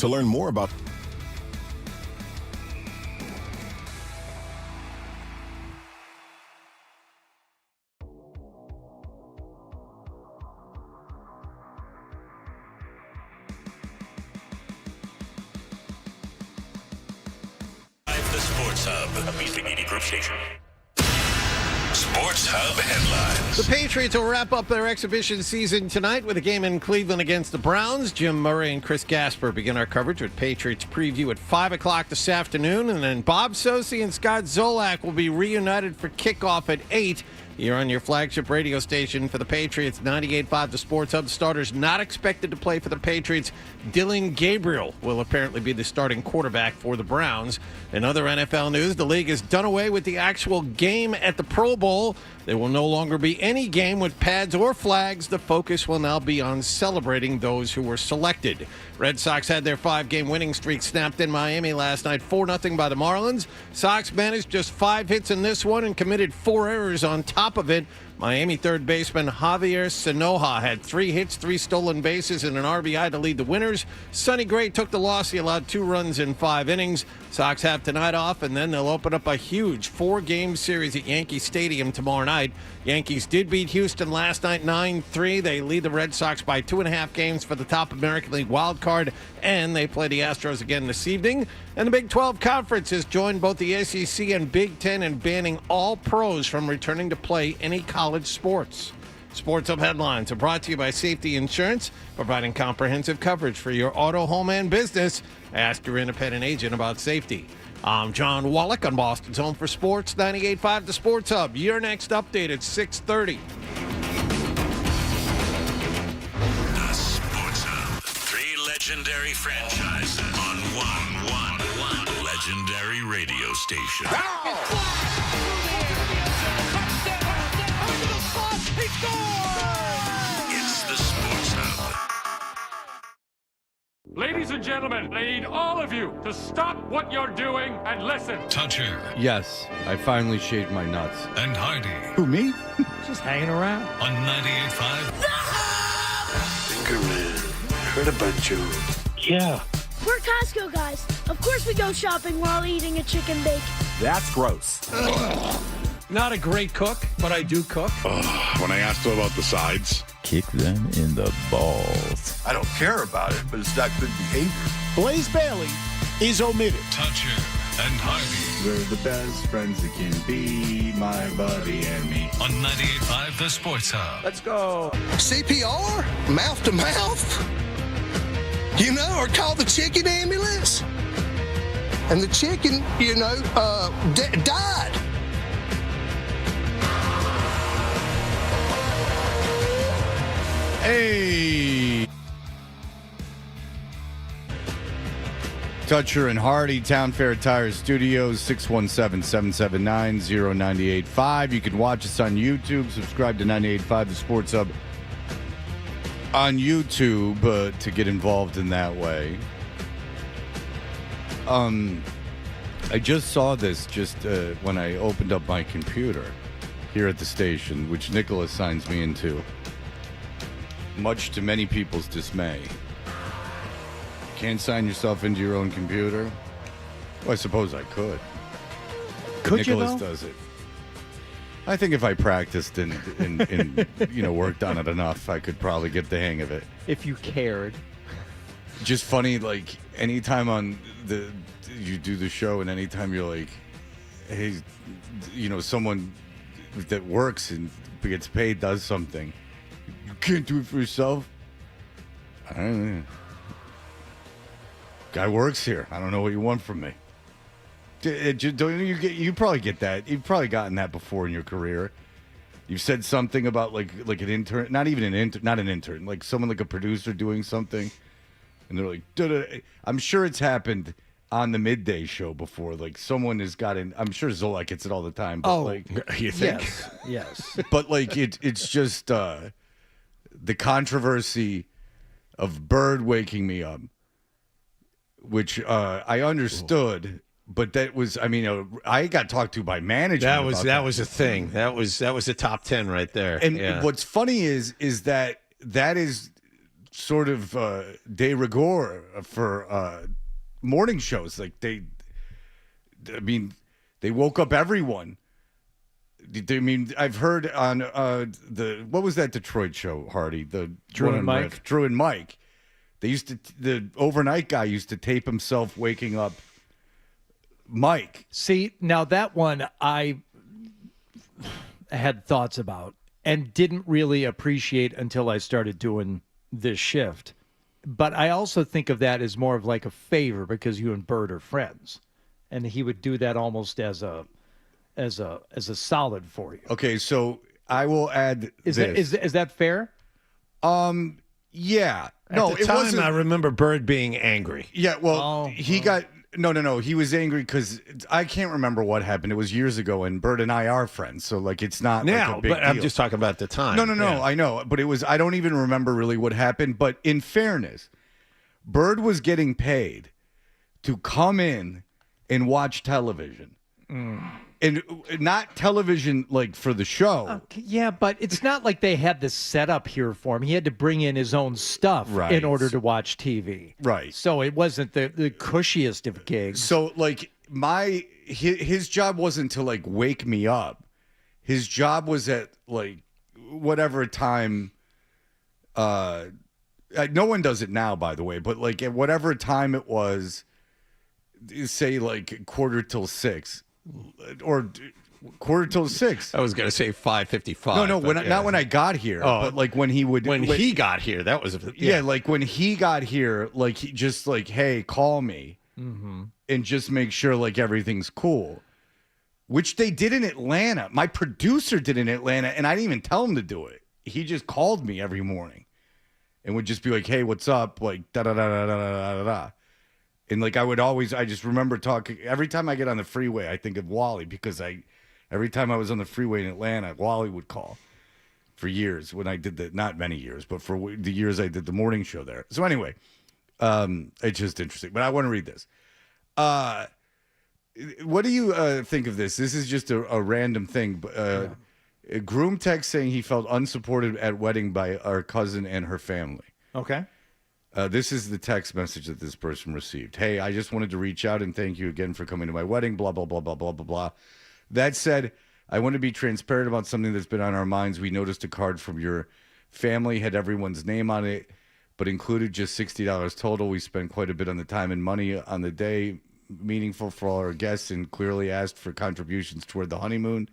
To learn more about The Sports Hub, a Beasley Media Group station. Sports Hub headlines. The Patriots will wrap up their exhibition season tonight with a game in Cleveland against the Browns. Jim Murray and Chris Gasper begin our coverage with Patriots preview at 5 o'clock this afternoon. And then Bob Sosi and Scott Zolak will be reunited for kickoff at 8 here on your flagship radio station for the Patriots, 98.5 The Sports Hub. Starters not expected to play for the Patriots. Dylan Gabriel will apparently be the starting quarterback for the Browns. In other NFL news, the league has done away with the actual game at the Pro Bowl. There will no longer be any game with pads or flags. The focus will now be on celebrating those who were selected. Red Sox had their 5-game winning streak snapped in Miami last night, 4-0 by the Marlins. Sox managed just 5 hits in this one and committed 4 errors on top of it. Miami third baseman Javier Sanoja had 3 hits, 3 stolen bases, and an RBI to lead the winners. Sonny Gray took the loss. He allowed 2 runs in 5 innings. Sox have tonight off, and then they'll open up a huge 4-game series at Yankee Stadium tomorrow night. Yankees did beat Houston last night 9-3. They lead the Red Sox by 2.5 games for the top American League wild card, and they play the Astros again this evening. And the Big 12 Conference has joined both the SEC and Big 10 in banning all pros from returning to play any college sports. Sports Hub headlines are brought to you by Safety Insurance, providing comprehensive coverage for your auto, home, and business. Ask your independent agent about safety. I'm John Wallach on Boston's Home for Sports, 98.5 The Sports Hub. Your next update at 6:30. The Sports Hub. 3 legendary franchises on one legendary radio station. It's the Sports Hub. Ladies and gentlemen, I need all of you to stop what you're doing and listen. Toucher Yes, I finally shaved my nuts. and Hardy Who, me? Just hanging around. on 98.5. Anchorman, heard about you. Yeah. We're Costco guys. Of course we go shopping while eating a chicken bake. That's gross. Not a great cook, but I do cook. when I asked him about the sides. Kick them in the balls. I don't care about it, but it's not good behavior. Blaze Bailey is omitted. Toucher and Hardy We're the best friends that can be, my buddy and me. on 98.5 The Sports Hub. Let's go. CPR? Mouth to mouth? You know, or call the chicken ambulance? And the chicken, died. Hey! Toucher and Hardy, Town Fair Tire Studios, 617-779-0985. You can watch us on YouTube. Subscribe to 98.5 The Sports Hub on YouTube to get involved in that way. I just saw this when I opened up my computer here at the station, which Nicholas signs me into, much to many people's dismay. Can't sign yourself into your own computer? Well, I suppose I could. Could Nicholas you, though? does it. I think if I practiced and worked on it enough, I could probably get the hang of it. If you cared. Just funny, like anytime you do the show, and anytime you're like, hey, someone that works and gets paid does something, you can't do it for yourself. I don't know. Guy works here. I don't know what you want from me. You probably get that. You've probably gotten that before in your career. You've said something about like an intern, not even an intern, like someone like a producer doing something, and they're like, duh. I'm sure it's happened on the midday show before. Like someone has gotten. I'm sure Zolak gets it all the time. But you think? Yes. But like it's just the controversy of Bird waking me up, which I understood. But that was, I got talked to by management. That was a thing. That was a top 10 right there. And what's funny is that is sort of de rigueur for morning shows. Like they woke up everyone. I mean, I've heard on what was that Detroit show, Hardy? The Drew one and on Mike? Riff. Drew and Mike. They used to, the overnight guy used to tape himself waking up Mike. See, now that one I had thoughts about and didn't really appreciate until I started doing this shift. But I also think of that as more of like a favor because you and Bert are friends. And he would do that almost as a solid for you. Okay, so I will add Is this. that fair? Yeah. At No, the it time, wasn't. I remember Bird being angry. Yeah, well, he got no. He was angry because I can't remember what happened. It was years ago, and Bert and I are friends, so like it's not Now, like a big but I'm deal. just talking about the time. No, Yeah. I know, but it was. I don't even remember really what happened. But in fairness, Bird was getting paid to come in and watch television, and not television like for the show. Yeah, but it's not like they had this set up here for him. He had to bring in his own stuff Right. in order to watch TV. Right. So it wasn't the cushiest of gigs. So like his job wasn't to like wake me up. His job was at like whatever time. No one does it now, by the way, but like at whatever time it was, say like 6:15 or 6:15. I was going to say 5:55. No, but yeah. not when I got here, but like when he would When he got here, that was yeah, like when he got here, like he just like, hey, call me and just make sure like everything's cool. Which they did in Atlanta. My producer did in Atlanta, and I didn't even tell him to do it. He just called me every morning and would just be like, hey, what's up? Like da da da da da da da da. And like I just remember talking every time I get on the freeway, I think of Wally because every time I was on the freeway in Atlanta, Wally would call for years when I did not many years, but for the years I did the morning show there. So anyway, it's just interesting. But I want to read this. What do you think of this? This is just a random thing. A groom text saying he felt unsupported at wedding by our cousin and her family. Okay. This is the text message that this person received. Hey, I just wanted to reach out and thank you again for coming to my wedding, blah, blah, blah, blah, blah, blah, blah. That said, I want to be transparent about something that's been on our minds. We noticed a card from your family had everyone's name on it, but included just $60 total. We spent quite a bit on the time and money on the day, meaningful for all our guests, and clearly asked for contributions toward the honeymoon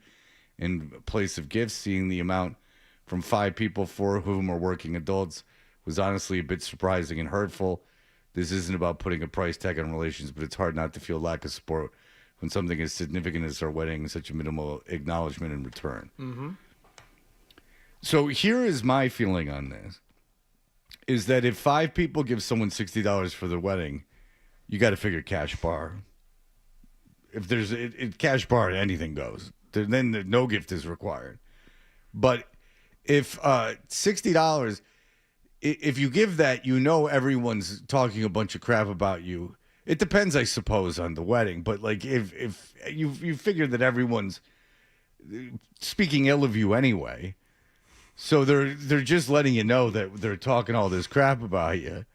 in place of gifts. Seeing the amount from 5 people, 4 of whom are working adults, was honestly a bit surprising and hurtful. This isn't about putting a price tag on relations, but it's hard not to feel lack of support when something as significant as our wedding is such a minimal acknowledgement in return. Mm-hmm. So here is my feeling on this, is that if 5 people give someone $60 for their wedding, you got to figure cash bar. If there's cash bar, anything goes. Then no gift is required. But if $60, if you give that, you know everyone's talking a bunch of crap about you. It depends, I suppose, on the wedding. But like if you figure that everyone's speaking ill of you anyway, so they're just letting you know that they're talking all this crap about you.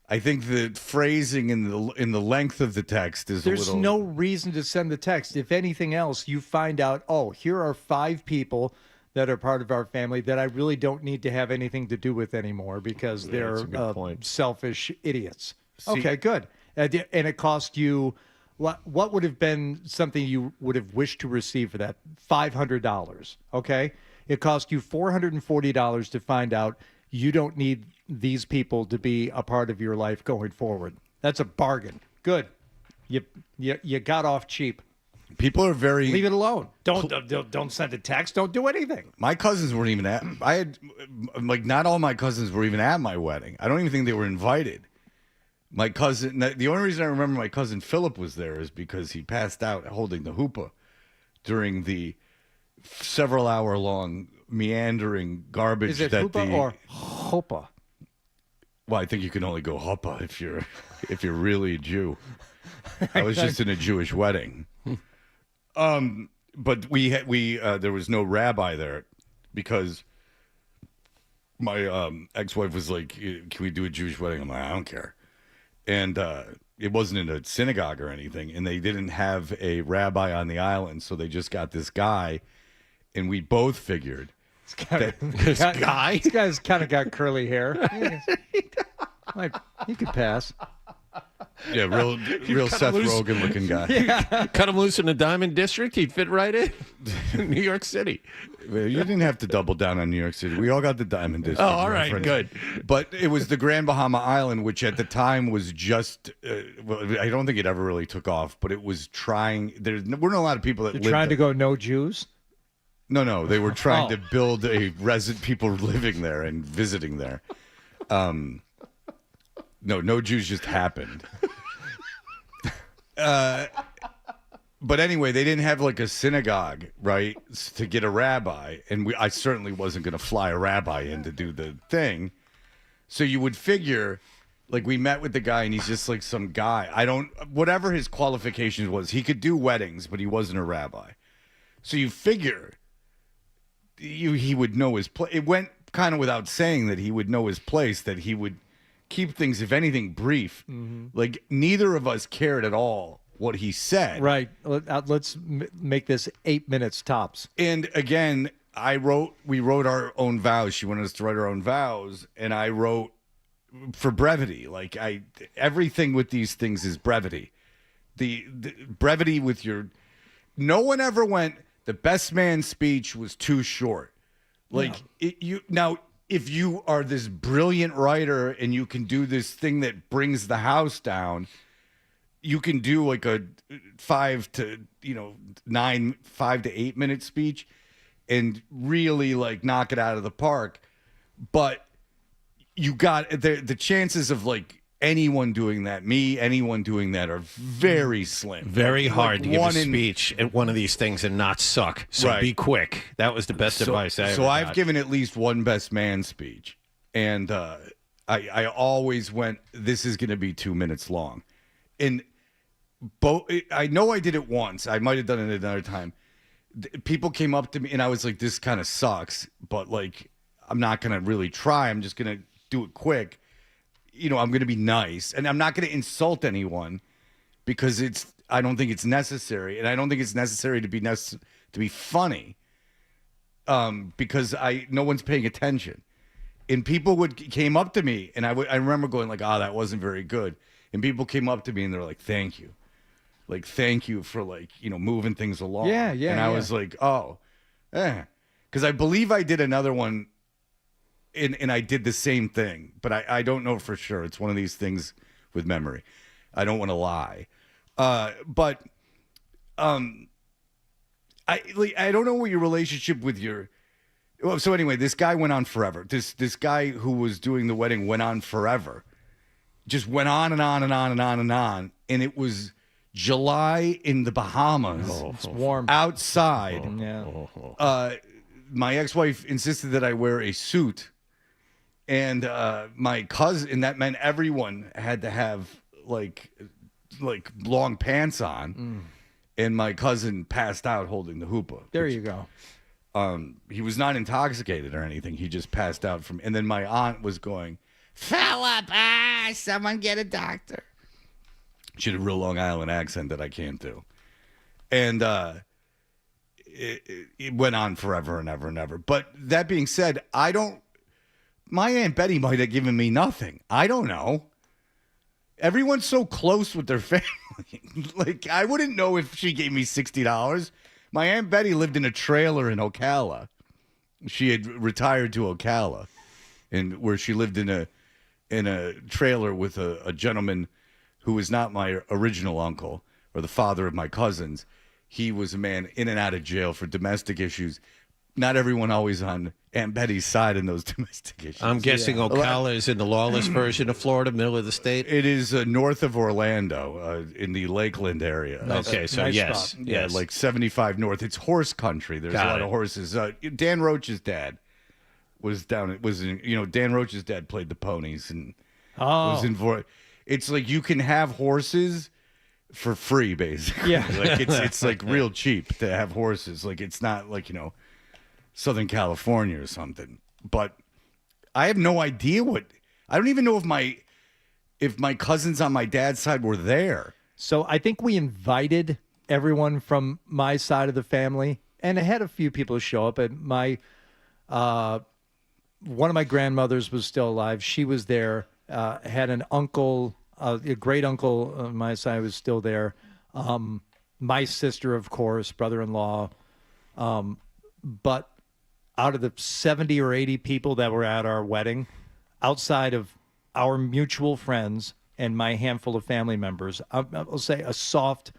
I think the phrasing in the length of the text is There's a little... no reason to send the text. If anything else, you find out, oh, here are 5 people that are part of our family that I really don't need to have anything to do with anymore because they're selfish idiots. Okay, good. And it cost you, what would have been something you would have wished to receive for that? $500, okay? It cost you $440 to find out you don't need these people to be a part of your life going forward. That's a bargain. Good. You got off cheap. People are very... Leave it alone. Don't send a text. Don't do anything. My cousins weren't even at... I had... Like, not all my cousins were even at my wedding. I don't even think they were invited. My cousin... The only reason I remember my cousin Philip was there is because he passed out holding the hoopah during the several-hour-long meandering garbage. Is it that hoopah or hopa? Well, I think you can only go hopa if you're really a Jew. I was just in a Jewish wedding. But we there was no rabbi there because my ex-wife was like, "Can we do a Jewish wedding?" I'm like, "I don't care." And it wasn't in a synagogue or anything, and they didn't have a rabbi on the island, so they just got this guy, and we both figured This guy? This guy's kind of got curly hair. He could pass. Yeah, real Seth Rogen looking guy. Cut him loose in the Diamond District, he'd fit right in. New York City. You didn't have to double down on New York City. We all got the Diamond District. Oh, all right, good. But it was the Grand Bahama Island, which at the time was just, well, I don't think it ever really took off, but it was trying. There weren't a lot of people that You're lived trying there. to go no Jews? No, they were trying to build a resident people living there and visiting there. No Jews just happened. But anyway, they didn't have like a synagogue, right, to get a rabbi, and I certainly wasn't going to fly a rabbi in to do the thing. So you would figure, like, we met with the guy, and he's just like some guy. Whatever his qualifications was, he could do weddings, but he wasn't a rabbi. So you figure he would know his place. It went kind of without saying that he would know his place, that he would keep things, if anything, brief. Mm-hmm. Like, neither of us cared at all what he said. Right. Let's make this 8 minutes tops. And again, we wrote our own vows. She wanted us to write our own vows, and I wrote for brevity. Like, everything with these things is brevity. The brevity with your. No one ever went. The best man speech was too short. Like now, if you are this brilliant writer and you can do this thing that brings the house down, you can do like a 5 to 8 minute speech and really like knock it out of the park. But you got the chances of like anyone doing that, anyone doing that are very slim. Very hard to give a one speech at one of these things and not suck. So Right. be quick. That was the best advice I ever So I've got. given at least one best man speech, and I always went, this is going to be 2 minutes long. And I know I did it once. I might have done it another time. People came up to me, and I was like, this kind of sucks, but like, I'm not going to really try. I'm just going to do it quick. I'm going to be nice, and I'm not going to insult anyone because I don't think it's necessary, and I don't think it's necessary to be funny, because no one's paying attention, and people came up to me, and I remember going like, that wasn't very good, and people came up to me and they're like, thank you for like moving things along, Yeah, and I was like, because I believe I did another one. And I did the same thing, but I don't know for sure. It's one of these things with memory. I don't want to lie. But I don't know what your relationship with your. Well, so anyway, this guy went on forever. This guy who was doing the wedding went on forever. Just went on and on and on and on and on. And it was July in the Bahamas. It's warm Outside. Yeah. My ex-wife insisted that I wear a suit. And my cousin, and that meant everyone had to have like long pants on. And my cousin passed out holding the hoopah. There you go. He was not intoxicated or anything. He just passed out from. And then my aunt was going, Philip, someone get a doctor. She had a real Long Island accent that I can't do. And it went on forever and ever and ever. But that being said, my Aunt Betty might have given me nothing. I don't know. Everyone's so close with their family. Like, I wouldn't know if she gave me $60. My Aunt Betty lived in a trailer in Ocala. She had retired to Ocala, and where she lived in a trailer with a gentleman who was not my original uncle or the father of my cousins. He was a man in and out of jail for domestic issues. Not everyone always on Aunt Betty's side in those domestic issues. I'm guessing Ocala is in the lawless version of Florida, middle of the state. It is north of Orlando, in the Lakeland area. Okay, so nice yes, spot. Yeah, yes. like 75 north. It's horse country. There's Got a lot it. of horses. Dan Roach's dad was down. Dan Roach's dad played the ponies and was in. It's like you can have horses for free, basically. Yeah. Like it's like real cheap to have horses. Like it's not like Southern California or something. But I have no idea I don't even know if my cousins on my dad's side were there. So I think we invited everyone from my side of the family, and I had a few people show up. And my one of my grandmothers was still alive. She was there. Had an uncle, a great uncle on my side was still there. My sister, of course, brother-in-law. But out of the 70 or 80 people that were at our wedding, outside of our mutual friends and my handful of family members, I'll say a soft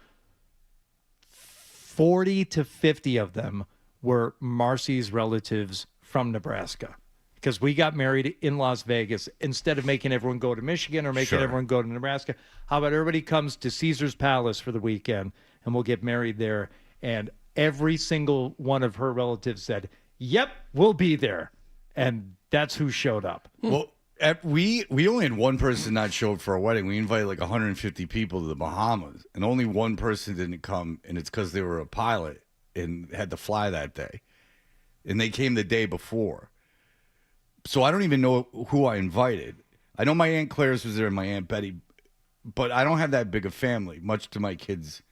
40 to 50 of them were Marcy's relatives from Nebraska. Because we got married in Las Vegas. Instead of making everyone go to Michigan or making everyone go to Nebraska, how about everybody comes to Caesar's Palace for the weekend and we'll get married there? And every single one of her relatives said, yep, we'll be there. And that's who showed up. Well, we only had one person not show up for our wedding. We invited like 150 people to the Bahamas, and only one person didn't come, and it's because they were a pilot and had to fly that day. And they came the day before. So I don't even know who I invited. I know my Aunt Claire's was there and my Aunt Betty, but I don't have that big a family, much to my kids.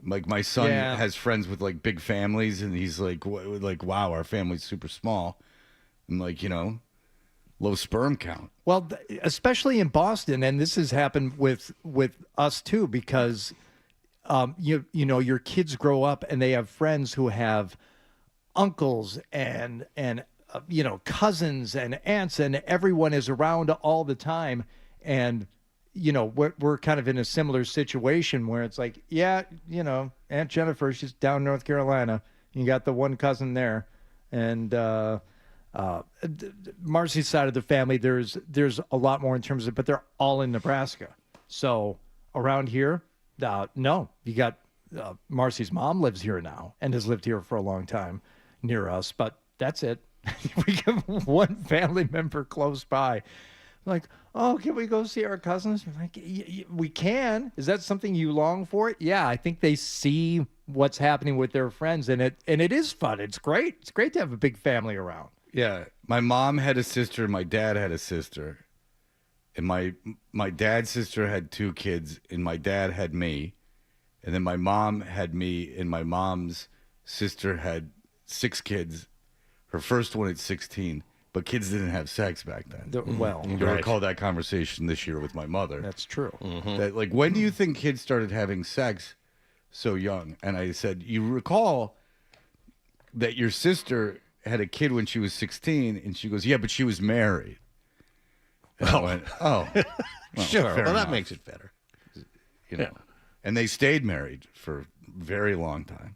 Like my son has friends with like big families, and he's like, wow, our family's super small. I'm like, low sperm count. Well, especially in Boston, and this has happened with us too, because you know your kids grow up and they have friends who have uncles and cousins and aunts, and everyone is around all the time. And we're kind of in a similar situation where it's like, Aunt Jennifer, she's down in North Carolina. You got the one cousin there, and Marcy's side of the family, there's a lot more in terms of, but they're all in Nebraska. So around here, no, you got Marcy's mom lives here now and has lived here for a long time near us, but that's it. We have one family member close by. Like, oh, can we go see our cousins? You're like, we can. Is that something you long for? Yeah, I think they see what's happening with their friends, and it is fun. It's great. It's great to have a big family around. Yeah, my mom had a sister, my dad had a sister, and my dad's sister had 2 kids, and my dad had me, and then my mom had me, and my mom's sister had 6 kids. Her first one at 16, but kids didn't have sex back then. Well, you recall that conversation this year with my mother. That's true. That like, when do you think kids started having sex so young? And I said, you recall that your sister had a kid when she was 16, and she goes, yeah, but she was married. And I went, oh, well, Sure. Well, that enough. makes it better. And they stayed married for a very long time,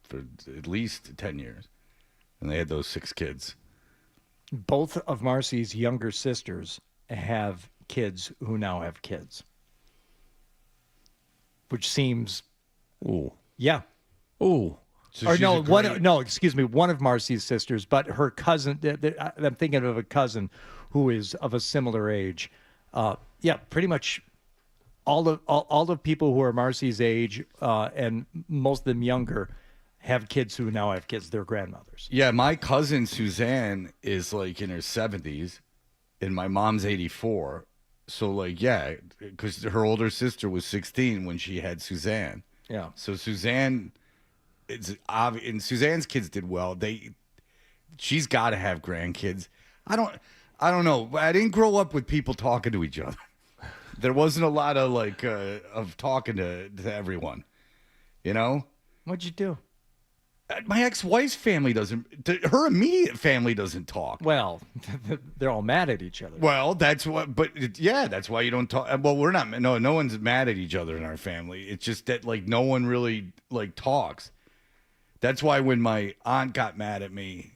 for at least 10 years. And they had those 6 kids. Both of Marcy's younger sisters have kids who now have kids. Which seems... Ooh. Yeah. Ooh. So Or she's no, a great- excuse me, one of Marcy's sisters, but her cousin, I'm thinking of a cousin who is of a similar age. Pretty much all the people who are Marcy's age, and most of them younger, have kids who now have kids. They're grandmothers. Yeah, my cousin Suzanne is like in her 70s, and my mom's 84. So like, yeah, because her older sister was 16 when she had Suzanne. Yeah. So Suzanne, it's obvious, and Suzanne's kids did well. She's got to have grandkids. I don't know. I didn't grow up with people talking to each other. There wasn't a lot of like of talking to everyone. What'd you do? My ex-wife's family her immediate family doesn't talk. Well, they're all mad at each other. Well, that's that's why you don't talk. Well, we're not, no one's mad at each other in our family. It's just that like no one really like talks. That's why when my aunt got mad at me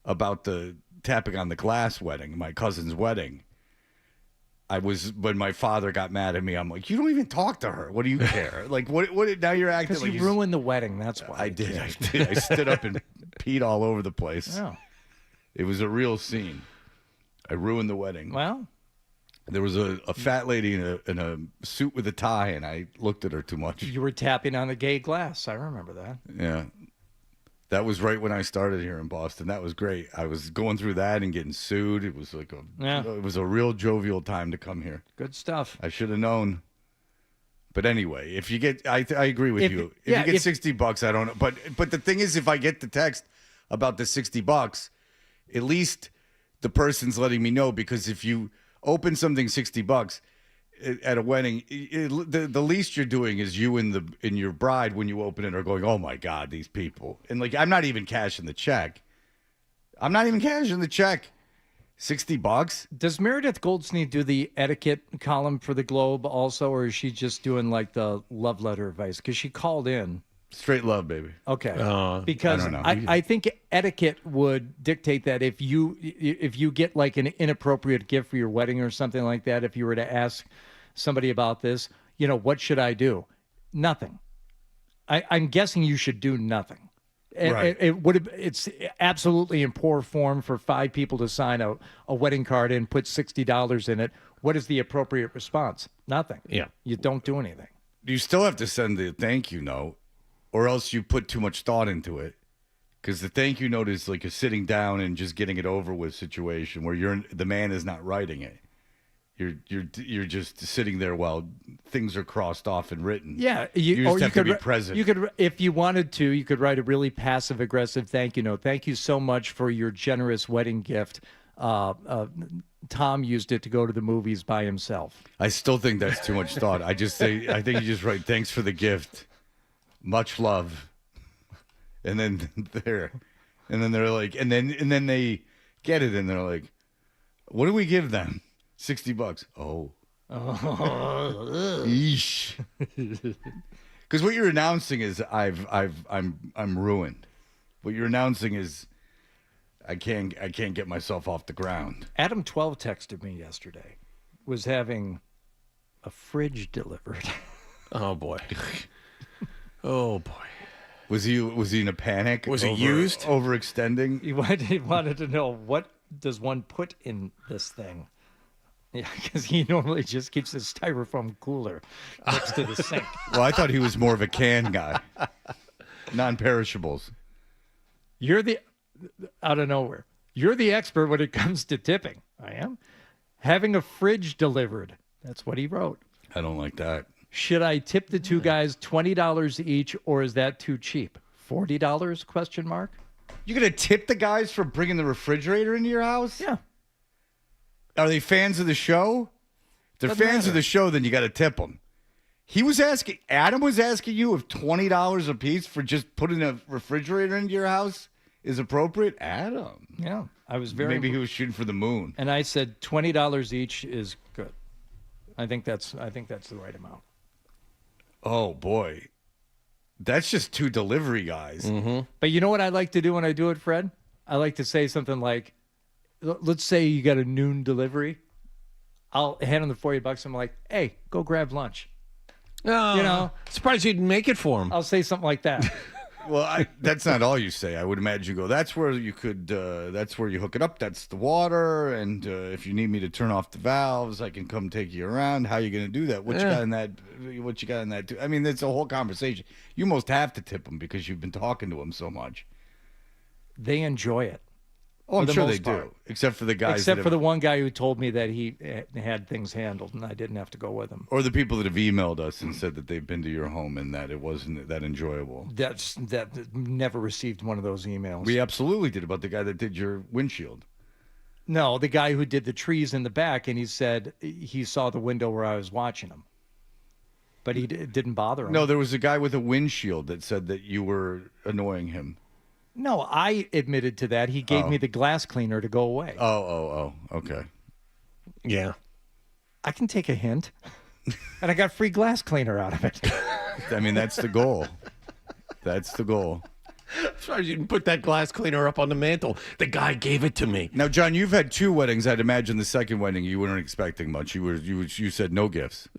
about the tapping on the glass wedding, my cousin's wedding, when my father got mad at me, I'm like, you don't even talk to her. What do you care? Like, what now you're acting because like you ruined the wedding. That's why. I did. I stood up and peed all over the place. Oh. It was a real scene. I ruined the wedding. Well, there was a fat lady in a suit with a tie, and I looked at her too much. you were tapping on the gay glass. I remember that. Yeah. That was right when I started here in Boston. That was great. I was going through that and getting sued. It was like it was a real jovial time to come here. Good stuff. I should have known. But anyway, if you get, I agree with you. If you get $60, I don't know. But the thing is, if I get the text about the $60, at least the person's letting me know, because if you open something $60 at a wedding, the least you're doing is you and your bride, when you open it, are going, oh my God, these people. And like, I'm not even cashing the check. $60. Does Meredith Goldstein do the etiquette column for the Globe also, or is she just doing like the love letter advice? Because she called in. Straight love, baby. Okay. Because I think etiquette would dictate that if you get like an inappropriate gift for your wedding or something like that, if you were to ask somebody about this, what should I do? Nothing. I'm guessing you should do nothing. Right. It's absolutely in poor form for 5 people to sign a wedding card and put $60 in it. What is the appropriate response? Nothing. Yeah. You don't do anything. You still have to send the thank you note, or else you put too much thought into it. Because the thank you note is like a sitting down and just getting it over with situation where the man is not writing it. You're just sitting there while things are crossed off and written. Yeah, you just have to be present. You could, if you wanted to, you could write a really passive aggressive thank you note. Thank you so much for your generous wedding gift. Tom used it to go to the movies by himself. I still think that's too much thought. I think you just write thanks for the gift, much love, and then they're like, and then they get it and they're like, what do we give them? $60. Oh. Yeesh. Because what you're announcing is I'm ruined. What you're announcing is I can't get myself off the ground. Adam 12 texted me yesterday. Was having a fridge delivered. Oh boy. Oh boy. Was he in a panic? Was it used? Overextending? He wanted to know, what does one put in this thing? Yeah, because he normally just keeps his styrofoam cooler next to the sink. Well, I thought he was more of a can guy. Non-perishables. Out of nowhere, you're the expert when it comes to tipping. I am. Having a fridge delivered. That's what he wrote. I don't like that. Should I tip the 2 guys $20 each, or is that too cheap? $40? Question mark. You're going to tip the guys for bringing the refrigerator into your house? Yeah. Are they fans of the show? If they're fans of the show, then you got to tip them. Adam was asking you if $20 a piece for just putting a refrigerator into your house is appropriate. Adam. Yeah. Maybe he was shooting for the moon. And I said $20 each is good. I think that's the right amount. Oh boy. That's just 2 delivery guys. Mm-hmm. But you know what I like to do when I do it, Fred? I like to say something like, let's say you got a noon delivery. I'll hand him the $40. I'm like, hey, go grab lunch. Surprised you didn't make it for him. I'll say something like that. Well, that's not all you say. I would imagine you go, that's where you could, that's where you hook it up. That's the water. And if you need me to turn off the valves, I can come take you around. How are you going to do that? What you got in that? I mean, it's a whole conversation. You almost have to tip them because you've been talking to them so much. They enjoy it. Oh, I'm sure they do. Except for the guys. Except for the one guy who told me that he had things handled and I didn't have to go with him. Or the people that have emailed us and said that they've been to your home and that it wasn't that enjoyable. That never received one of those emails. We absolutely did, about the guy that did your windshield. No, the guy who did the trees in the back, and he said he saw the window where I was watching him. But he didn't bother him. No, there was a guy with a windshield that said that you were annoying him. No, I admitted to that. He gave me the glass cleaner to go away. Oh, okay. Yeah. I can take a hint. And I got free glass cleaner out of it. I mean, that's the goal. That's the goal. Sorry, you didn't put that glass cleaner up on the mantle. The guy gave it to me. Now, John, you've had 2 weddings. I'd imagine the second wedding you weren't expecting much. You said no gifts.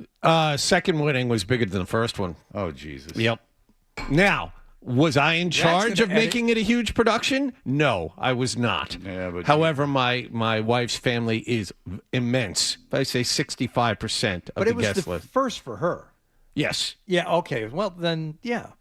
Second wedding was bigger than the first one. Oh, Jesus. Yep. Now, was I in charge of making it a huge production? No, I was not. Yeah, but however, my wife's family is immense. I say 65% of the guest list. But it was the first for her. Yes. Yeah, okay. Well, then, yeah.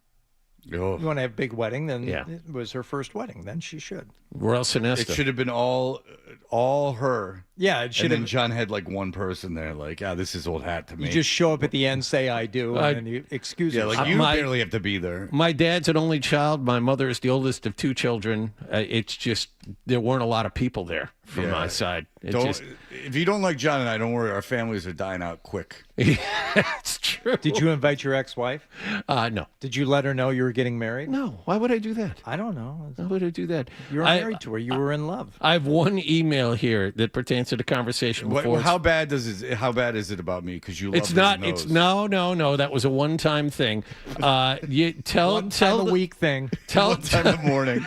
Oh. You want to have a big wedding, then Yeah. it was her first wedding. Then she should. Royal It Sinesta. should have been all her. Yeah, it And should then have. John had like one person there, like, this is old hat to me. You just show up at the end, say I do, and then you excuse yeah, yourself. like you My- barely have to be there. My dad's an only child. My mother is the oldest of 2 children. It's just there weren't a lot of people there from Yeah. my side. If you don't like John and I, don't worry. Our families are dying out quick. It's true. Did you invite your ex-wife? No. Did you let her know you were getting married? No. Why would I do that? I don't know. Why would I do that? You were married to her. You were in love. I have one email here that pertains to the conversation before. How bad is it about me? Because you love It's not. his It's nose. no. That was a one-time thing. You tell One time a week thing. Tell Time in the morning.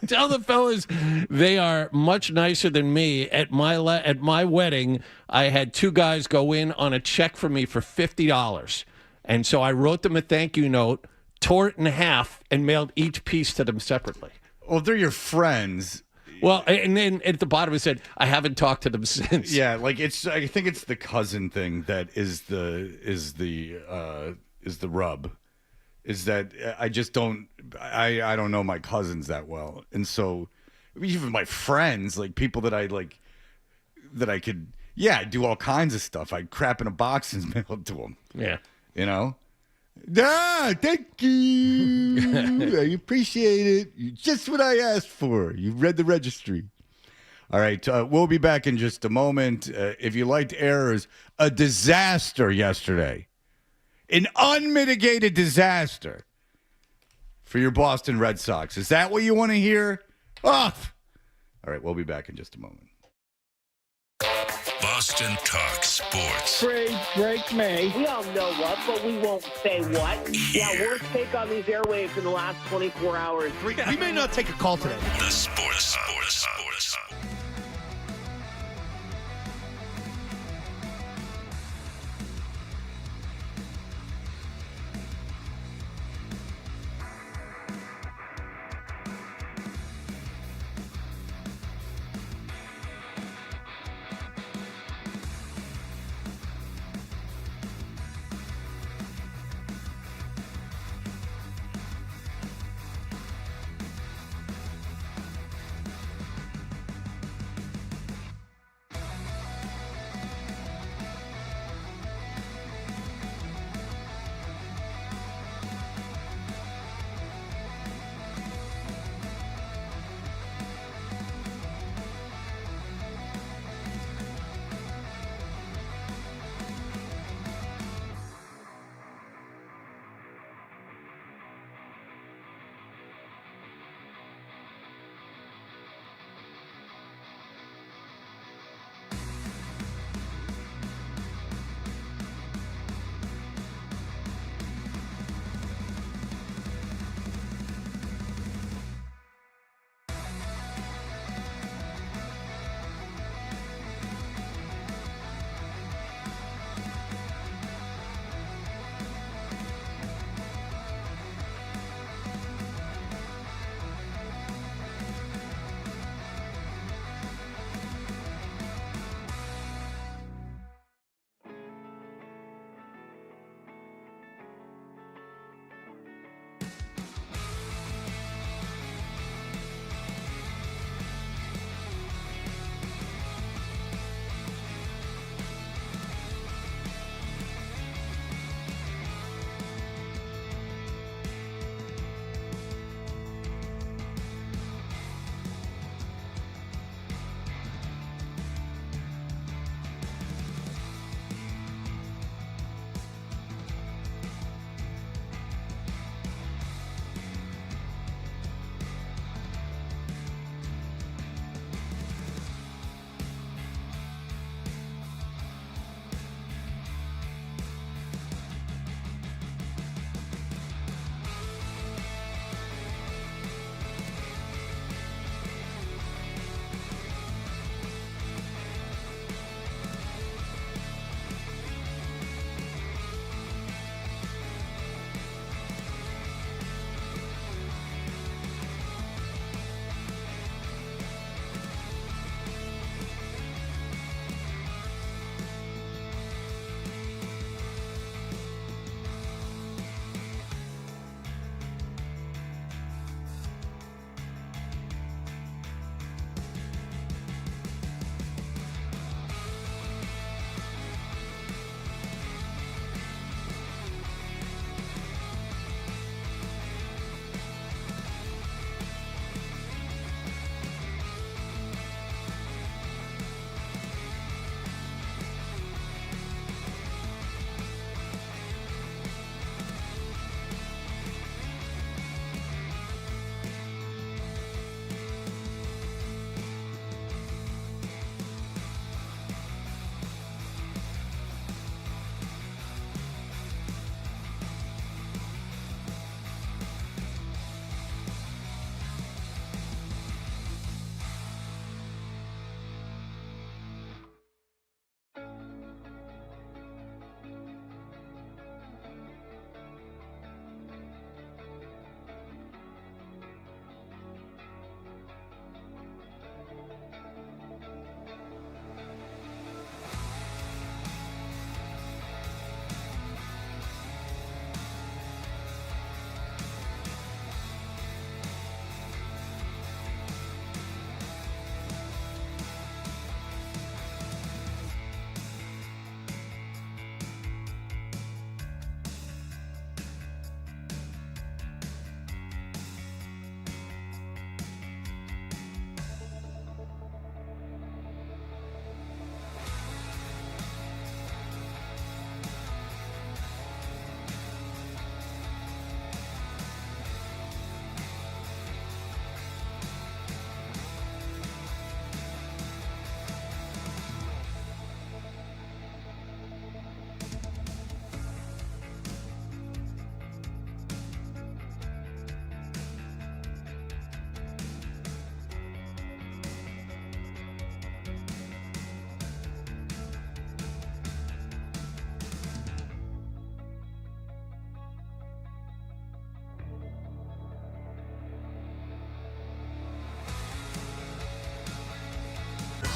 tell the fellas they are much nicer than me. At my wedding, I had 2 guys go in on a check for me for $50, and so I wrote them a thank you note, tore it in half, and mailed each piece to them separately. Well, if they're your friends. Well, and then at the bottom it said, "I haven't talked to them since." Yeah, like I think it's the cousin thing that is the rub. Is that I just don't I don't know my cousins that well, and so even my friends, like people that I like, that I could do all kinds of stuff. I'd crap in a box and mail it to them. Yeah. You know. Thank you. I appreciate it. You're just what I asked for. You read the registry. All right, we'll be back in just a moment. If you liked errors, a disaster yesterday. An unmitigated disaster for your Boston Red Sox. Is that what you want to hear? Off. All right, we'll be back in just a moment. Boston Talk Sports. Trade Drake May. We all know what, but we won't say what. Yeah, worst take on these airwaves in the last 24 hours. We may not take a call today. The Sports Hub.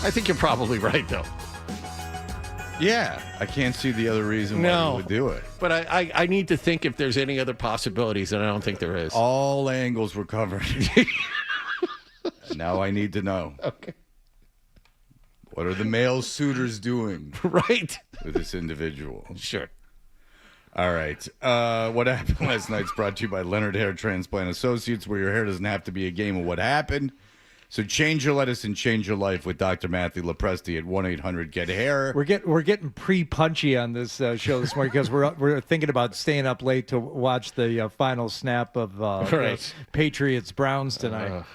I think you're probably right, though. Yeah, I can't see the other reason why he would do it. But I need to think if there's any other possibilities, and I don't think there is. All angles were covered. Now I need to know. Okay. What are the male suitors doing? Right. With this individual? Sure. All right. What happened last night's brought to you by Leonard Hair Transplant Associates, where your hair doesn't have to be a game of what happened. So change your lettuce and change your life with Dr. Matthew Lepresti at 1-800-GET-HAIR. We're getting pre-punchy on this show this morning because we're thinking about staying up late to watch the final snap of Patriots Browns tonight.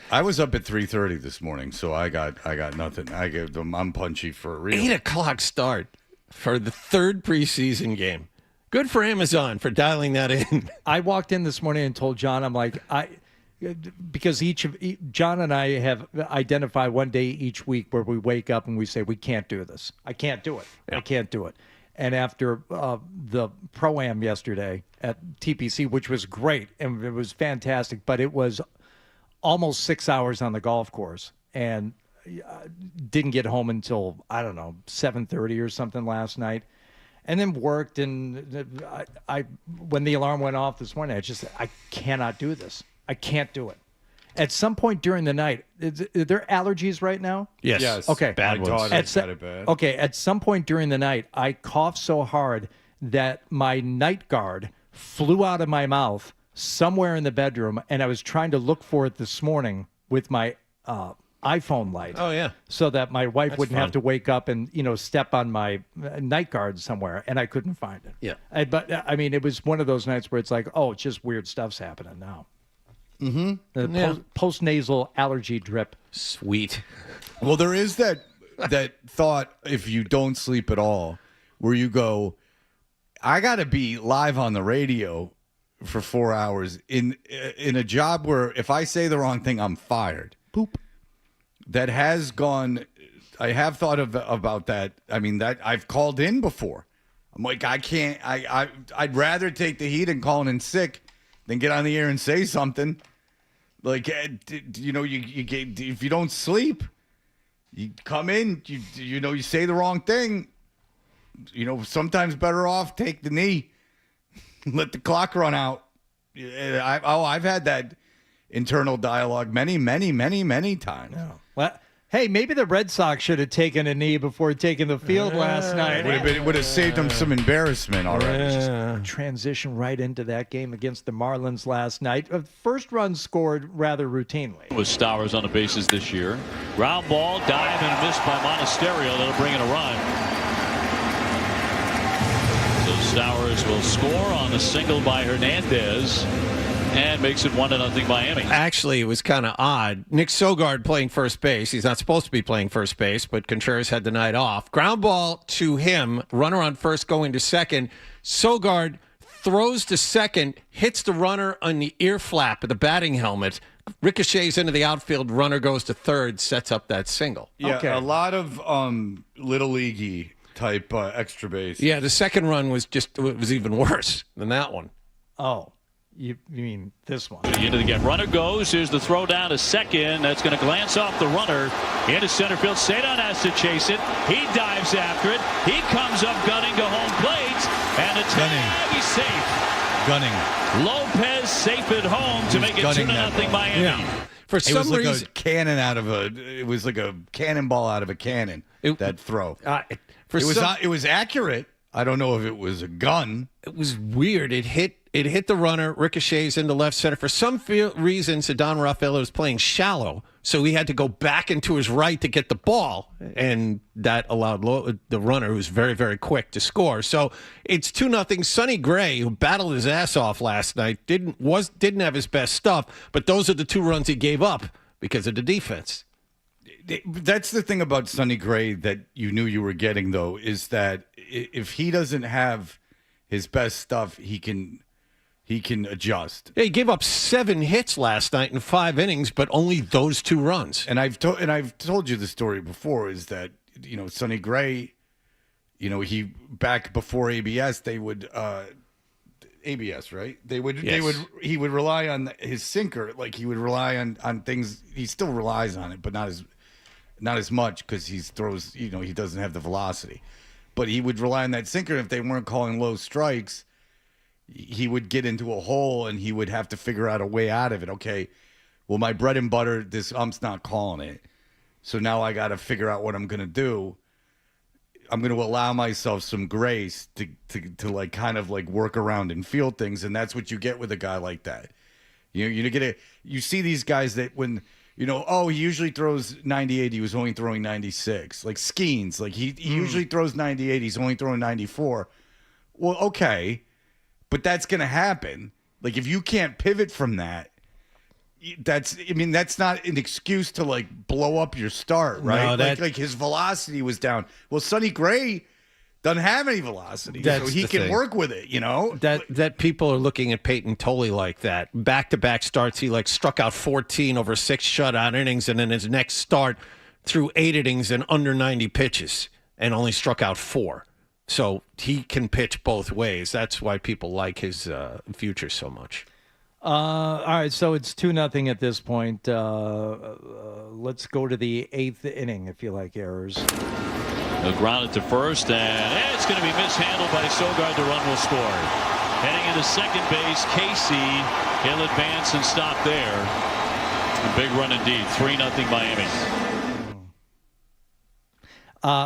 I was up at 3:30 this morning, so I got nothing. I'm punchy for real. 8 o'clock start for the third preseason game. Good for Amazon for dialing that in. I walked in this morning and told John, I'm like, because John and I have identified one day each week where we wake up and we say, we can't do this. I can't do it. Yeah. I can't do it. And after the Pro-Am yesterday at TPC, which was great, and it was fantastic, but it was almost 6 hours on the golf course and didn't get home until, 7:30 or something last night. And then worked, and I when the alarm went off this morning, I cannot do this. I can't do it. At some point during the night, are there allergies right now? Yes. Okay. Bad ones. Bad. Okay. At some point during the night, I coughed so hard that my night guard flew out of my mouth somewhere in the bedroom, and I was trying to look for it this morning with my iPhone light. Oh, yeah. So that my wife wouldn't have to wake up and, step on my night guard somewhere, and I couldn't find it. Yeah. But it was one of those nights where it's like, oh, it's just weird stuff's happening now. Mm-hmm. The post-nasal allergy drip. Sweet. Well, there is that thought, if you don't sleep at all, where you go, I got to be live on the radio for 4 hours in a job where if I say the wrong thing, I'm fired. Poop. That has gone. I have thought about that. I mean, that I've called in before. I'm like, I can't. I'd rather take the heat and calling in sick than get on the air and say something. Like, you get, if you don't sleep, you come in. You say the wrong thing. Sometimes better off take the knee, let the clock run out. I've had that internal dialogue many times. No. Well, hey, maybe the Red Sox should have taken a knee before taking the field last night. It would have saved them some embarrassment already. Just transition right into that game against the Marlins last night. First run scored rather routinely. With Stowers on the bases this year. Ground ball, dive and missed by Monasterio. That'll bring in a run. So Stowers will score on a single by Hernandez. And makes it 1-0 Miami. Actually, it was kind of odd. Nick Sogard playing first base. He's not supposed to be playing first base, but Contreras had the night off. Ground ball to him. Runner on first going to second. Sogard throws to second, hits the runner on the ear flap of the batting helmet. Ricochets into the outfield. Runner goes to third, sets up that single. Yeah, okay. A lot of little leaguey type extra base. Yeah, the second run was even worse than that one. Oh. You mean this one? Into the game. Runner goes. Here's the throw down to second. That's going to glance off the runner into center field. Cedon has to chase it. He dives after it. He comes up gunning to home plate. And a tag. He's safe. Gunning. Lopez safe at home to make it 2-0 Miami. Yeah. For some reason, like it was like a cannonball out of a cannon. That throw. It was accurate. I don't know if it was a gun. It was weird. It hit the runner, ricochets into left center. For some reason, Cedon Rafaela was playing shallow, so he had to go back into his right to get the ball, and that allowed the runner, who was very, very quick, to score. So it's 2-0. Sonny Gray, who battled his ass off last night, didn't have his best stuff, but those are the 2 runs he gave up because of the defense. That's the thing about Sonny Gray that you knew you were getting, though, is that if he doesn't have his best stuff, he can adjust. Yeah, he gave up 7 hits last night in 5 innings, but only those 2 runs. And I've told you the story before, is that Sonny Gray, he back before ABS, they would ABS, right? He would rely on his sinker, like he would rely on things. He still relies on it, but not not as much because he throws, he doesn't have the velocity. But he would rely on that sinker. If they weren't calling low strikes, he would get into a hole and he would have to figure out a way out of it. Okay, well, my bread and butter, this ump's not calling it. So now I got to figure out what I'm going to do. I'm going to allow myself some grace to like kind of like work around and feel things. And that's what you get with a guy like that. You see these guys that when, he usually throws 98. He was only throwing 96. Like Skeens, like he usually throws 98. He's only throwing 94. Well, okay, but that's going to happen. Like if you can't pivot from that, that's not an excuse to like blow up your start, right? No, like his velocity was down. Well, Sonny Gray doesn't have any velocity, so he can work with it, That people are looking at Peyton Tolley like that. Back-to-back starts, he like struck out 14 over 6 shutout innings, and then his next start threw 8 innings and under 90 pitches and only struck out 4. So he can pitch both ways. That's why people like his future so much. All right, so it's 2-0 at this point. Let's go to the 8th inning, if you like, errors. They'll ground it to first, and it's going to be mishandled by Sogard. The run will score. Heading into second base, Casey. He'll advance and stop there. A big run indeed. 3-0 Miami.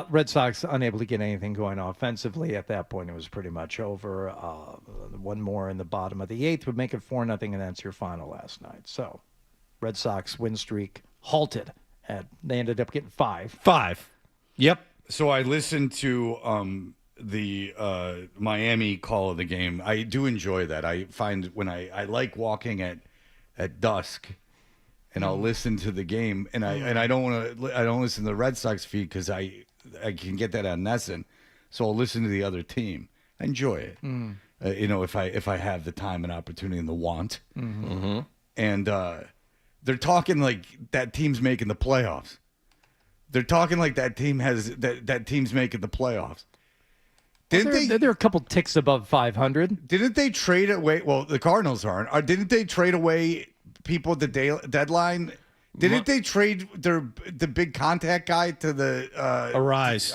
Red Sox unable to get anything going offensively. At that point, it was pretty much over. One more in the bottom of the 8th would make it 4-0, and that's your final last night. So, Red Sox win streak halted. They ended up getting 5. 5. Yep. So I listened to the Miami call of the game. I do enjoy that. I find when I like walking at dusk, and I'll listen to the game, and I don't listen to the Red Sox feed because I can get that on Nesson, so I'll listen to the other team. I enjoy it. If I have the time and opportunity and the want. Mm-hmm. And they're talking like that team's making the playoffs. They're talking like that team that team's making the playoffs. They're a couple ticks above 500. Didn't they trade away? Well, the Cardinals aren't. Didn't they trade away people at the deadline? Didn't they trade the big contact guy to the Arise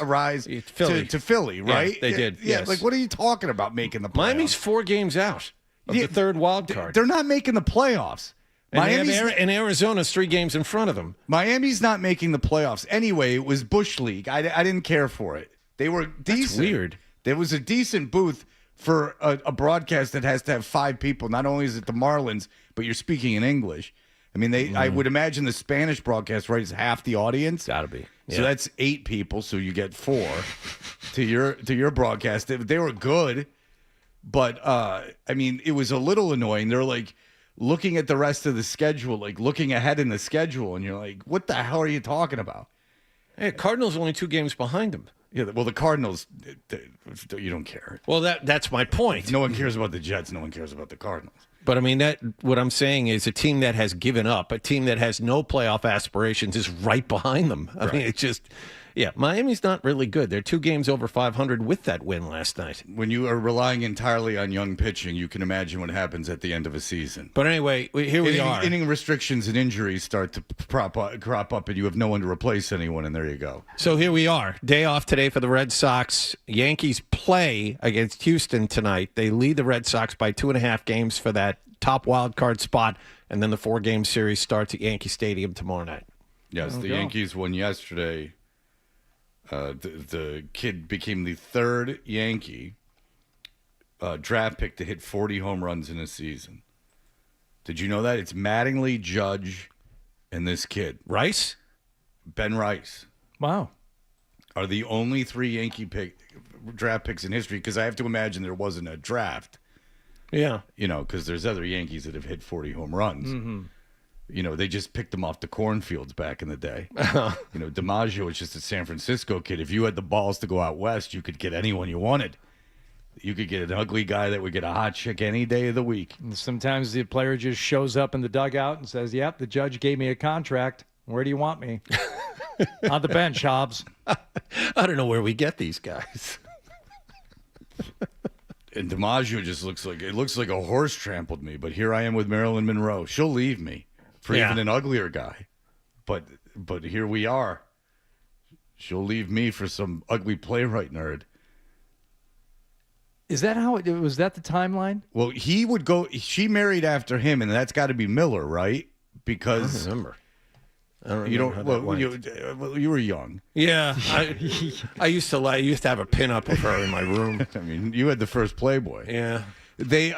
Philly. to Philly, right? Yeah, they did. Yeah, yes. like what are you talking about making the playoffs? Miami's 4 games out of the third wild card. They're not making the playoffs. And Arizona's 3 games in front of them. Miami's not making the playoffs. Anyway, it was Bush League. I didn't care for it. They were decent. That's weird. There was a decent booth for a broadcast that has to have 5 people. Not only is it the Marlins, but you're speaking in English. I mean, I would imagine the Spanish broadcast, right, is half the audience. Got to be. Yeah. So that's 8 people, so you get 4 to your broadcast. They were good, but, it was a little annoying. They're like looking at the rest of the schedule, like looking ahead in the schedule, and you're like, what the hell are you talking about? Hey, Cardinals only 2 games behind them. Yeah, well, the Cardinals, you don't care. Well, that's my point. No one cares about the Jets. No one cares about the Cardinals. But, what I'm saying is a team that has given up, a team that has no playoff aspirations is right behind them. I mean, it's just, Miami's not really good. They're 2 games over 500 with that win last night. When you are relying entirely on young pitching, you can imagine what happens at the end of a season. But anyway, here we are. Inning restrictions and injuries start to crop up, and you have no one to replace anyone, and there you go. So here we are. Day off today for the Red Sox. Yankees play against Houston tonight. They lead the Red Sox by 2.5 games for that top wild card spot, and then the 4-game series starts at Yankee Stadium tomorrow night. Yes, the Yankees won yesterday. The kid became the 3rd Yankee draft pick to hit 40 home runs in a season. Did you know that? It's Mattingly, Judge, and this kid. Rice? Ben Rice. Wow. Are the only 3 Yankee draft picks in history, because I have to imagine there wasn't a draft. Yeah. Because there's other Yankees that have hit 40 home runs. Mm-hmm. They just picked them off the cornfields back in the day. DiMaggio was just a San Francisco kid. If you had the balls to go out west, you could get anyone you wanted. You could get an ugly guy that would get a hot chick any day of the week. And sometimes the player just shows up in the dugout and says, yep, the judge gave me a contract. Where do you want me? On the bench, Hobbs. I don't know where we get these guys. And DiMaggio just looks like a horse trampled me. But here I am with Marilyn Monroe. She'll leave me for even an uglier guy. But here we are. She'll leave me for some ugly playwright nerd. Is that how it was? That the timeline? Well, he would go. She married after him, and that's got to be Miller, right? Because I don't remember. I don't you remember don't. how that went. You were young. Yeah, I used to have a pinup of her in my room. I mean, you had the first Playboy. Yeah, they.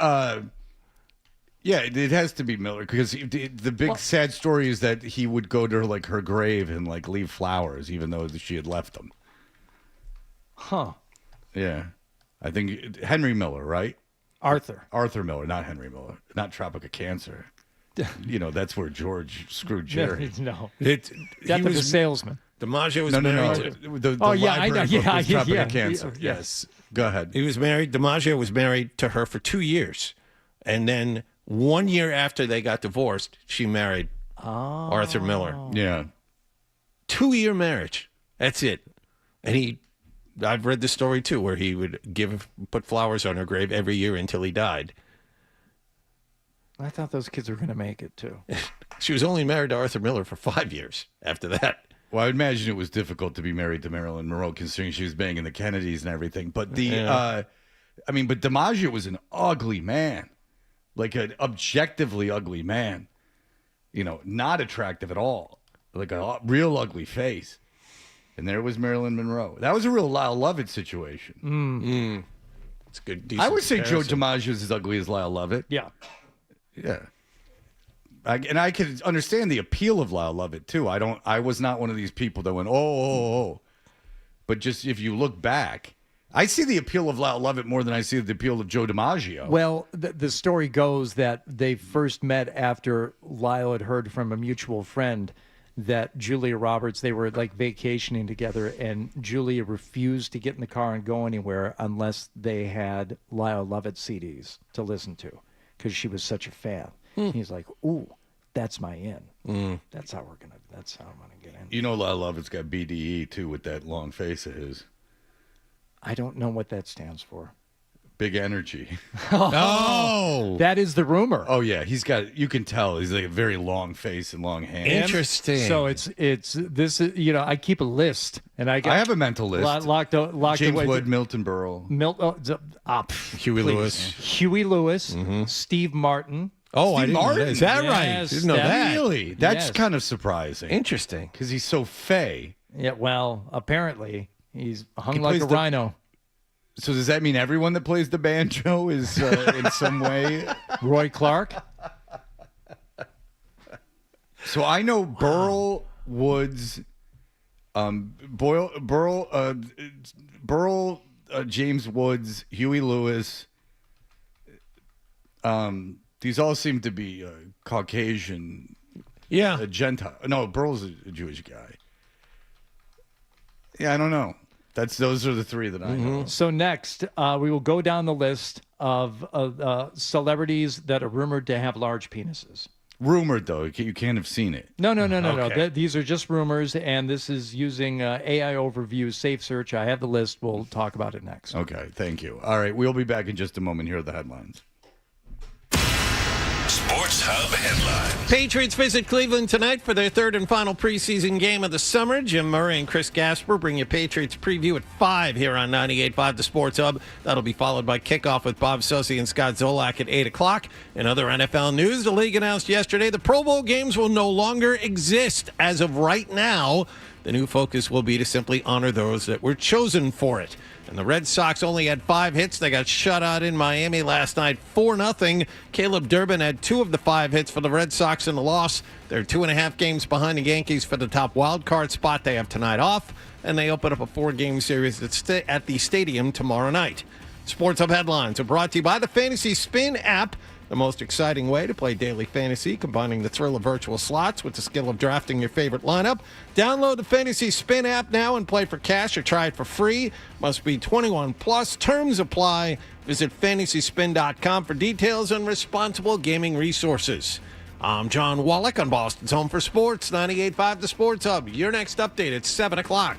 Yeah, it has to be Miller because the big sad story is that he would go to her grave and leave flowers, even though she had left them. Huh? Yeah, I think Henry Miller, right? Arthur Miller, not Henry Miller, not Tropic of Cancer. That's where George screwed Jerry. No, Death of a Salesman. DiMaggio was The married. I know. library book was Tropic yeah, of Cancer. yeah. Yes, go ahead. He was married. DiMaggio was married to her for 2 years, and then 1 year after they got divorced, she married Arthur Miller. Yeah, 2-year marriage. That's it. And I've read the story too, where he would put flowers on her grave every year until he died. I thought those kids were going to make it too. She was only married to Arthur Miller for 5 years after that. Well, I would imagine it was difficult to be married to Marilyn Monroe, considering she was banging the Kennedys and everything. But but DiMaggio was an ugly man, like an objectively ugly man. Not attractive at all, like a real ugly face. And there was Marilyn Monroe. That was a real Lyle Lovett situation. It's good. I would say Joe comparison. DiMaggio is as ugly as Lyle Lovett. Yeah. Yeah. And I could understand the appeal of Lyle Lovett too. I was not one of these people that went, oh. But just if you look back, I see the appeal of Lyle Lovett more than I see the appeal of Joe DiMaggio. Well, the story goes that they first met after Lyle had heard from a mutual friend that Julia Roberts, they were vacationing together, and Julia refused to get in the car and go anywhere unless they had Lyle Lovett CDs to listen to, because she was such a fan. He's like, ooh, that's my in. That's how I'm gonna get in. Lyle Lovett's got BDE too with that long face of his. I don't know what that stands for. Big energy. Oh, That is the rumor. Oh yeah, you can tell he's like a very long face and long hands. interesting. So it's this is, I keep a list, and I have a mental list. locked James away. Wood, Milton Berle, Huey Lewis. Huey Lewis, Steve Martin. Oh, I didn't know that. Martin. Is that right? Yes, Didn't know that. Really? That's Yes. kind of surprising. Interesting. Because he's so fey. Yeah, well, apparently he's hung He like plays a the- rhino. So does that mean everyone that plays the banjo is in some way? Roy Clark. So I know Burl Woods, Burl, James Woods, Huey Lewis. These all seem to be Caucasian. Yeah. A Gentile. No, Burl's a Jewish guy. Yeah, I don't know. Those are the three that I know. So next, we will go down the list of celebrities that are rumored to have large penises. Rumored, though. You can't have seen it. No. Okay. These are just rumors, and this is using AI Overview Safe Search. I have the list. We'll talk about it next. Okay, thank you. All right, we'll be back in just a moment. Here are the headlines. Sports Hub headlines. Patriots visit Cleveland tonight for their third and final preseason game of the summer. Jim Murray and Chris Gasper bring you Patriots preview at 5 here on 98.5 The Sports Hub. That'll be followed by kickoff with Bob Sosi and Scott Zolak at 8 o'clock. In other NFL news, the league announced yesterday the Pro Bowl games will no longer exist as of right now. The new focus will be to simply honor those that were chosen for it. And the Red Sox only had 5 hits. They got shut out in Miami last night, 4-0. Caleb Durbin had 2 of the 5 hits for the Red Sox in the loss. They're 2.5 games behind the Yankees for the top wild card spot. They have tonight off, and they open up a 4-game series at the stadium tomorrow night. Sports Hub headlines are brought to you by the Fantasy Spin app. The most exciting way to play daily fantasy, combining the thrill of virtual slots with the skill of drafting your favorite lineup. Download the Fantasy Spin app now and play for cash or try it for free. Must be 21 plus. Terms apply. Visit fantasyspin.com for details on responsible gaming resources. I'm John Wallach on Boston's Home for Sports, 98.5 The Sports Hub. Your next update at 7 o'clock.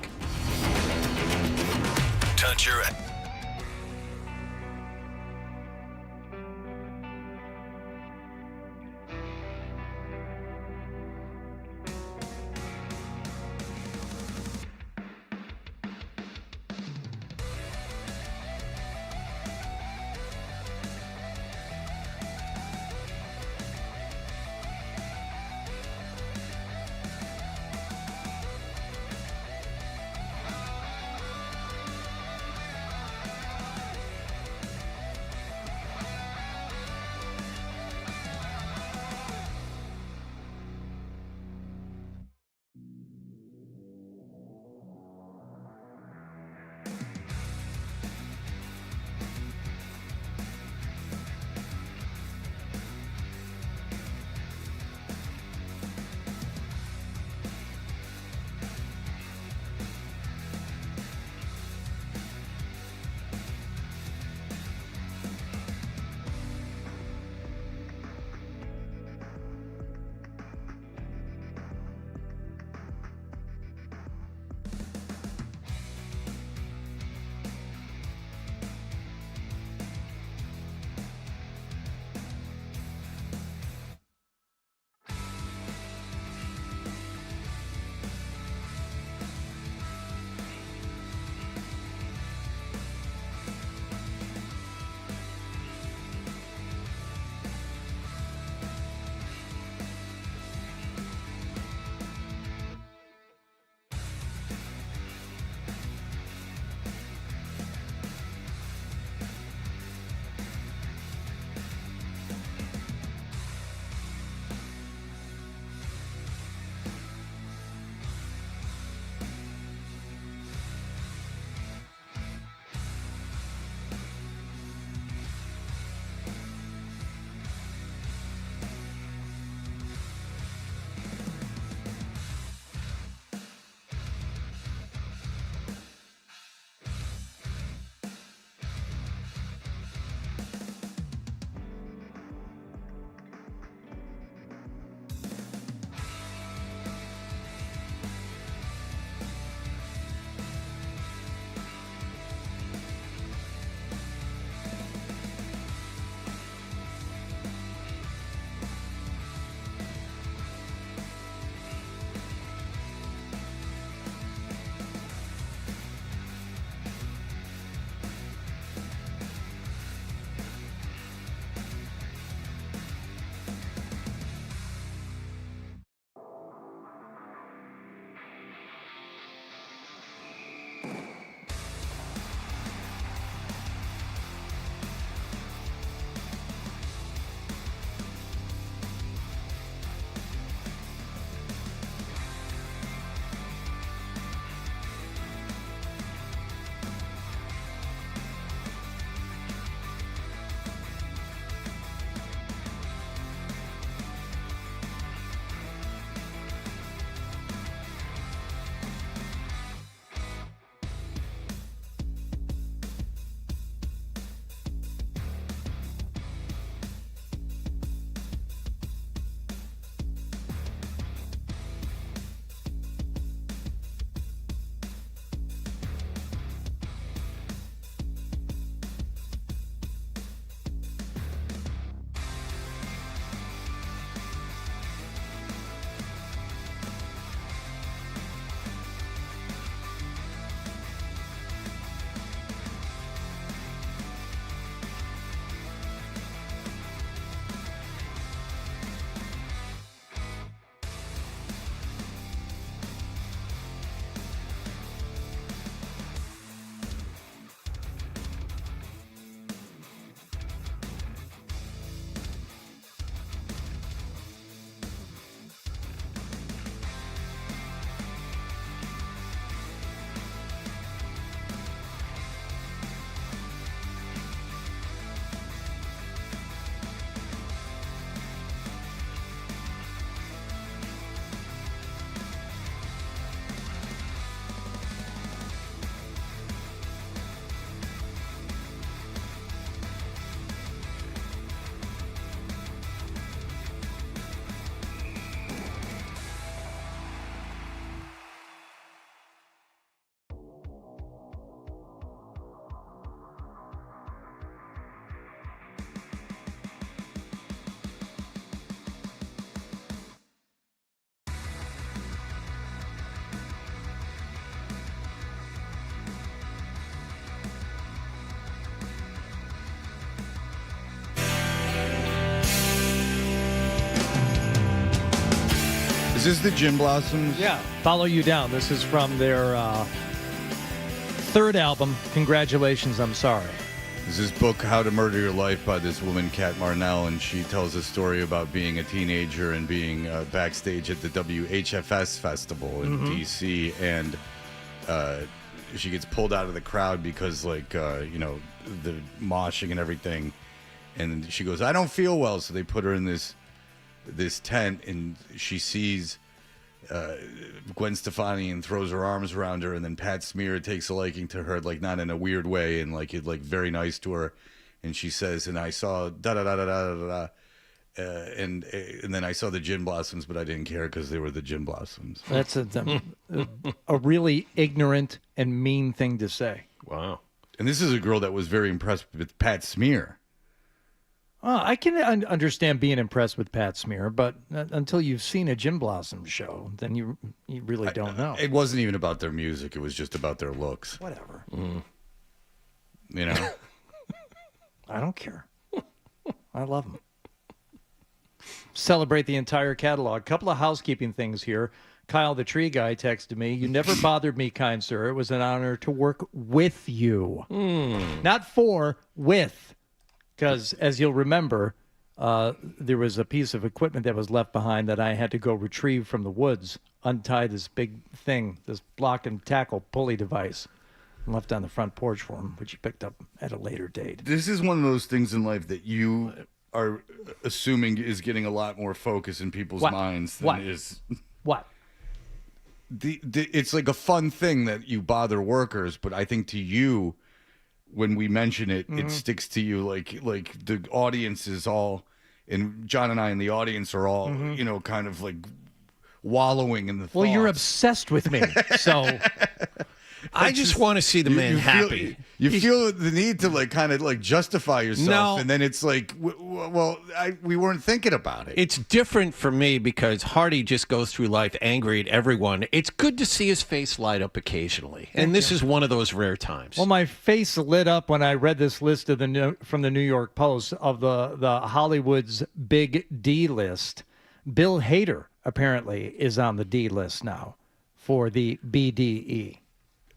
Touch your this the Gin Blossoms? Yeah. Follow You Down. This is from their third album. Congratulations, I'm sorry. This is book How to Murder Your Life by this woman, Kat Marnell, and she tells a story about being a teenager and being backstage at the WHFS festival in D.C. and she gets pulled out of the crowd because, the moshing and everything. And she goes, I don't feel well. So they put her in this tent, and she sees Gwen Stefani and throws her arms around her, and then Pat Smear takes a liking to her, like not in a weird way, and like very nice to her. And she says, and I saw da da da da da da da. And then I saw the Gin Blossoms, but I didn't care because they were the Gin Blossoms. That's a really ignorant and mean thing to say. Wow. And this is a girl that was very impressed with Pat Smear. I can understand being impressed with Pat Smear, but until you've seen a Gin Blossoms show, then you really don't know. It wasn't even about their music. It was just about their looks. Whatever. You know? I don't care. I love them. Celebrate the entire catalog. Couple of housekeeping things here. Kyle, the tree guy, texted me, you never bothered me, kind sir. It was an honor to work with you. Not for, with. Because, as you'll remember, there was a piece of equipment that was left behind that I had to go retrieve from the woods, untie this big thing, this block and tackle pulley device, and left on the front porch for him, which he picked up at a later date. This is one of those things in life that you are assuming is getting a lot more focus in people's minds than is. What? It's like a fun thing that you bother workers, but I think to you, when we mention it, it sticks to you like the audience is all, and John and I in the audience are all, kind of like wallowing in the thoughts. Well, you're obsessed with me, so I just want to see the man happy. You feel the need to kind of justify yourself, and then it's like, we weren't thinking about it. It's different for me because Hardy just goes through life angry at everyone. It's good to see his face light up occasionally, and this is one of those rare times. Well, my face lit up when I read this list of from the New York Post of the Hollywood's big D list. Bill Hader apparently is on the D list now for the BDE.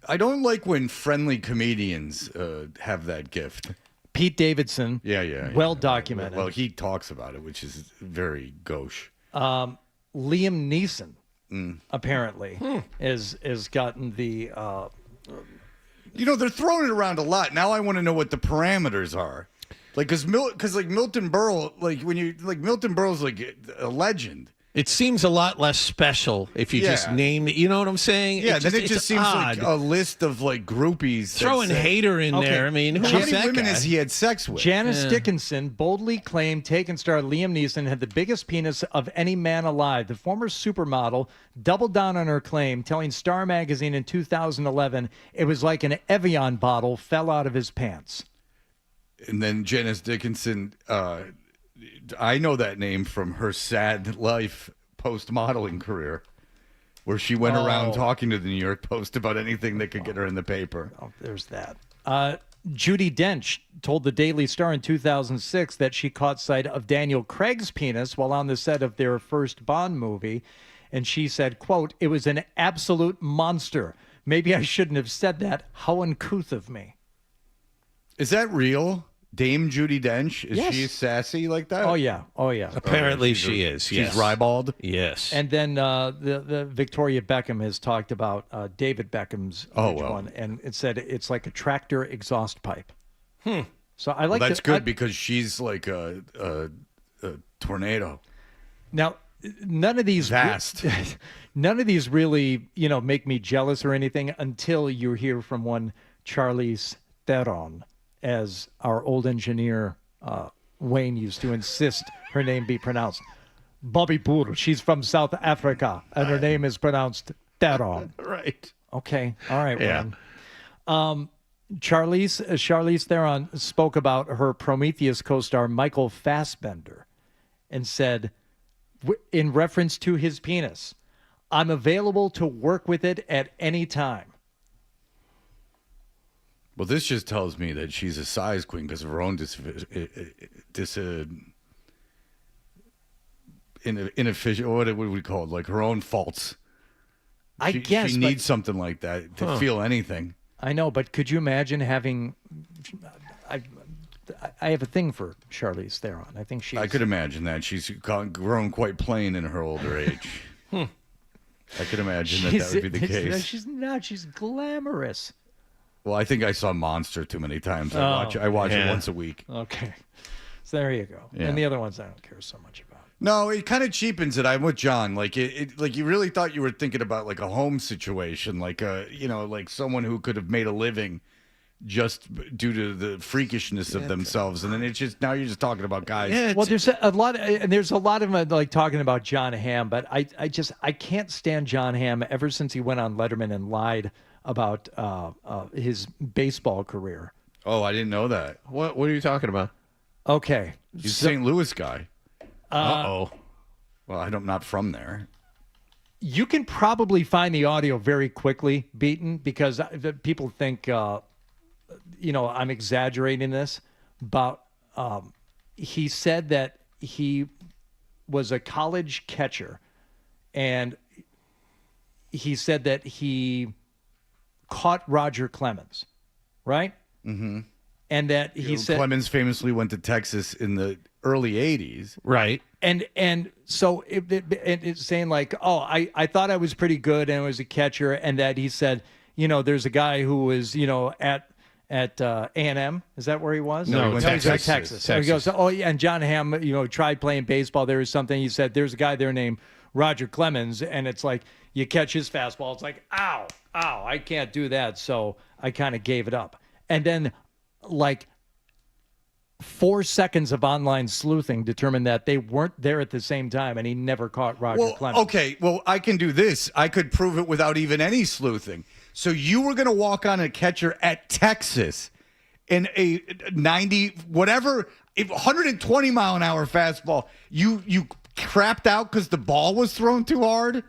I don't like when friendly comedians have that gift. Pete Davidson. Yeah. Well documented. Well, he talks about it, which is very gauche. Liam Neeson apparently has gotten the. They're throwing it around a lot. Now I want to know what the parameters are. Because Milton Berle, Milton Berle's like a legend. It seems a lot less special if you just name it. You know what I'm saying? Yeah, then it just seems odd. Like a list of groupies. Throwing Hader in there. I mean, how many women has he had sex with? Janice Dickinson boldly claimed Taken star Liam Neeson had the biggest penis of any man alive. The former supermodel doubled down on her claim, telling Star Magazine in 2011 it was like an Evian bottle fell out of his pants. And then Janice Dickinson... I know that name from her sad life post-modeling career, where she went around talking to the New York Post about anything that could get her in the paper. Oh, there's that. Judi Dench told the Daily Star in 2006 that she caught sight of Daniel Craig's penis while on the set of their first Bond movie, and she said, quote, "It was an absolute monster. Maybe I shouldn't have said that. How uncouth of me." Is that real? Dame Judi Dench? Is Yes. she sassy like that? Oh, yeah. Apparently she is, She's ribald? Yes. And then the Victoria Beckham has talked about David Beckham's one, and it said it's like a tractor exhaust pipe. So I like that's good because she's like a tornado. Now, none of these none of these really, make me jealous or anything until you hear from one Charlize Theron, as our old engineer Wayne used to insist her name be pronounced. Bobby Poor. She's from South Africa, and her name is pronounced Theron. Right. Okay. All right, Yeah. Wayne. Charlize Theron spoke about her Prometheus co-star Michael Fassbender and said, in reference to his penis, "I'm available to work with it at any time." Well, this just tells me that she's a size queen because of her own inefficient. What would we call it? Like her own faults. I guess she needs something like that to feel anything. I know, but could you imagine having? I have a thing for Charlize Theron. I think she's. I could imagine that she's grown quite plain in her older age. I could imagine that would be the case. She's not. She's glamorous. Well, I think I saw Monster too many times. I watch it once a week. Okay, so there you go. Yeah. And the other ones I don't care so much about. No, it kind of cheapens it. I'm with John. Like like you really thought you were thinking about like a home situation, like like someone who could have made a living just due to the freakishness of themselves, and then it's just now you're just talking about guys. Yeah, well, there's a lot, and there's a lot of them like talking about John Hamm, but I can't stand John Hamm ever since he went on Letterman and lied about his baseball career. Oh, I didn't know that. What are you talking about? Okay, He's a St. Louis guy. Uh-oh. Well, I'm not from there. You can probably find the audio very quickly, Beaton, because people think, I'm exaggerating this, but he said that he was a college catcher, and he said that he caught Roger Clemens, right? Mm-hmm. And that he said Clemens famously went to Texas in the early 80s. Right. And so it's saying like, oh, I thought I was pretty good and I was a catcher, and that he said, there's a guy who was, at A&M. Is that where he was? No, he went to Texas. Texas. So he goes, oh yeah, and John Hamm, tried playing baseball. There was something he said. There's a guy there named Roger Clemens, and it's like you catch his fastball. It's like, ow, I can't do that. So I kind of gave it up, and then like 4 seconds of online sleuthing determined that they weren't there at the same time, and he never caught Roger Clemens. Okay, well, I can do this. I could prove it without even any sleuthing. So you were going to walk on a catcher at Texas in a 120 mile an hour fastball. You crapped out because the ball was thrown too hard.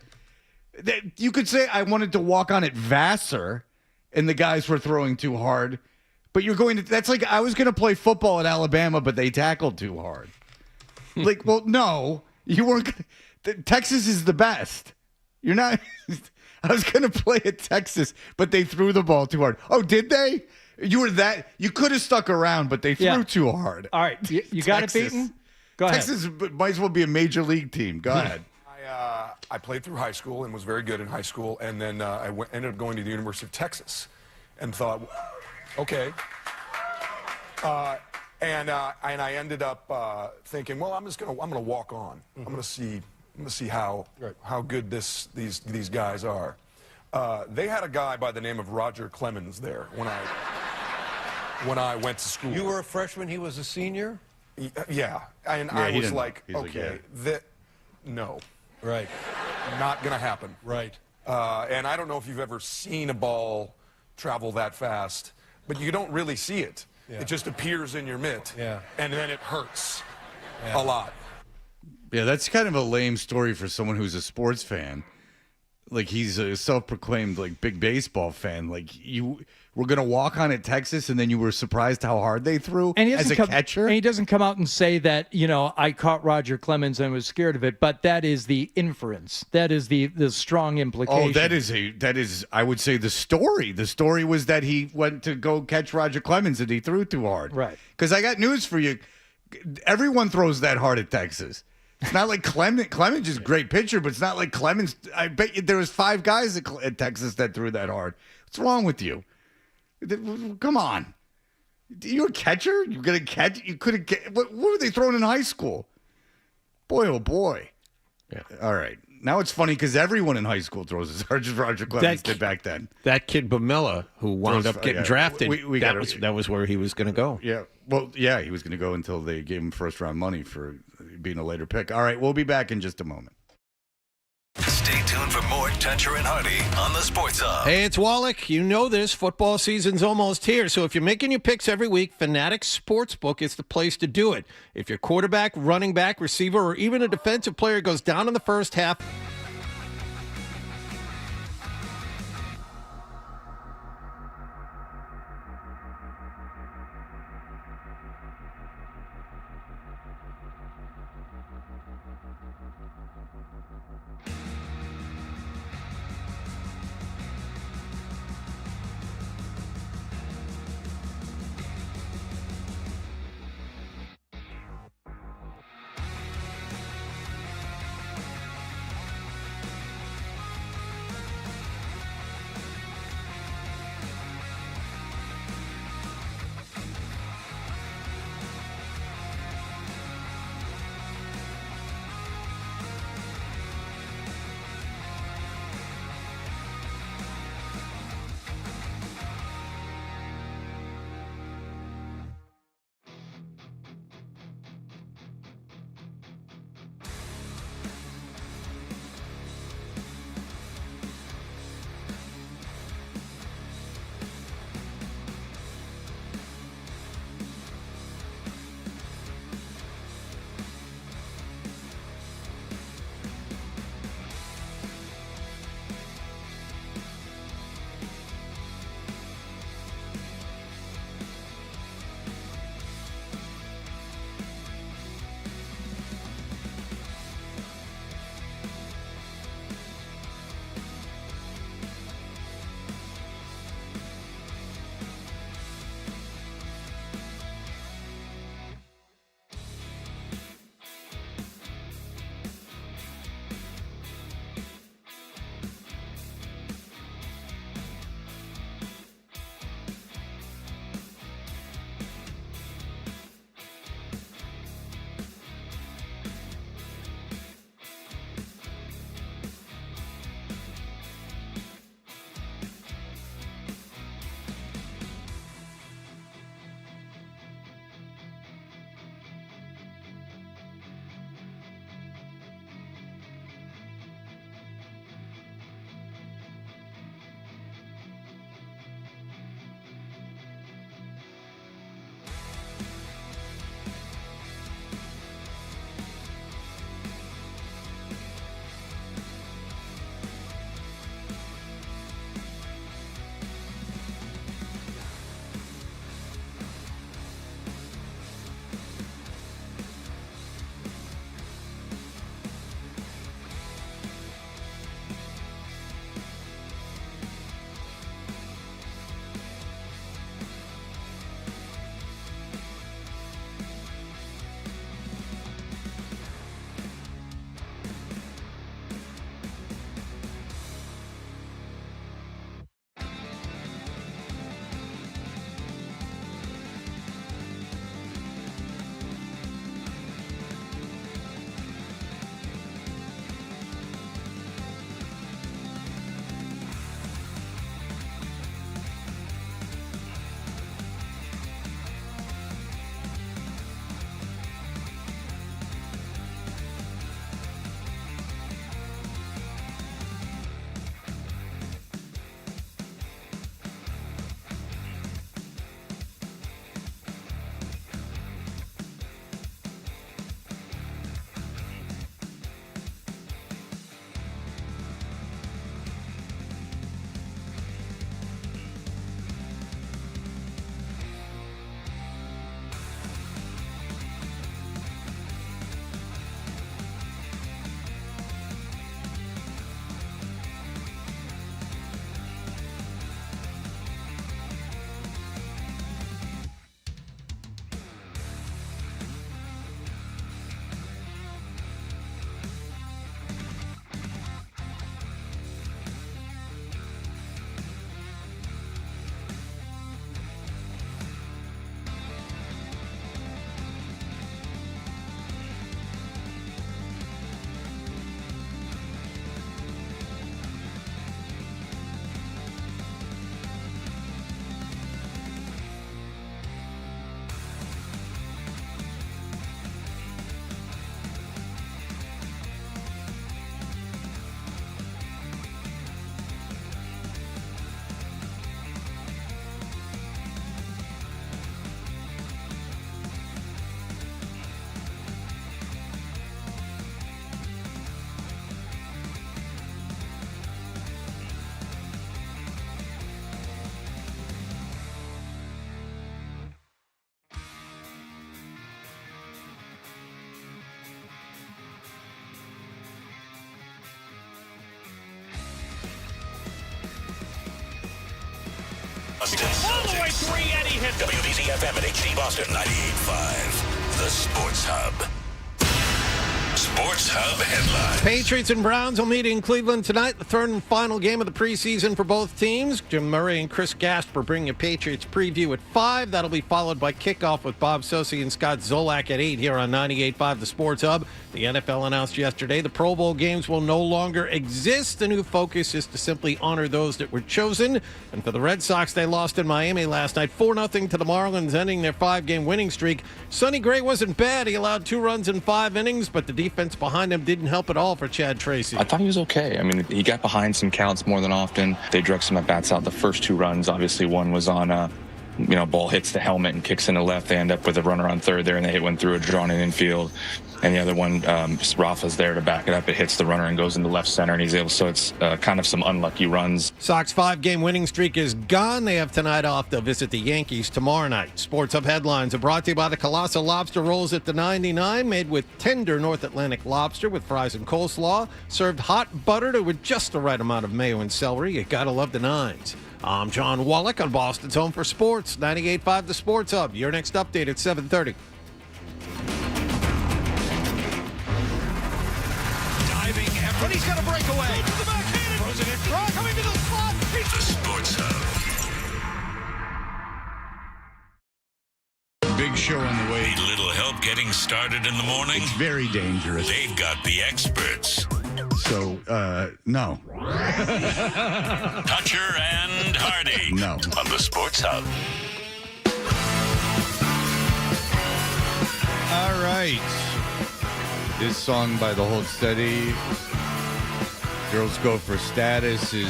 You could say I wanted to walk on at Vassar, and the guys were throwing too hard. But that's like I was going to play football at Alabama, but they tackled too hard. Like, well, no, you weren't. Texas is the best. You're not. I was going to play at Texas, but they threw the ball too hard. Oh, did they? You could have stuck around, but they threw too hard. All right. You got it beaten? Go ahead. Texas might as well be a major league team. Go ahead. I played through high school and was very good in high school, and then I ended up going to the University of Texas and thought, okay. And I ended up thinking, well, I'm gonna walk on. I'm gonna see how good these guys are. They had a guy by the name of Roger Clemens there when I went to school. You were a freshman. He was a senior. Yeah, and I was like, okay, no, right, not gonna happen. Right. And I don't know if you've ever seen a ball travel that fast, but you don't really see it. Yeah. It just appears in your mitt, and then it hurts a lot. Yeah, that's kind of a lame story for someone who's a sports fan. Like, he's a self-proclaimed, like, big baseball fan. Like, you were going to walk on at Texas, and then you were surprised how hard they threw as a catcher? And he doesn't come out and say that, I caught Roger Clemens and was scared of it, but that is the inference. That is the strong implication. Oh, that is, I would say, the story. The story was that he went to go catch Roger Clemens, and he threw too hard. Right. Because I got news for you. Everyone throws that hard at Texas. It's not like Clemens. Clemens is a great pitcher, but it's not like Clemens. I bet you there was 5 guys at Texas that threw that hard. What's wrong with you? Come on. You're a catcher? You're going to catch? You couldn't get. What were they throwing in high school? Boy, oh boy. Yeah. All right. Now it's funny because everyone in high school throws as hard as Roger Clemens did back then. That kid Bamella, who wound up getting drafted, that was where he was going to go. Yeah. Well, yeah, he was going to go until they gave him first-round money for being a later pick. All right, we'll be back in just a moment. Stay tuned for more Toucher and Hardy on the Sports Hub. Hey, it's Wallach. You know this. Football season's almost here. So if you're making your picks every week, Fanatics Sportsbook is the place to do it. If your quarterback, running back, receiver, or even a defensive player goes down in the first half, Boston All the way Celtics. 3, and he hits it. WBZ-FM and HD Boston 98.5. The Sports Hub. Sports Hub headlines. Patriots and Browns will meet in Cleveland tonight, the third and final game of the preseason for both teams. Jim Murray and Chris Gasper bring a Patriots preview at 5. That'll be followed by kickoff with Bob Sosi and Scott Zolak at 8 here on 98.5 The Sports Hub. The NFL announced yesterday the Pro Bowl games will no longer exist. The new focus is to simply honor those that were chosen. And for the Red Sox, they lost in Miami last night 4-0 to the Marlins, ending their 5-game winning streak. Sonny Gray wasn't bad. He allowed 2 runs in 5 innings, but the defense behind him didn't help at all for Chad Tracy. I thought he was okay. I mean, he got behind some counts more than often. They drug some at-bats out. The first 2 runs, obviously one was on ball hits the helmet and kicks into left. They end up with a runner on third there, and they hit one through a drawn in infield. And the other one, Rafa's there to back it up. It hits the runner and goes into left center, and he's able. So it's kind of some unlucky runs. Sox 5-game winning streak is gone. They have tonight off. They'll visit the Yankees tomorrow night. Sports Hub headlines are brought to you by the Colossal Lobster Rolls at the 99, made with tender North Atlantic lobster with fries and coleslaw, served hot buttered or with just the right amount of mayo and celery. You gotta love the 9s. I'm John Wallach on Boston's Home for Sports, 98.5 The Sports Hub. Your next update at 7:30. But he's got a breakaway. The backhand. Throws it in. Draw coming to the slot. The Sports Hub. Big show on the way. Need a little help getting started in the morning? It's very dangerous. They've got the experts. So, no. Toucher and Hardy. No. On the Sports Hub. All right. This song by the Hold Steady, Girls Go for Status, is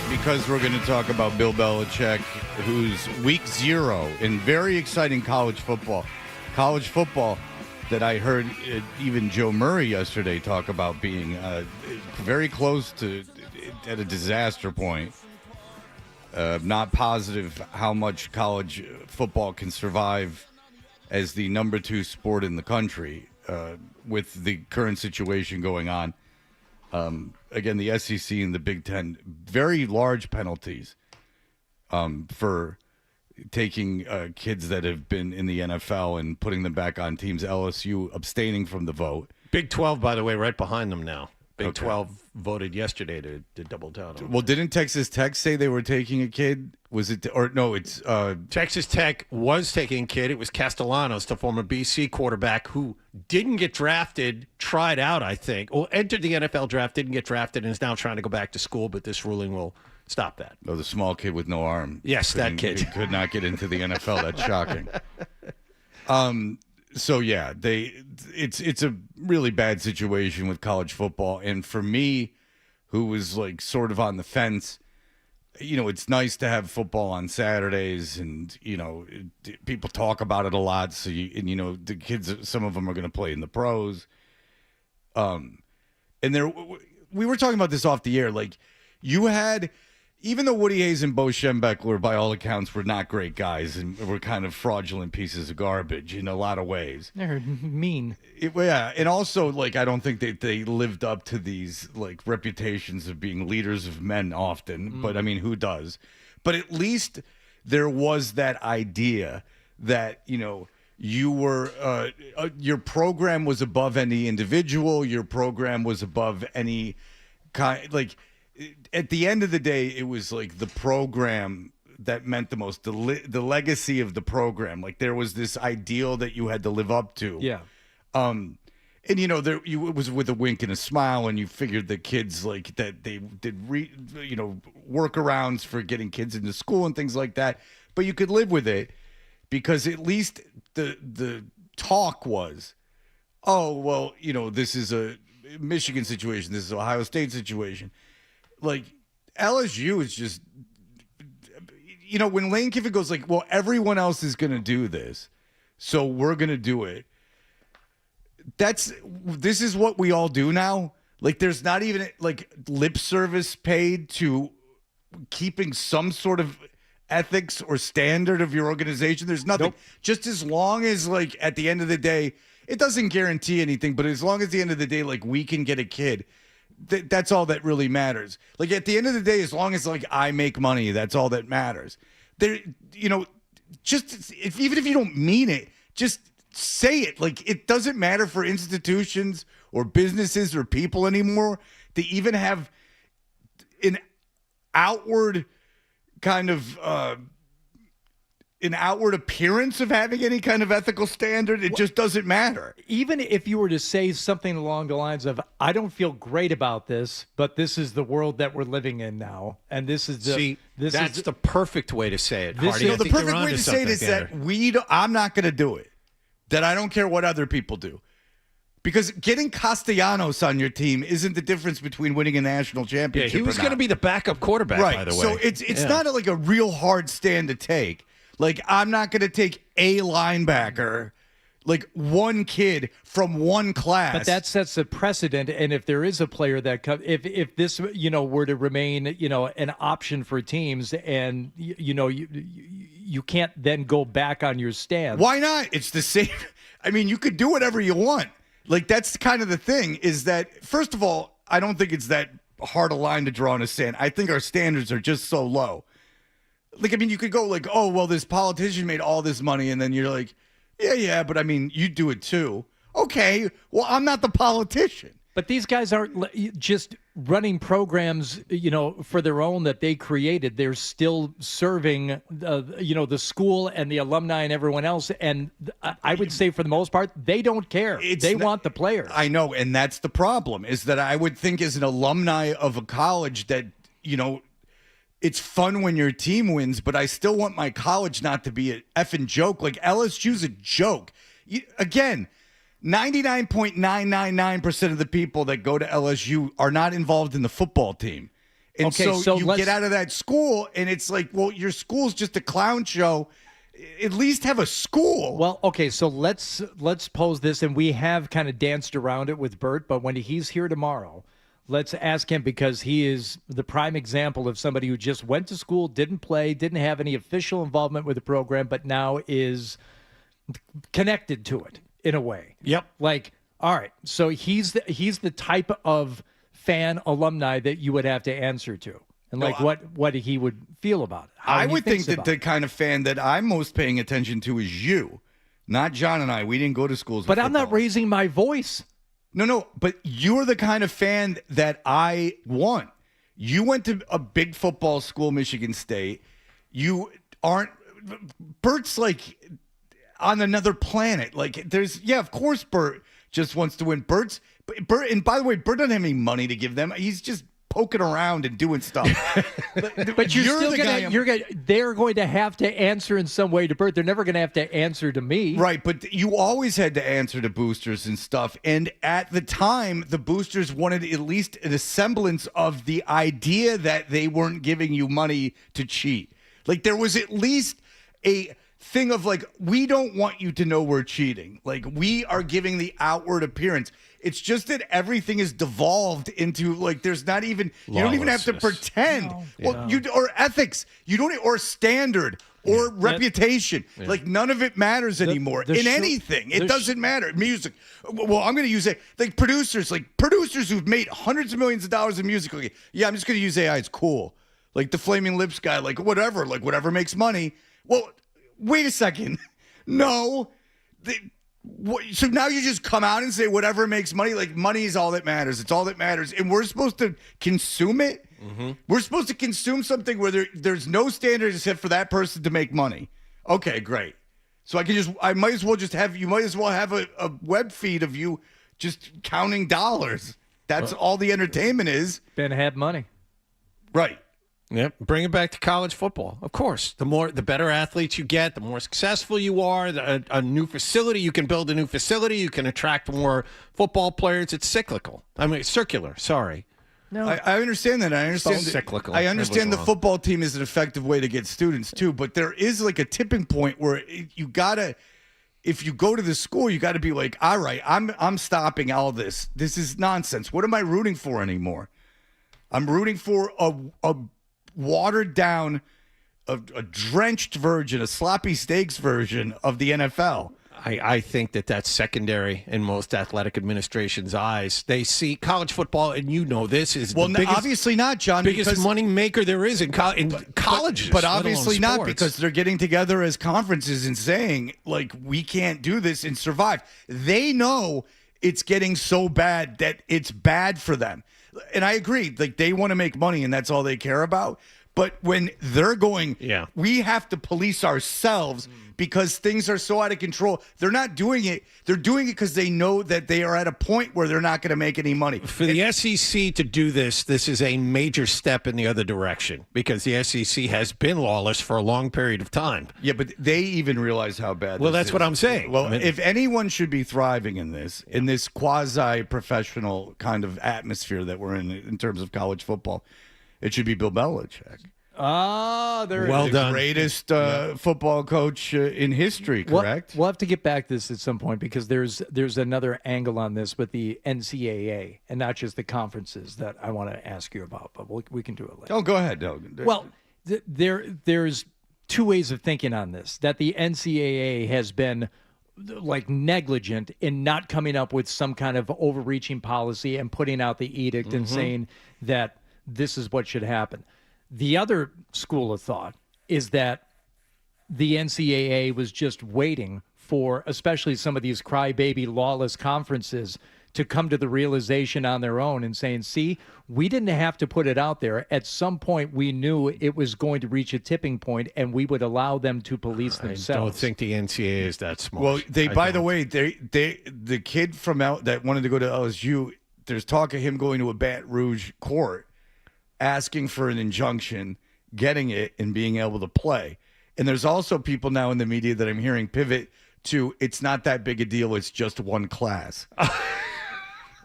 because we're going to talk about Bill Belichick, who's week 0 in very exciting college football. College football that I heard even Joe Murray yesterday talk about being very close to at a disaster point. Not positive how much college football can survive as the number 2 sport in the country. With the current situation going on. Again, the SEC and the Big Ten, very large penalties for taking kids that have been in the NFL and putting them back on teams. LSU abstaining from the vote. Big 12, by the way, right behind them now. Big Okay. 12 voted yesterday to double down on. Well, didn't Texas Tech say they were taking a kid? Was it, or no, it's... Texas Tech was taking a kid. It was Castellanos, the former BC quarterback who didn't get drafted, tried out, I think, or entered the NFL draft, didn't get drafted, and is now trying to go back to school, but this ruling will stop that. Oh, the small kid with no arm. Yes, that kid. He could not get into the NFL. That's shocking. So yeah, it's a really bad situation with college football, and for me, who was like sort of on the fence, it's nice to have football on Saturdays, and people talk about it a lot. So the kids, some of them are going to play in the pros. And we were talking about this off the air. Like you had. Even though Woody Hayes and Bo Schembechler, by all accounts, were not great guys and were kind of fraudulent pieces of garbage in a lot of ways. They're mean. Yeah, and also, I don't think they lived up to these, reputations of being leaders of men often. But, I mean, who does? But at least there was that idea that, you were your program was above any individual. Your program was above any kind, at the end of the day, it was the program that meant the most, the legacy of the program. There was this ideal that you had to live up to. Yeah. And it was with a wink and a smile, and you figured the kids that they did workarounds for getting kids into school and things like that. But you could live with it because at least the talk was, oh well, this is a Michigan situation, this is an Ohio State situation. LSU is just, when Lane Kiffin goes well, everyone else is going to do this, so we're going to do it. This is what we all do now. There's not even lip service paid to keeping some sort of ethics or standard of your organization. There's nothing. Nope. Just as long as at the end of the day, it doesn't guarantee anything, but as long as at the end of the day, we can get a kid that's all that really matters. Like at the end of the day, as long as like I make money, that's all that matters. There, just even if you don't mean it, just say it. Like it doesn't matter for institutions or businesses or people anymore to even have an outward kind of an outward appearance of having any kind of ethical standard. It just doesn't matter. Even if you were to say something along the lines of, I don't feel great about this, but this is the world that we're living in now. And this is that's the perfect way to say it, This Hardy. is- The perfect way to say it is that I'm not going to do it. That I don't care what other people do. Because getting Castellanos on your team isn't the difference between winning a national championship. He was going to be the backup quarterback, right. by the way. So it's not like a real hard stand to take. Like, I'm not going to take a linebacker, like one kid from one class. But that sets a precedent. And if there is a player that comes, if this, were to remain, an option for teams and, you can't then go back on your stand. Why not? It's the same. I mean, you could do whatever you want. Like, that's kind of the thing is that, first of all, I don't think it's that hard a line to draw in a sand. I think our standards are just so low. Like, I mean, you could go like, oh, well, this politician made all this money. And then you're like, yeah, but I mean, you do it too. Okay, well, I'm not the politician. But these guys aren't just running programs, for their own that they created. They're still serving, the school and the alumni and everyone else. And I would say for the most part, they don't care. They want the players. I know, and that's the problem, is that I would think as an alumni of a college that, it's fun when your team wins, but I still want my college not to be an effing joke. Like LSU's a joke. Again, 99.999% of the people that go to LSU are not involved in the football team. And so you get out of that school and it's like, well, your school's just a clown show. At least have a school. Well, okay, so let's pose this, and we have kind of danced around it with Bert, but when he's here tomorrow, let's ask him, because he is the prime example of somebody who just went to school, didn't play, didn't have any official involvement with the program, but now is connected to it in a way. Yep. Like, all right, so he's the type of fan alumni that you would have to answer to, and like what he would feel about it. I would think that the kind of fan that I'm most paying attention to is you, not John and I. We didn't go to schools. But I'm not raising my voice. No, but you're the kind of fan that I want. You went to a big football school, Michigan State. You aren't. Bert's like on another planet. Like of course Bert just wants to win. Bert, and by the way, Bert doesn't have any money to give them. He's just poking around and doing stuff. But they're going to have to answer in some way to Bert. They're never going to have to answer to me. Right, but you always had to answer to boosters and stuff. And at the time, the boosters wanted at least a semblance of the idea that they weren't giving you money to cheat. Like there was at least a thing of like, we don't want you to know we're cheating. Like we are giving the outward appearance. It's just that everything is devolved into like there's not even you don't even have to pretend. Or ethics. You don't or standard or reputation. Yeah. Like none of it matters anymore in anything. It doesn't matter. Music. Well, I'm going to use it like producers who've made hundreds of millions of dollars in music. Like, yeah, I'm just going to use AI. It's cool. Like the Flaming Lips guy. Like whatever makes money. Well, wait a second. No. So now you just come out and say whatever makes money. Like money is all that matters. It's all that matters. And we're supposed to consume it. Mm-hmm. We're supposed to consume something where there's no standard except for that person to make money. Okay, great. So I might as well have a web feed of you just counting dollars. That's all the entertainment is. Ben had money. Right. Yep. Bring it back to college football. Of course. The better athletes you get, the more successful you are. A new facility, you can build a new facility. You can attract more football players. It's cyclical. I mean, it's circular. Sorry. No, I understand that. I understand cyclical. I understand the football team is an effective way to get students too, but there is like a tipping point where you gotta. If you go to the school, you got to be like, all right, I'm stopping all this. This is nonsense. What am I rooting for anymore? I'm rooting for a watered down, a drenched version, a sloppy steaks version of the NFL. I think that's secondary in most athletic administrations' eyes. They see college football, and you know this is the biggest, obviously not, John. Biggest money maker there is in colleges, but obviously not, because they're getting together as conferences and saying, like, we can't do this and survive. They know it's getting so bad that it's bad for them, and I agree. Like, they want to make money, and that's all they care about. But when they're going, we have to police ourselves because things are so out of control. They're not doing it. They're doing it because they know that they are at a point where they're not going to make any money. For the SEC to do this is a major step in the other direction, because the SEC has been lawless for a long period of time. Yeah, but they even realize how bad Well, this that's is. what I'm saying. Well, if anyone should be thriving in this quasi-professional kind of atmosphere that we're in terms of college football, it should be Bill Belichick. The greatest football coach in history, correct? We'll have to get back to this at some point, because there's another angle on this with the NCAA and not just the conferences that I want to ask you about, but we can do it later. Oh, go ahead, Doug. Well, there's two ways of thinking on this. That the NCAA has been like negligent in not coming up with some kind of overreaching policy and putting out the edict and saying that this is what should happen. The other school of thought is that the NCAA was just waiting for, especially some of these crybaby lawless conferences, to come to the realization on their own and saying, see, we didn't have to put it out there. At some point, we knew it was going to reach a tipping point, and we would allow them to police themselves. I don't think the NCAA is that smart. Well, by the way, the kid from out that wanted to go to LSU, there's talk of him going to a Baton Rouge court, asking for an injunction, getting it, and being able to play. And there's also people now in the media that I'm hearing pivot to, it's not that big a deal, it's just one class.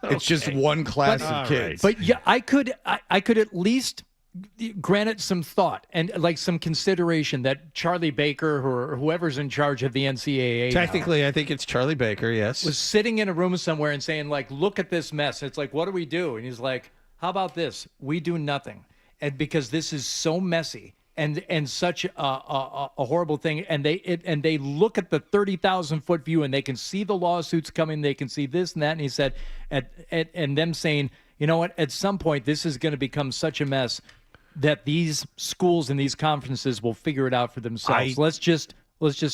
It's just one class of kids. But yeah, I could at least grant it some thought and like some consideration that Charlie Baker or whoever's in charge of the NCAA technically, I think it's Charlie Baker, yes, was sitting in a room somewhere and saying, like, look at this mess. It's like, what do we do? And he's like, how about this? We do nothing. And because this is so messy and such a horrible thing, and they look at the 30,000-foot view and they can see the lawsuits coming, they can see this and that. And he said, and them saying, you know what, at some point this is going to become such a mess that these schools and these conferences will figure it out for themselves. Let's just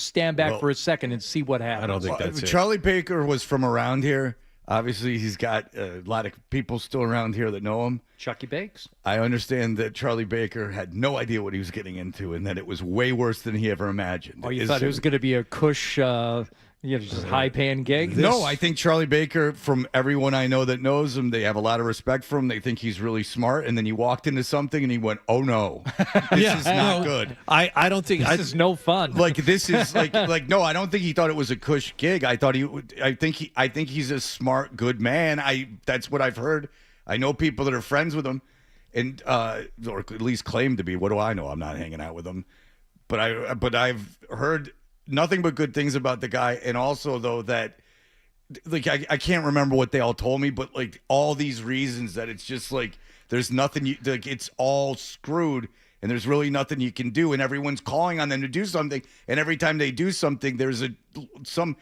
stand back for a second and see what happens. I don't think that's it. Charlie Baker was from around here. Obviously, he's got a lot of people still around here that know him. Chucky Bakes. I understand that Charlie Baker had no idea what he was getting into and that it was way worse than he ever imagined. Oh, you thought it was going to be a cush, just high-paying gig? No, I think Charlie Baker, from everyone I know that knows him, they have a lot of respect for him. They think he's really smart. And then he walked into something and he went, oh, no, this is not good. I don't think this is no fun. Like, this is like, no, I don't think he thought it was a cush gig. I think he's a smart, good man. That's what I've heard. I know people that are friends with him and, or at least claim to be. What do I know? I'm not hanging out with him, but I've heard nothing but good things about the guy. And also, though, that like I can't remember what they all told me, but like all these reasons that it's just like there's nothing like it's all screwed and there's really nothing you can do, and everyone's calling on them to do something, and every time they do something, there's some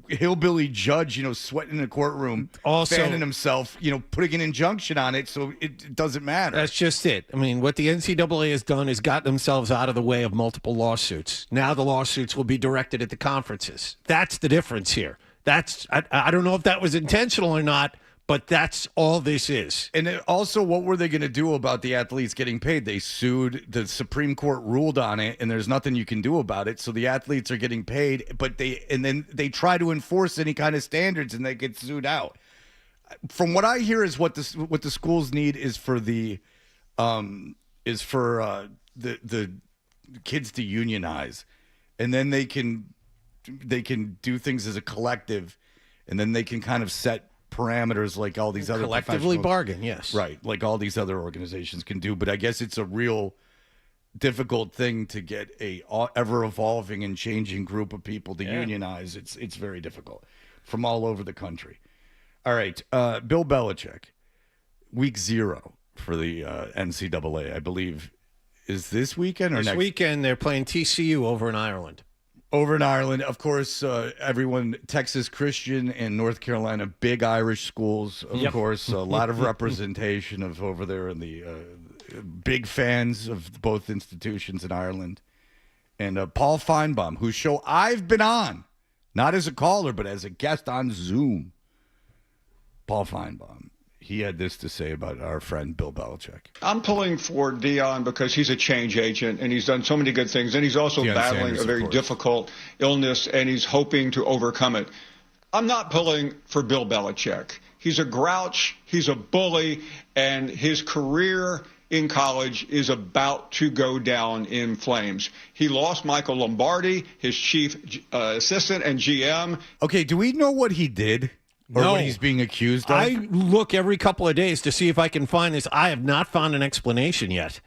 hillbilly judge, sweating in a courtroom, also fanning himself, putting an injunction on it, so it doesn't matter. That's just it. I mean, what the NCAA has done is got themselves out of the way of multiple lawsuits. Now the lawsuits will be directed at the conferences. That's the difference here. I don't know if that was intentional or not, but that's all this is. And also, what were they going to do about the athletes getting paid? They sued. The Supreme Court ruled on it, and there's nothing you can do about it. So the athletes are getting paid, but then they try to enforce any kind of standards, and they get sued out. From what I hear, is what the schools need is for the kids to unionize, and then they can do things as a collective, and then they can kind of set parameters like all these other collectively bargain, yes, right, like all these other organizations can do. But I guess it's a real difficult thing to get a ever evolving and changing group of people to unionize. It's very difficult from all over the country. All right, Bill Belichick, week 0 for the NCAA, I believe, is this weekend or next weekend. They're playing TCU over in Ireland. Over in Ireland, of course, everyone, Texas Christian and North Carolina, big Irish schools, of course, a lot of representation of over there, and the big fans of both institutions in Ireland. And Paul Feinbaum, whose show I've been on, not as a caller, but as a guest on Zoom. Paul Feinbaum, he had this to say about our friend Bill Belichick. I'm pulling for Deion because he's a change agent, and he's done so many good things, and he's also battling a very difficult illness, and he's hoping to overcome it. I'm not pulling for Bill Belichick. He's a grouch, he's a bully, and his career in college is about to go down in flames. He lost Michael Lombardi, his chief assistant and GM. Okay, do we know what he did? Or what he's being accused of? I look every couple of days to see if I can find this. I have not found an explanation yet.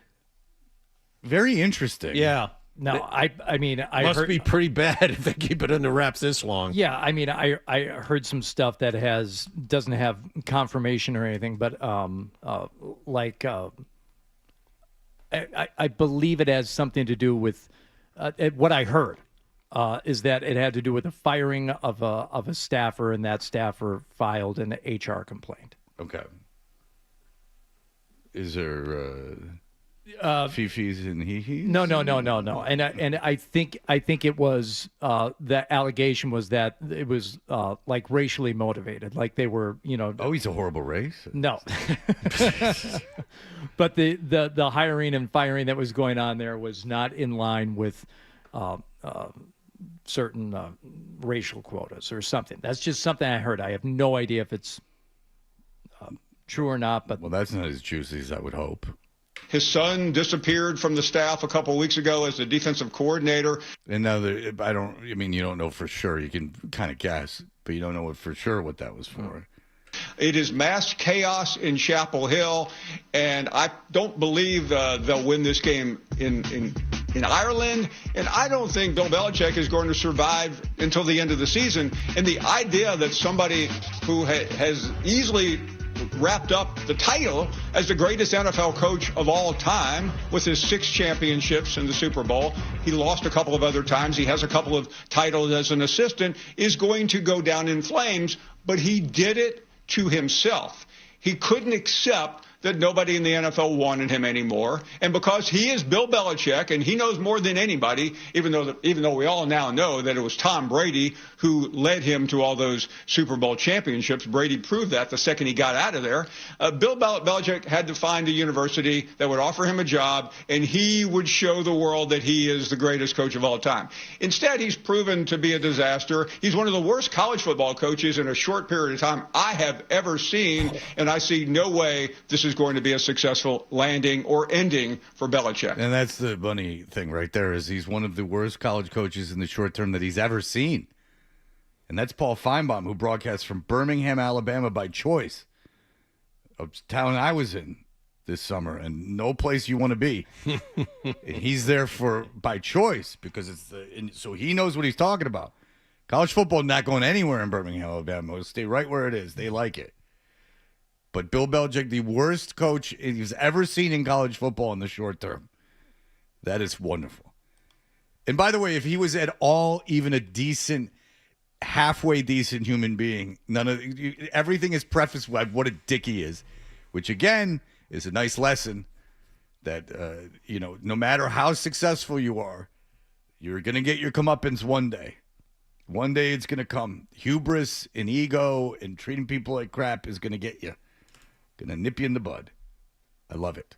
Very interesting. Yeah. No, I mean, I must heard, be pretty bad if they keep it under wraps this long. Yeah, I mean, I heard some stuff that doesn't have confirmation or anything, but I believe it has something to do with what I heard is that it had to do with the firing of a staffer, and that staffer filed an HR complaint. Okay. Is there fifis and he-he's? No. And I think it was the allegation was that it was like racially motivated, like they were, Oh, he's a horrible race. No. But the hiring and firing that was going on there was not in line with certain racial quotas or something. That's just something I heard. I have no idea if it's true or not. But well, that's not as juicy as I would hope. His son disappeared from the staff a couple of weeks ago as the defensive coordinator. And now you don't know for sure. You can kind of guess, but you don't know for sure what that was for. It is mass chaos in Chapel Hill, and I don't believe they'll win this game in Ireland, and I don't think Bill Belichick is going to survive until the end of the season. And the idea that somebody who has easily wrapped up the title as the greatest NFL coach of all time with his 6 championships in the Super Bowl, he lost a couple of other times, he has a couple of titles as an assistant, is going to go down in flames, but he did it to himself. He couldn't accept that nobody in the NFL wanted him anymore. And because he is Bill Belichick and he knows more than anybody, even though we all now know that it was Tom Brady who led him to all those Super Bowl championships. Brady proved that the second he got out of there. Bill Belichick had to find a university that would offer him a job, and he would show the world that he is the greatest coach of all time. Instead, he's proven to be a disaster. He's one of the worst college football coaches in a short period of time I have ever seen, and I see no way this is going to be a successful landing or ending for Belichick. And that's the funny thing right there, is he's one of the worst college coaches in the short term that he's ever seen. And that's Paul Feinbaum, who broadcasts from Birmingham, Alabama by choice, a town I was in this summer, and no place you want to be. And he's there by choice because so he knows what he's talking about. College football not going anywhere in Birmingham, Alabama. It'll stay right where it is. They like it. But Bill Belichick, the worst coach he's ever seen in college football in the short term. That is wonderful. And by the way, if he was at all even a decent, halfway decent human being, everything is prefaced with what a dick he is, which again is a nice lesson that no matter how successful you are, you're gonna get your comeuppance one day. One day it's gonna come. Hubris and ego and treating people like crap is gonna get you. Gonna nip you in the bud. I love it.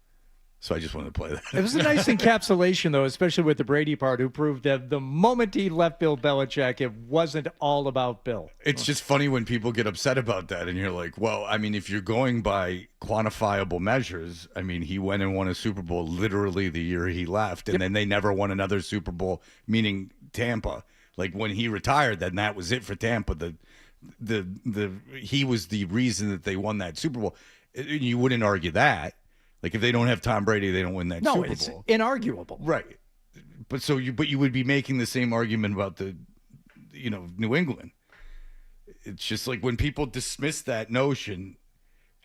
So I just wanted to play that. It was a nice encapsulation, though, especially with the Brady part, who proved that the moment he left Bill Belichick, it wasn't all about Bill. It's just funny when people get upset about that, and you're like, well, I mean, if you're going by quantifiable measures, I mean, he went and won a Super Bowl literally the year he left, and then they never won another Super Bowl, meaning Tampa. Like when he retired, then that was it for Tampa. He was the reason that they won that Super Bowl. You wouldn't argue that. Like if they don't have Tom Brady, they don't win that Super Bowl. No, it's inarguable. Right. But you would be making the same argument about New England. It's just like when people dismiss that notion,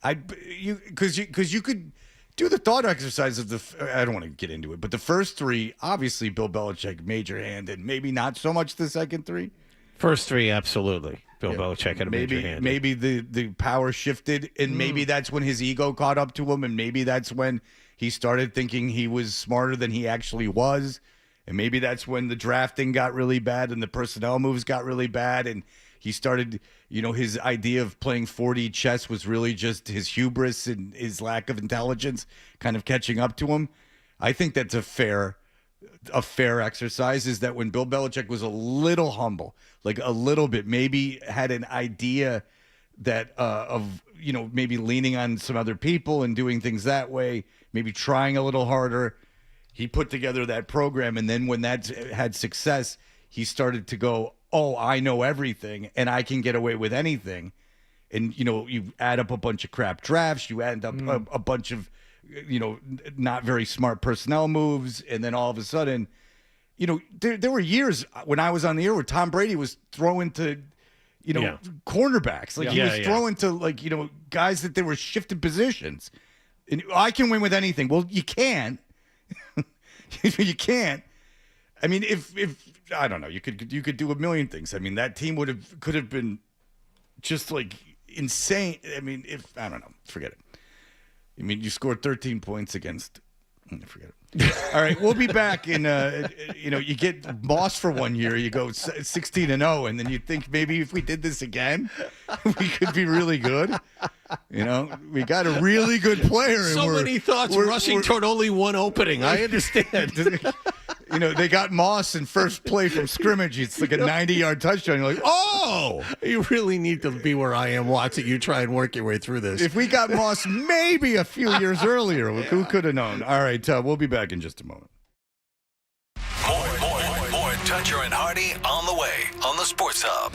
because you could do the thought exercise of I don't want to get into it, but the first three, obviously Bill Belichick major hand, and maybe not so much the second three. First three, absolutely. Bill Belichick had a major hand. Maybe the power shifted, and maybe that's when his ego caught up to him, and maybe that's when he started thinking he was smarter than he actually was, and maybe that's when the drafting got really bad and the personnel moves got really bad, and he started, his idea of playing 4D chess was really just his hubris and his lack of intelligence kind of catching up to him. I think that's a fair exercise, is that when Bill Belichick was a little humble, like a little bit, maybe had an idea that of maybe leaning on some other people and doing things that way, maybe trying a little harder, he put together that program, and then when that had success, he started to go, oh, I know everything and I can get away with anything. And you add up a bunch of crap drafts, you add up a bunch of not very smart personnel moves, and then all of a sudden, there were years when I was on the air where Tom Brady was throwing to, cornerbacks. Like he was throwing to guys that they were shifted positions. And I can win with anything. Well, you can't. You can't. I mean, if I don't know, you could do a million things. I mean, that team could have been just like insane. I mean, I don't know, forget it. I mean, you scored 13 points against. Forget it. All right, we'll be back in. You get Moss for 1 year, you go 16-0, and then you think maybe if we did this again, we could be really good. We got a really good player. So many thoughts rushing toward only one opening. I understand. They got Moss in first play from scrimmage. It's like a 90-yard touchdown. You're like, oh! You really need to be where I am watching you try and work your way through this. If we got Moss maybe a few years earlier, who could have known? All right, we'll be back in just a moment. More Toucher and Hardy on the way on the Sports Hub.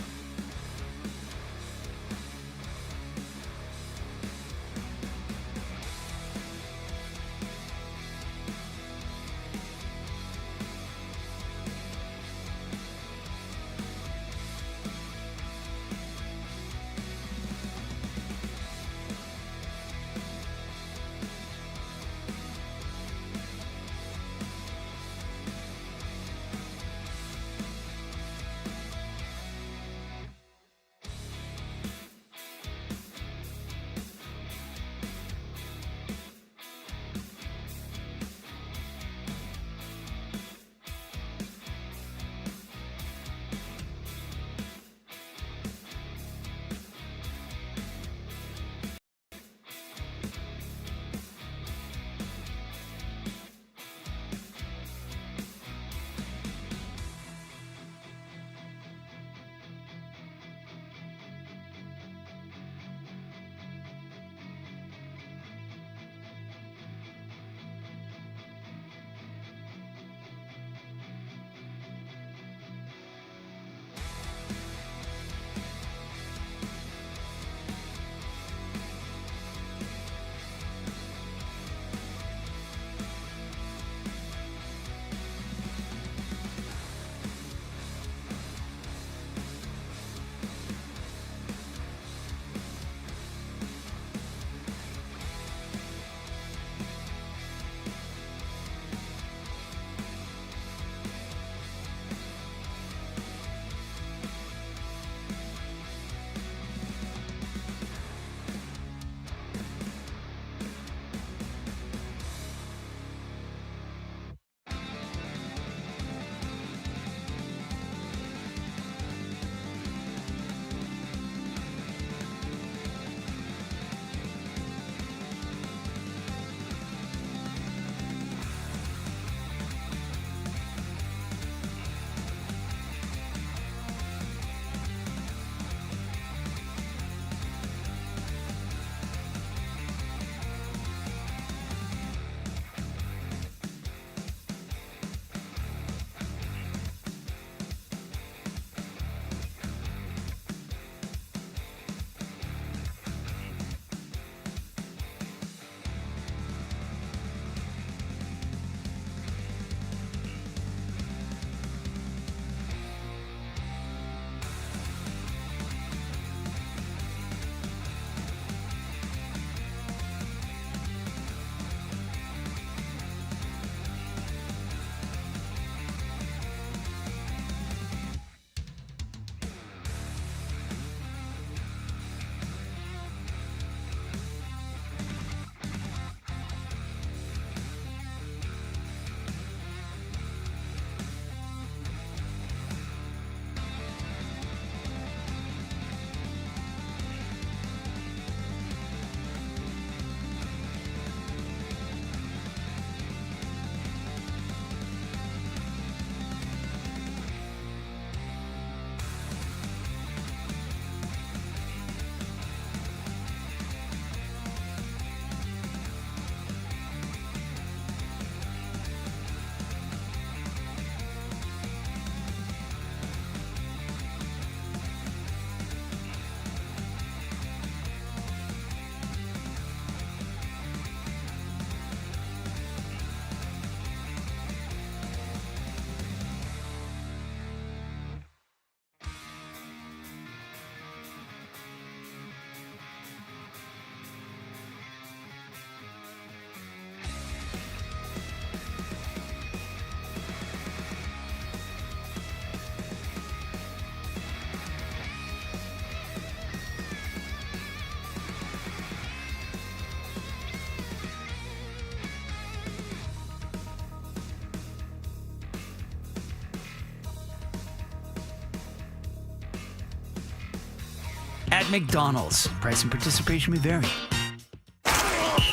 at McDonald's. Price and participation may vary.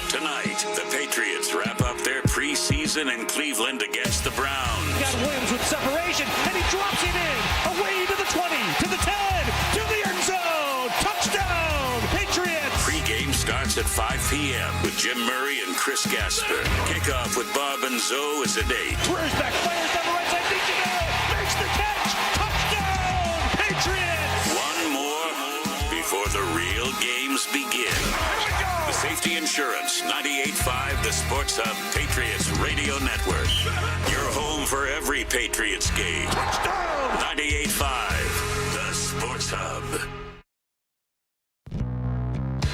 Tonight, the Patriots wrap up their preseason in Cleveland against the Browns. Got Williams with separation, and he drops it in. Away to the 20, to the 10, to the end zone. Touchdown, Patriots. Pre-game starts at 5 p.m. with Jim Murray and Chris Gasper. Kickoff with Bob and Zoe is at 8. Where's back, fires down the right side, makes the catch. Touchdown, Patriots. One more before the real games begin. The Safety Insurance 98.5, the Sports Hub Patriots Radio Network. Your home for every Patriots game. 98.5, the Sports Hub.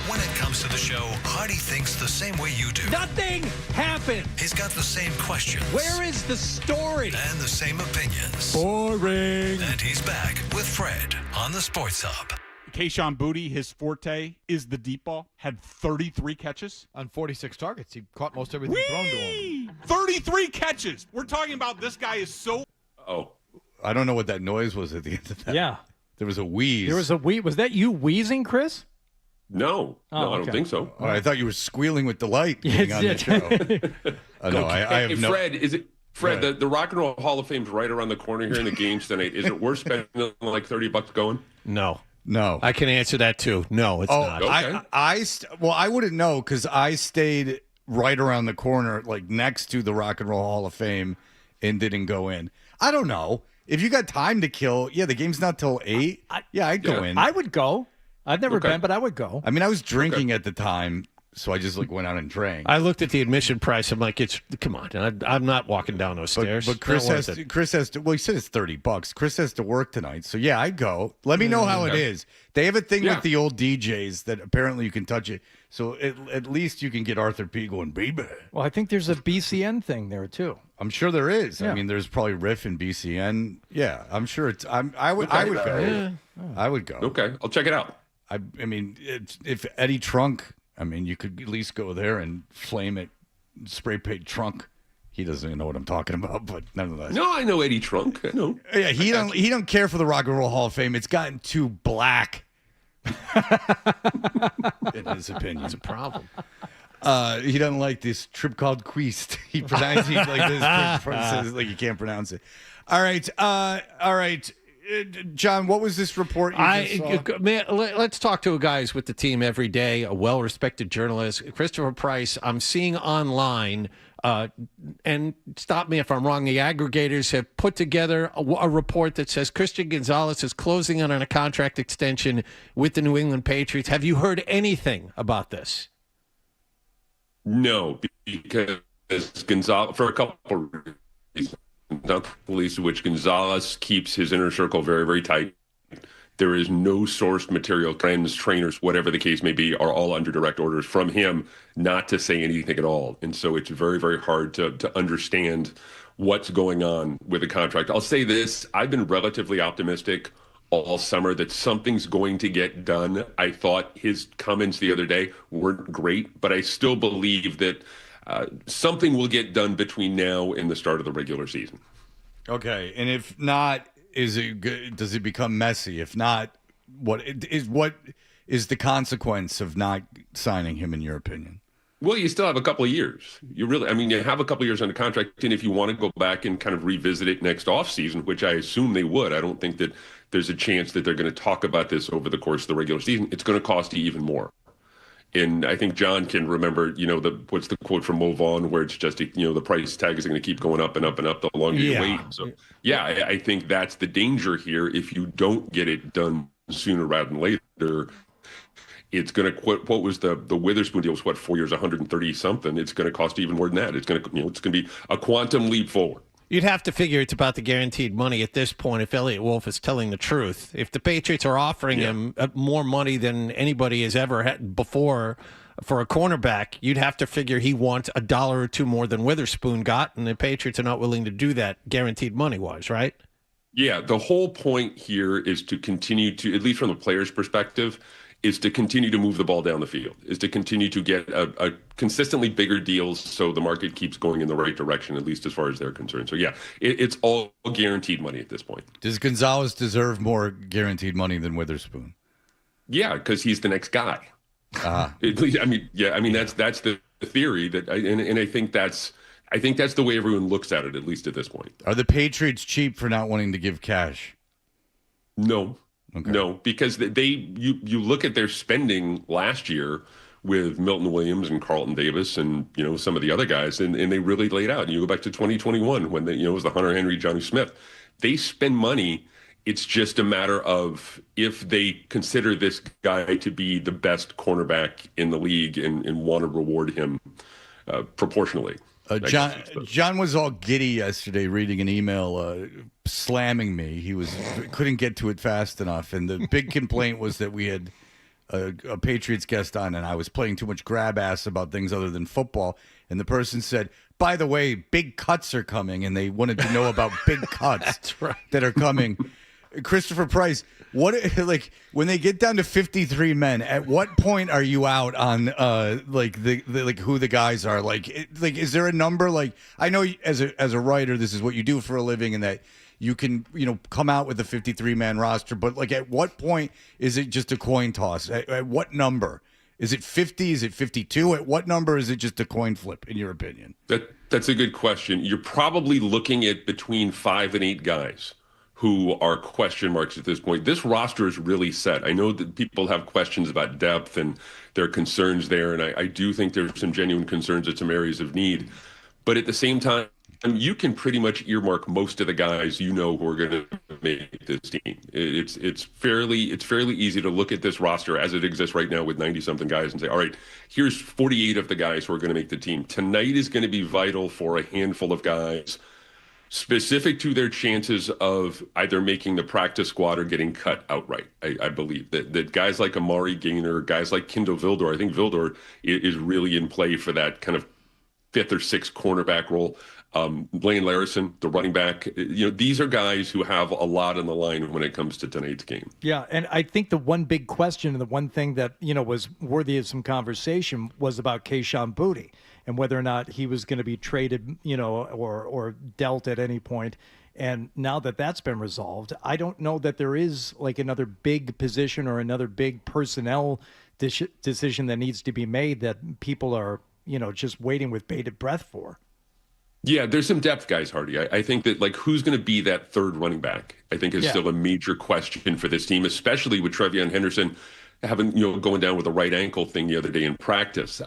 When it comes to the show, Hardy thinks the same way you do. Nothing happened. He's got the same questions. Where is the story? And the same opinions. Boring. And he's back with Fred on the Sports Hub. Kayshon Boutte, his forte is the deep ball, had 33 catches. On 46 targets. He caught most everything thrown to him. 33 catches. We're talking about this guy is so... Oh. I don't know what that noise was at the end of that. Yeah. There was a wheeze. There was a wheeze. Was that you wheezing, Chris? No. No, I don't think so. Oh, I thought you were squealing with delight being on the show. No, I have hey, no... Fred, is it... Fred, the Rock and Roll Hall of Fame's right around the corner here in the games tonight. Is it worth spending like $30 going? No. No. I can answer that too. No, it's not. Okay. I wouldn't know because I stayed right around the corner, like next to the Rock and Roll Hall of Fame, and didn't go in. I don't know. If you got time to kill, the game's not till 8. I'd go in. I would go. I've never been, but I would go. I mean, I was drinking at the time, so I just went out and drank. I looked at the admission price. I'm like, come on. I'm not walking down those stairs. But Chris has to. Well, he said it's $30. Chris has to work tonight, so I'd go. Let me know how it is. They have a thing with the old DJs that apparently you can touch it. So at least you can get Arthur P going, baby. Well, I think there's a BCN thing there too. I'm sure there is. Yeah. I mean, there's probably Riff and BCN. Yeah, I'm sure it's. I would go. Yeah. I would go. Okay, I'll check it out. I mean, if Eddie Trunk. I mean, you could at least go there and flame it, spray paint Trunk. He doesn't even know what I'm talking about, but nonetheless. No, I know Eddie Trunk. I know. Yeah, he don't care for the Rock and Roll Hall of Fame. It's gotten too black. In his opinion, it's a problem. He doesn't like this trip called Queest. He pronounces it like this. Says like you can't pronounce it. All right. John, what was this report you just saw? Let's talk to guys with the team every day, a well-respected journalist. Christopher Price, I'm seeing online, and stop me if I'm wrong, the aggregators have put together a report that says Christian Gonzalez is closing on a contract extension with the New England Patriots. Have you heard anything about this? No, because Gonzalez, for a couple of reasons. Not the least of which Gonzalez keeps his inner circle very, very tight. There is no sourced material. Friends, trainers, whatever the case may be, are all under direct orders from him not to say anything at all. And so it's very, very hard to understand what's going on with the contract. I'll say this. I've been relatively optimistic all summer that something's going to get done. I thought his comments the other day weren't great, but I still believe that something will get done between now and the start of the regular season. Okay, and if not, does it become messy? If not, what is the consequence of not signing him, in your opinion? Well, you still have a couple of years. You have a couple of years under contract, and if you want to go back and kind of revisit it next offseason, which I assume they would, I don't think that there's a chance that they're going to talk about this over the course of the regular season. It's going to cost you even more. And I think John can remember, what's the quote from Mo Vaughn, where it's just, the price tag is going to keep going up and up and up the longer you wait. So, I think that's the danger here. If you don't get it done sooner rather than later, it's going to quit. What was the Witherspoon deal? Was 4 years, 130 something? It's going to cost even more than that. It's going to be a quantum leap forward. You'd have to figure it's about the guaranteed money at this point if Elliott Wolf is telling the truth. If the Patriots are offering him more money than anybody has ever had before for a cornerback, you'd have to figure he wants $1 or $2 more than Witherspoon got, and the Patriots are not willing to do that guaranteed money-wise, right? Yeah, the whole point here is to continue to, at least from the player's perspective, is to continue to move the ball down the field, is to continue to get a consistently bigger deals so the market keeps going in the right direction, at least as far as they're concerned. So, it's all guaranteed money at this point. Does Gonzalez deserve more guaranteed money than Witherspoon? Yeah, because he's the next guy. Uh-huh. That's the theory and I think that's the way everyone looks at it, at least at this point. Are the Patriots cheap for not wanting to give cash? No. Okay. No, because you look at their spending last year with Milton Williams and Carlton Davis and some of the other guys, and they really laid out. And you go back to 2021 when it was the Hunter Henry, Johnny Smith. They spend money. It's just a matter of if they consider this guy to be the best cornerback in the league and want to reward him proportionally. John was all giddy yesterday reading an email slamming me. He couldn't get to it fast enough, and the big complaint was that we had a Patriots guest on, and I was playing too much grab ass about things other than football. And the person said, "By the way, big cuts are coming," and they wanted to know about big cuts That's right. that are coming. Christopher Price, when they get down to 53 men, at what point are you out on who the guys are? Is there a number? I know as a writer, this is what you do for a living, and that you can come out with a 53-man roster. But at what point is it just a coin toss? At what number? Is it 50? Is it 52? At what number is it just a coin flip, in your opinion? That's a good question. You're probably looking at between 5 and 8 guys who are question marks at this point. This roster is really set. I know that people have questions about depth and there are concerns there, and I do think there's some genuine concerns at some areas of need. But at the same time, you can pretty much earmark most of the guys who are going to make this team. It's fairly easy to look at this roster as it exists right now with 90-something guys and say, all right, here's 48 of the guys who are going to make the team. Tonight is going to be vital for a handful of guys specific to their chances of either making the practice squad or getting cut outright. I believe that guys like Amari Gaynor, guys like Kindle Vildor, I think Vildor is really in play for that kind of 5th or 6th cornerback role. Blaine Larison, the running back, these are guys who have a lot on the line when it comes to tonight's game. Yeah, and I think the one big question and the one thing that, was worthy of some conversation was about Kayshon Boutte and whether or not he was going to be traded, or dealt at any point. And now that that's been resolved, I don't know that there is another big position or another big personnel decision that needs to be made that people are, just waiting with bated breath for. Yeah, there's some depth guys, Hardy. I think that who's going to be that third running back, I think is still a major question for this team, especially with Trevion Henderson having, going down with a right ankle thing the other day in practice.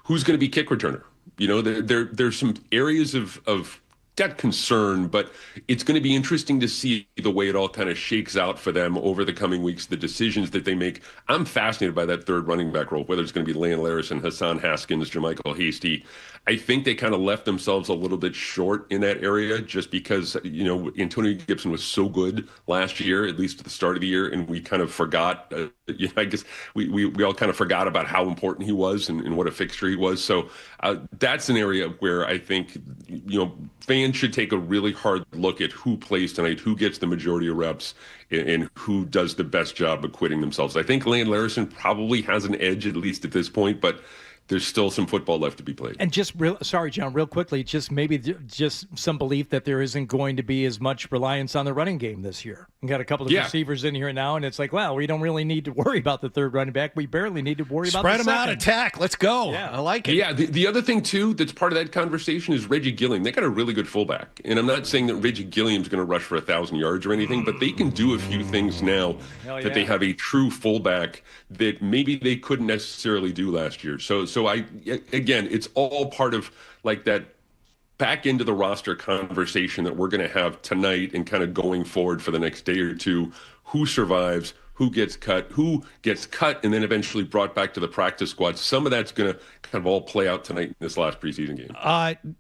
Who's going to be kick returner? There's some areas of that concern, but it's going to be interesting to see the way it all kind of shakes out for them over the coming weeks, the decisions that they make. I'm fascinated by that third running back role, whether it's going to be Lane Larison, Hassan Haskins, Jermichael Hasty. I think they kind of left themselves a little bit short in that area just because, Antonio Gibson was so good last year, at least at the start of the year, and we kind of forgot, I guess we all kind of forgot about how important he was and what a fixture he was. So that's an area where I think, fans should take a really hard look at who plays tonight, who gets the majority of reps, and who does the best job acquitting themselves. I think Lane Larison probably has an edge, at least at this point, but there's still some football left to be played. And sorry, John, real quickly, just maybe just some belief that there isn't going to be as much reliance on the running game this year. We got a couple of receivers in here now, and it's we don't really need to worry about the third running back. We barely need to worry about the second. Spread them out, attack. Let's go. Yeah. I like it. Yeah, the other thing, too, that's part of that conversation is Reggie Gilliam. They got a really good fullback. And I'm not saying that Reggie Gilliam's going to rush for 1,000 yards or anything, but they can do a few things now that they have a true fullback that maybe they couldn't necessarily do last year. So again, it's all part of that back into the roster conversation that we're going to have tonight and kind of going forward for the next day or two. Who survives, who gets cut, and then eventually brought back to the practice squad. Some of that's going to kind of all play out tonight in this last preseason game.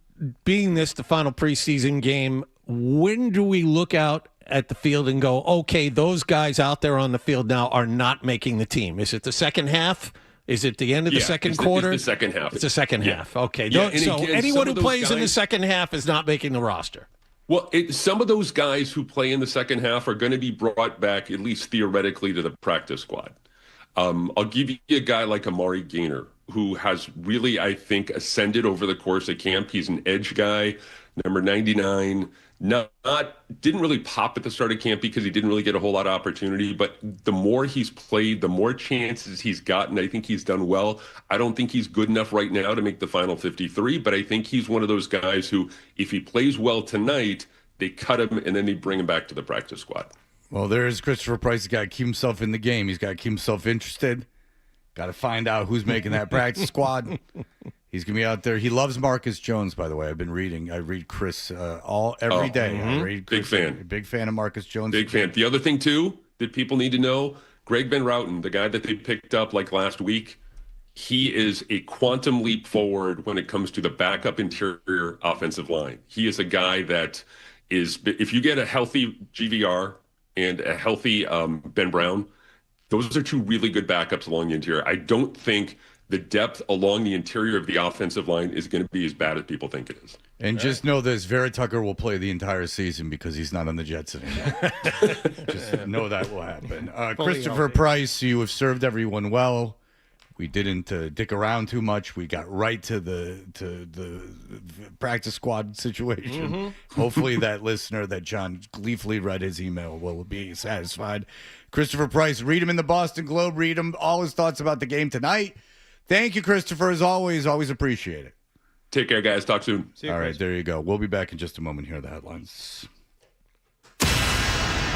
Being this the final preseason game, when do we look out at the field and go, okay, those guys out there on the field now are not making the team? Is it the second half? Is it the end of the second quarter? It's the second half. It's the second half. Okay. Yeah, So again, anyone who plays in the second half is not making the roster. Well, some of those guys who play in the second half are going to be brought back, at least theoretically, to the practice squad. I'll give you a guy like Amari Gaynor, who has really, I think, ascended over the course of camp. He's an edge guy, number 99, didn't really pop at the start of camp because he didn't really get a whole lot of opportunity. But the more he's played, the more chances he's gotten. I think he's done well. I don't think he's good enough right now to make the final 53, but I think he's one of those guys who, if he plays well tonight, they cut him and then they bring him back to the practice squad. Well, there's Christopher Price. He's got to keep himself in the game. He's got to keep himself interested. Got to find out who's making that practice squad. He's going to be out there. He loves Marcus Jones, by the way. I've been reading. I read Chris every day. I read Chris, big fan of Marcus Jones. Big fan. The other thing, too, that people need to know, Greg Van Routen, the guy that they picked up like last week, he is a quantum leap forward when it comes to the backup interior offensive line. He is a guy that is, if you get a healthy GVR and a healthy Ben Brown, those are two really good backups along the interior. I don't think the depth along the interior of the offensive line is going to be as bad as people think it is. And just know this, Vera Tucker will play the entire season because he's not on the Jets anymore. Just know that will happen. Christopher Price, you have served everyone well. We didn't dick around too much. We got right to the practice squad situation. Mm-hmm. Hopefully that listener that John gleefully read his email will be satisfied. Christopher Price, read him in the Boston Globe. Read him all his thoughts about the game tonight. Thank you, Christopher, as always. Always appreciate it. Take care, guys. Talk soon. All right, there you go. We'll be back in just a moment. Here are the headlines.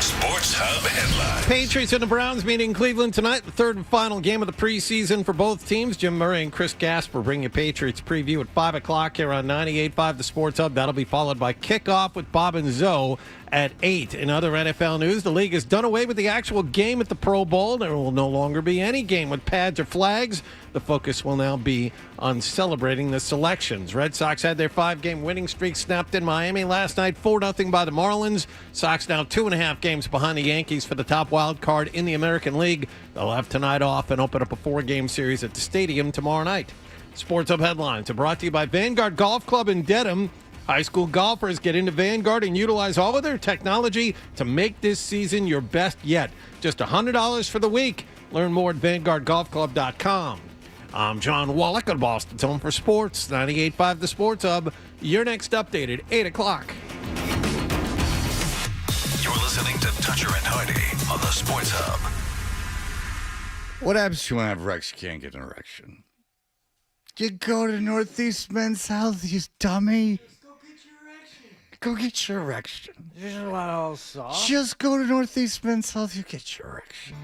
Sports Hub headlines. Patriots and the Browns meet in Cleveland tonight, the third and final game of the preseason for both teams. Jim Murray and Chris Gasper bring you Patriots preview at 5 o'clock here on 98.5 The Sports Hub. That'll be followed by kickoff with Bob and Zoe at 8. In other NFL news, the league has done away with the actual game at the Pro Bowl. There will no longer be any game with pads or flags. The focus will now be on celebrating the selections. Red Sox had their 5-game winning streak snapped in Miami last night, 4-0 by the Marlins. Sox now 2.5 games behind the Yankees for the top wild card in the American League. They'll have tonight off and open up a 4-game series at the stadium tomorrow night. Sports Hub headlines are brought to you by Vanguard Golf Club in Dedham. High school golfers get into Vanguard and utilize all of their technology to make this season your best yet. Just $100 for the week. Learn more at VanguardGolfClub.com. I'm John Wallach of Boston's Home for Sports, 98.5 The Sports Hub. Your next update at 8 o'clock. You're listening to Toucher and Hardy on the Sports Hub. What happens if you want to have Rex? You can't get an erection. You go to Northeast Men's Health, you dummy. Go get your erection. There's a lot of soft. Just go to Northeast Men's Health, you get your erection.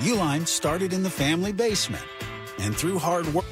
Uline started in the family basement, and through hard work,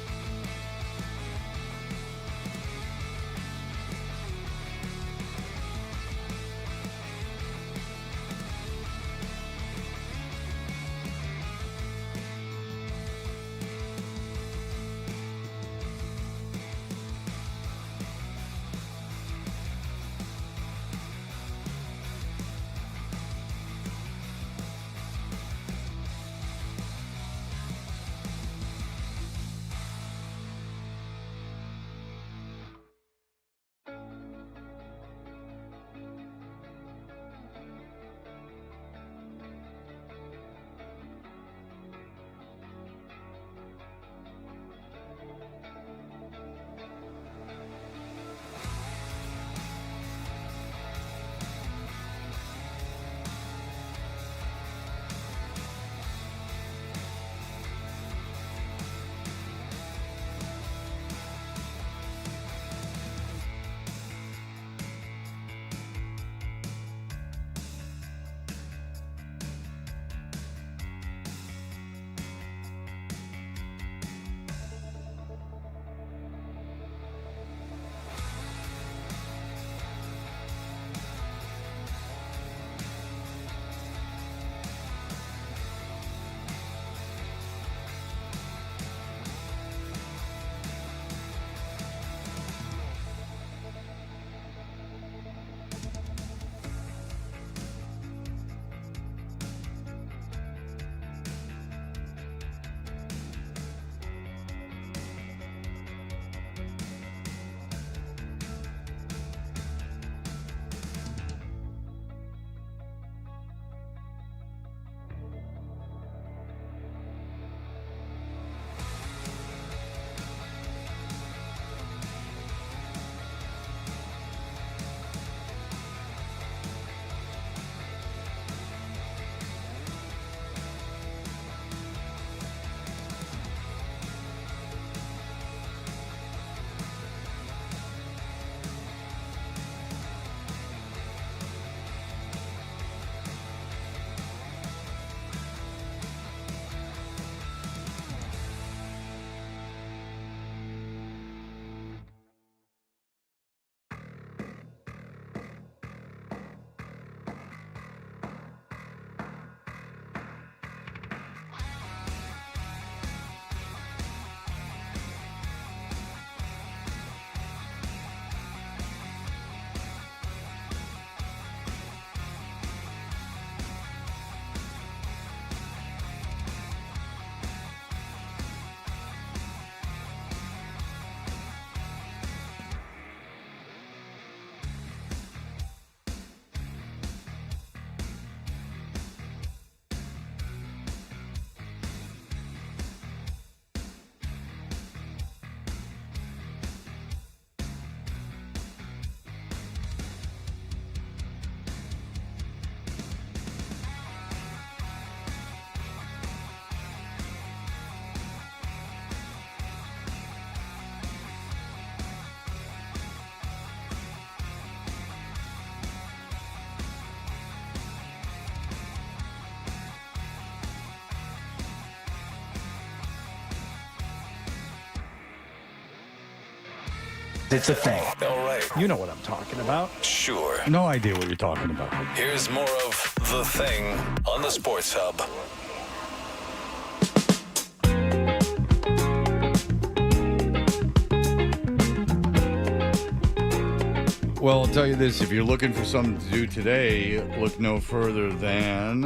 It's a thing. All right. You know what I'm talking about. Sure. No idea what you're talking about. Here's more of The Thing on the Sports Hub. Well, I'll tell you this. If you're looking for something to do today, look no further than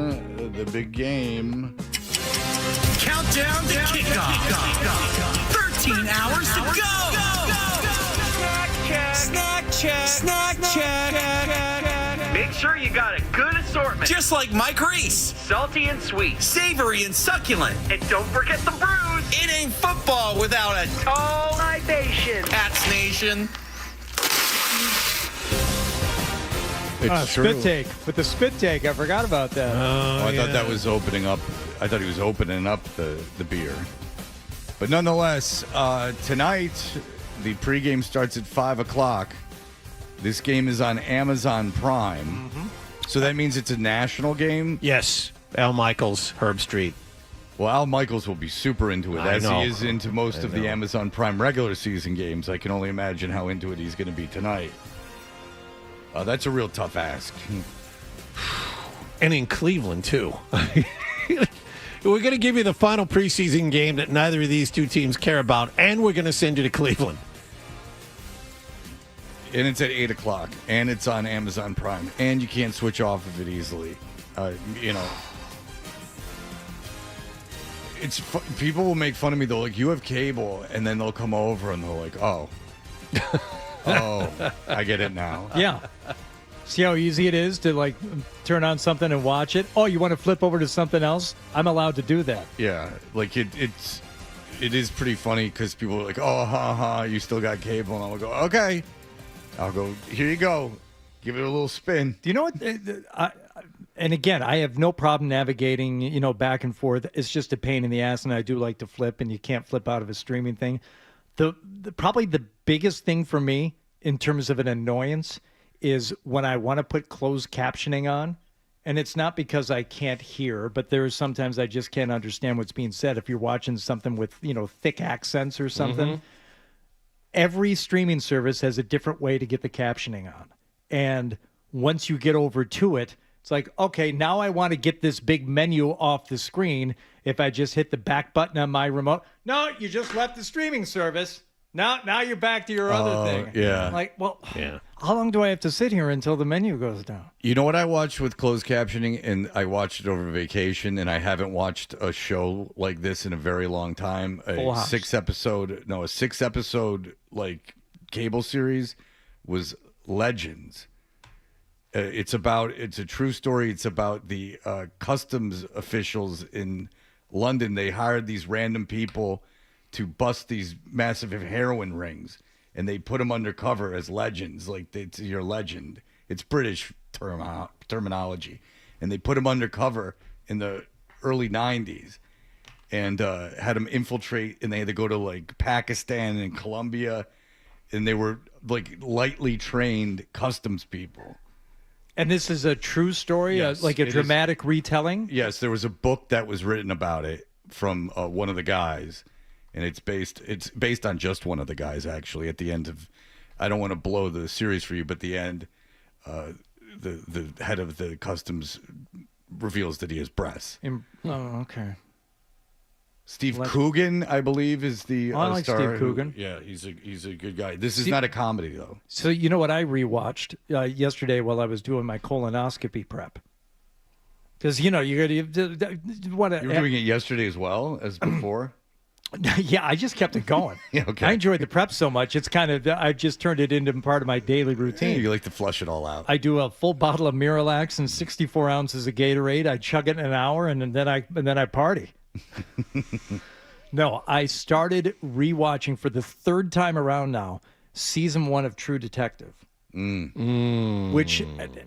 the big game. Countdown to kickoff. 13 hours to go. Snack check. Snack check. Make sure you got a good assortment. Just like Mike Reese. Salty and sweet. Savory and succulent. And don't forget the brews. It ain't football without a Tall libation. Pats Nation. It's true. Spit take. With the spit take, I forgot about that. I thought that was opening up. I thought he was opening up the beer. But nonetheless, tonight, the pregame starts at 5 o'clock. This game is on Amazon Prime. Mm-hmm. So that means it's a national game? Yes. Al Michaels, Herb Street. Well, Al Michaels will be super into it, I as know. he is into most I of the know. Amazon Prime regular season games. I can only imagine how into it he's going to be tonight. That's a real tough ask. And in Cleveland, too. We're going to give you the final preseason game that neither of these two teams care about, and we're going to send you to Cleveland. And it's at 8 o'clock, and it's on Amazon Prime, and you can't switch off of it easily. It's people will make fun of me. They'll like, you have cable, and then they'll come over and they're like, oh, I get it now. Yeah. See how easy it is to like turn on something and watch it? Oh, you want to flip over to something else? I'm allowed to do that. Yeah, like it is pretty funny because people are like, oh, you still got cable, and I'll go, okay. I'll go, here you go. Give it a little spin. Do you know what? And again, I have no problem navigating, back and forth. It's just a pain in the ass, and I do like to flip, and you can't flip out of a streaming thing. The probably the biggest thing for me in terms of an annoyance is when I want to put closed captioning on, and it's not because I can't hear, but there's sometimes I just can't understand what's being said. If you're watching something with, thick accents or something, Mm-hmm. every streaming service has a different way to get the captioning on. And once you get over to it, it's like, okay, now I want to get this big menu off the screen. If I just hit the back button on my remote, no, you just left the streaming service. Now you're back to your other thing. Yeah. Like, well, Yeah. how long do I have to sit here until the menu goes down? You know what I watched with closed captioning, and I watched it over vacation, and I haven't watched a show like this in a very long time. Full House. 6 episode like cable series was Legends. It's a true story. It's about the customs officials in London. They hired these random people to bust these massive heroin rings, and they put them undercover as legends. Like, it's your legend. It's British terminology. And they put them undercover in the early 90s and had them infiltrate, and they had to go to like Pakistan and Colombia, and they were like lightly trained customs people. And this is a true story, Yes, like a it dramatic retelling? Yes, there was a book that was written about it from one of the guys, and it's based on just one of the guys, actually. At the end of, I don't want to blow the series for you, but the end, the head of the customs reveals that he has breasts. Okay. Steve Coogan, I believe, is the I like star Steve Coogan. Yeah, he's a good guy. This is not a comedy, though. So you know what I rewatched yesterday while I was doing my colonoscopy prep? Because you were doing it yesterday as well as before. Yeah, I just kept it going. Yeah, okay. I enjoyed the prep so much. It's kind of, I just turned it into part of my daily routine. You like to flush it all out. I do a full bottle of Miralax and 64 ounces of Gatorade. I chug it in an hour, and then I party. No, I started rewatching for the third time around now, season 1 of True Detective. Which,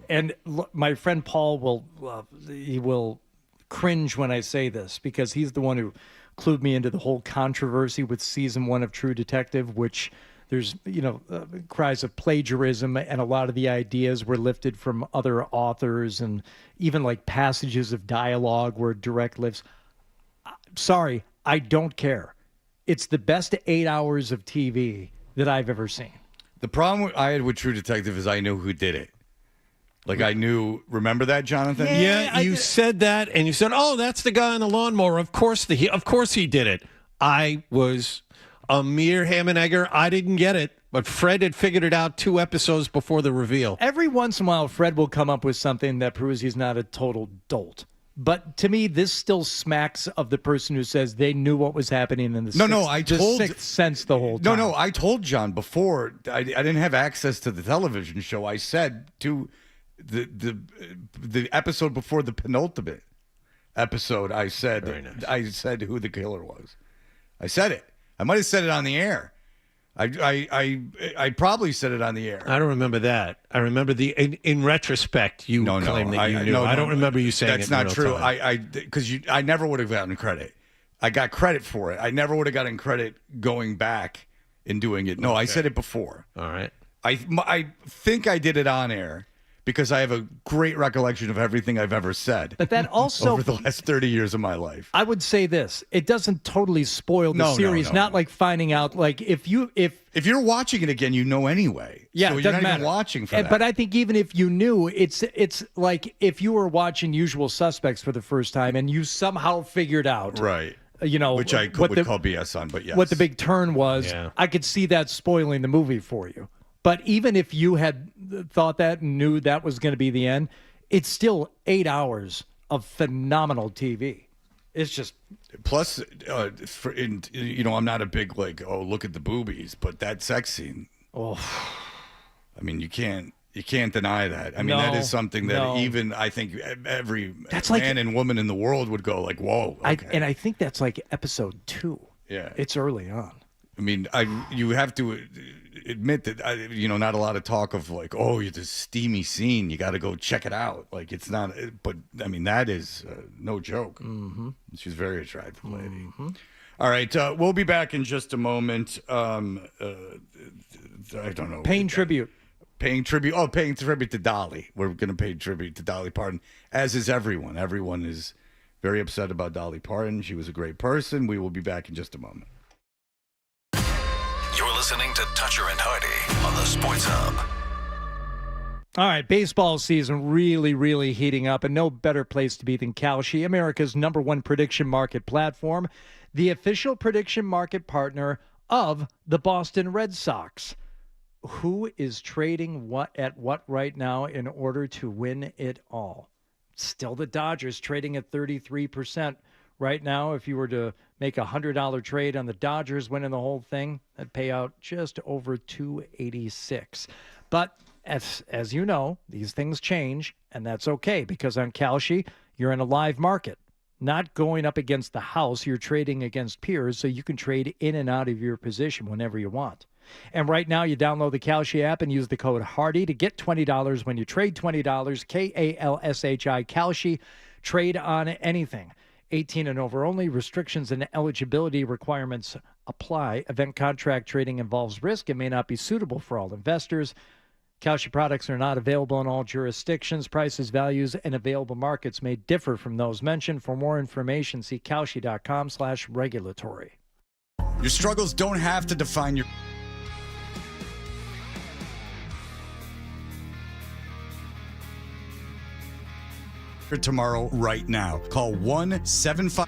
and my friend Paul will cringe when I say this, because he's the one who clued me into the whole controversy with season 1 of True Detective, which there's, cries of plagiarism, and a lot of the ideas were lifted from other authors, and even like passages of dialogue were direct lifts. Sorry, I don't care. It's the best 8 hours of TV that I've ever seen. The problem I had with True Detective is I knew who did it. Like I knew. Remember that, Jonathan? Yeah, you said that, and you said, "Oh, that's the guy on the lawnmower." Of course he did it. I was a mere ham and egger. I didn't get it, but Fred had figured it out 2 episodes before the reveal. Every once in a while, Fred will come up with something that proves he's not a total dolt. But to me, this still smacks of the person who says they knew what was happening in the sixth sense the whole time. No, I told John before. I didn't have access to the television show. I said to the episode before the penultimate episode, I said who the killer was. I said it. I might have said it on the air. I probably said it on the air. I don't remember that. I remember in retrospect, you claimed that you knew. I don't remember you saying that's it. That's not true. Because I never would have gotten credit. I got credit for it. I never would have gotten credit going back and doing it. No, okay. I said it before. All right. I think I did it on air. Because I have a great recollection of everything I've ever said. But that also over the last 30 years of my life. I would say this: it doesn't totally spoil the series. Not like finding out, like if you're watching it again, you know anyway. Yeah, so it you're doesn't not matter. Even watching for that. But I think even if you knew, it's like if you were watching Usual Suspects for the first time and you somehow figured out, right? Which I would call BS on, but yes, what the big turn was. Yeah. I could see that spoiling the movie for you. But even if you had thought that and knew that was going to be the end, it's still 8 hours of phenomenal TV. It's just plus, I'm not a big look at the boobies, but that sex scene. Oh, I mean, you can't deny that. I mean, that is something that even I think every man and woman in the world would go like, "Whoa!" Okay. I think that's like episode 2. Yeah, it's early on. I mean, you have to admit that not a lot of talk of like, oh, it's a steamy scene. You got to go check it out. Like it's not, but I mean that is no joke. Mm-hmm. She's a very attractive lady. Mm-hmm. All right, we'll be back in just a moment. I don't know. Paying tribute. Paying tribute. Oh, paying tribute to Dolly. We're going to pay tribute to Dolly Parton, as is everyone. Everyone is very upset about Dolly Parton. She was a great person. We will be back in just a moment. You're listening to Toucher and Hardy on the Sports Hub. All right, baseball season really, really heating up, and no better place to be than Kalshi, America's #1 prediction market platform, the official prediction market partner of the Boston Red Sox. Who is trading what right now in order to win it all? Still the Dodgers trading at 33%. Right now, if you were to make a $100 trade on the Dodgers winning the whole thing, that'd pay out just over $286. But as you know, these things change, and that's okay because on Kalshi, you're in a live market, not going up against the house. You're trading against peers, so you can trade in and out of your position whenever you want. And right now, you download the Kalshi app and use the code HARDY to get $20 when you trade $20. KALSHI, Kalshi. Trade on anything. 18 and over only. Restrictions and eligibility requirements apply. Event contract trading involves risk and may not be suitable for all investors. Kalshi products are not available in all jurisdictions. Prices, values, and available markets may differ from those mentioned. For more information, see Kalshi.com/regulatory. Your struggles don't have to define your... For tomorrow right now. Call 1-75...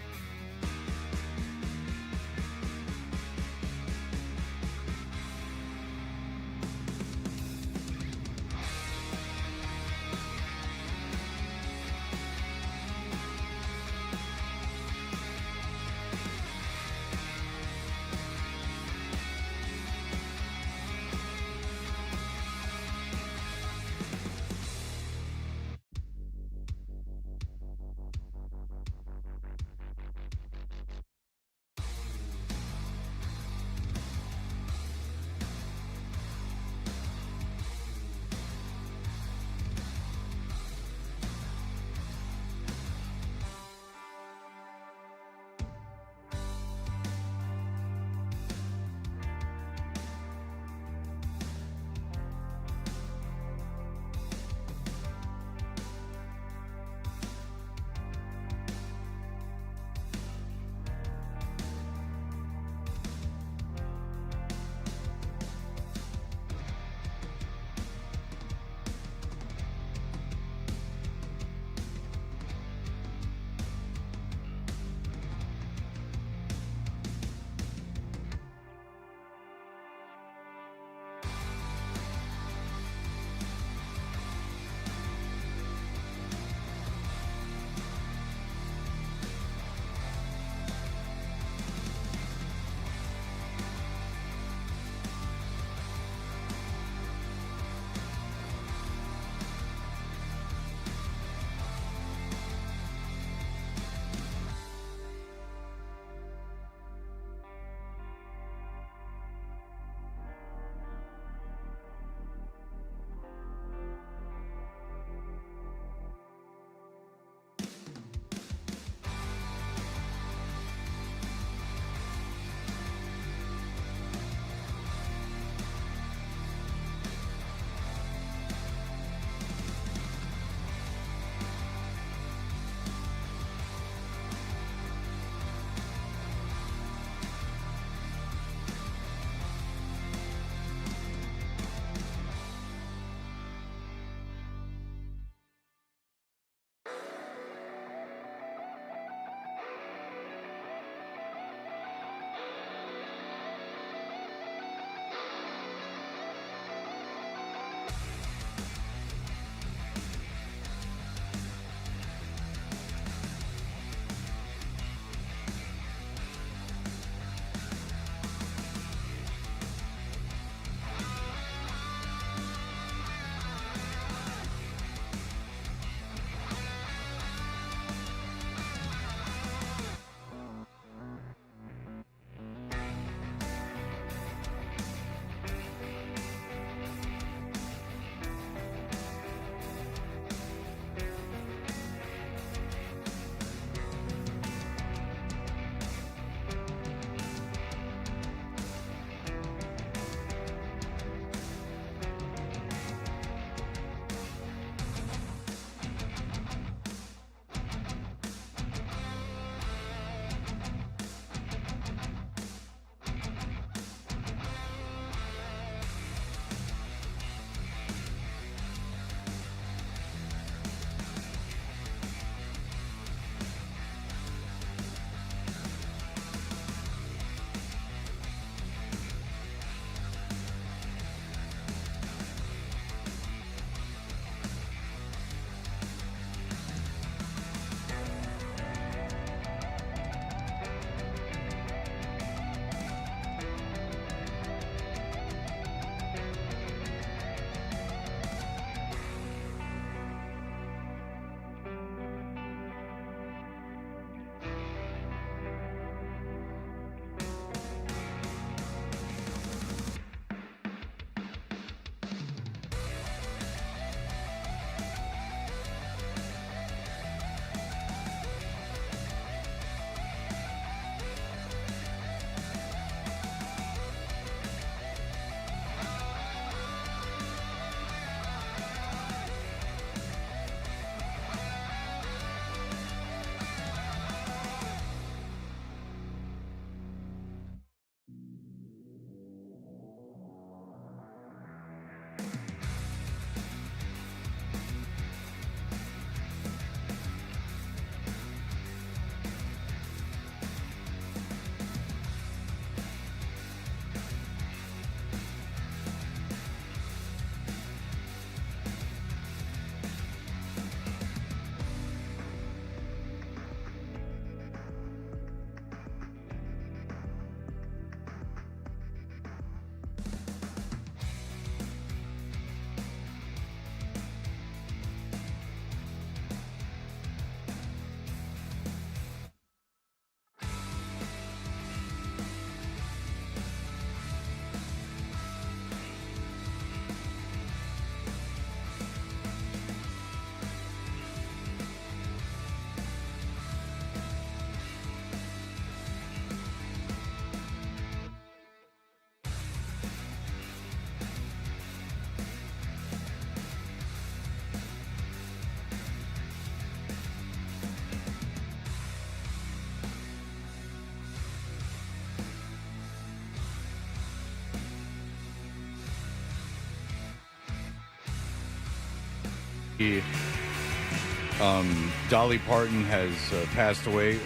Dolly Parton has passed away.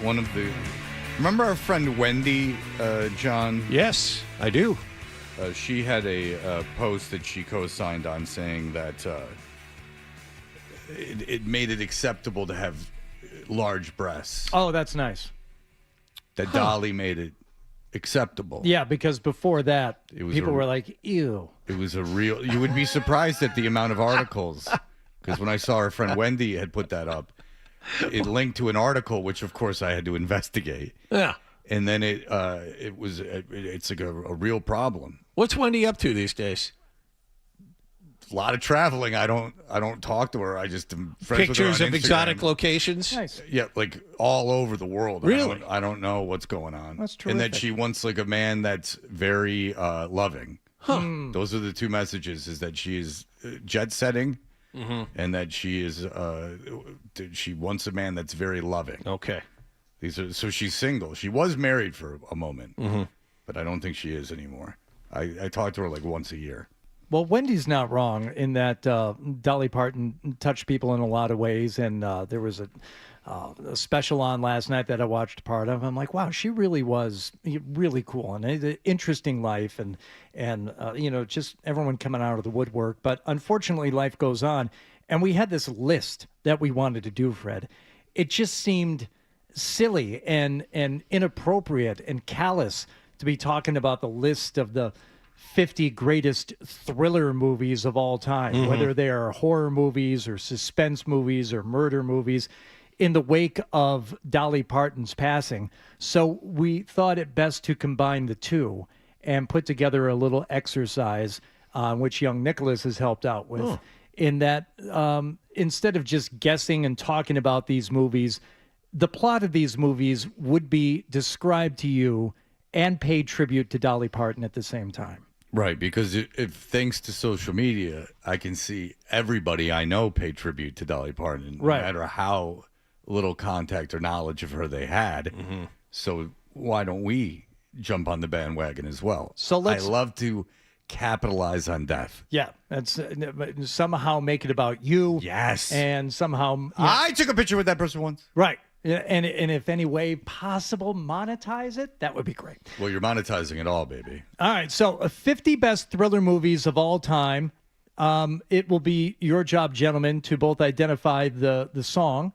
Remember our friend Wendy, John? Yes, I do. She had a post that she co-signed on saying that it made it acceptable to have large breasts. Oh, that's nice. That Dolly made it acceptable. Yeah, because before that, was people were like, ew. It was a real... You would be surprised at the amount of articles. Because when I saw our friend Wendy had put that up, it linked to an article, which, of course, I had to investigate. Yeah. And then it's like a real problem. What's Wendy up to these days? A lot of traveling. I don't talk to her. I just am friends with her Pictures on of Instagram. exotic locations? Nice. Yeah, like all over the world. Really? I don't know what's going on. That's And that terrific. she wants like a man that's very loving. Huh. Those are the two messages: is that she is jet setting, and that she is she wants a man that's very loving. Okay. So she's single. She was married for a moment, but I don't think she is anymore. I talk to her like once a year. Well, Wendy's not wrong in that Dolly Parton touched people in a lot of ways, and there was a special on last night that I watched part of. I'm like, wow, she really was really cool and an interesting life, and just everyone coming out of the woodwork. But unfortunately, life goes on, and we had this list that we wanted to do, Fred. It just seemed silly and inappropriate and callous to be talking about the list of the 50 greatest thriller movies of all time, whether they are horror movies or suspense movies or murder movies, in the wake of Dolly Parton's passing. So we thought it best to combine the two and put together a little exercise which young Nicholas has helped out with, in that instead of just guessing and talking about these movies, the plot of these movies would be described to you and pay tribute to Dolly Parton at the same time. Right, because if thanks to social media, I can see everybody I know pay tribute to Dolly Parton, no matter how little contact or knowledge of her they had. So why don't we jump on the bandwagon as well? So I love to capitalize on death. Yeah, that's somehow make it about you. Yes. And somehow... I took a picture with that person once. Right. Yeah, and if any way possible, monetize it. That would be great. Well, you're monetizing it all, baby. All right, so 50 best thriller movies of all time. It will be your job, gentlemen, to both identify the song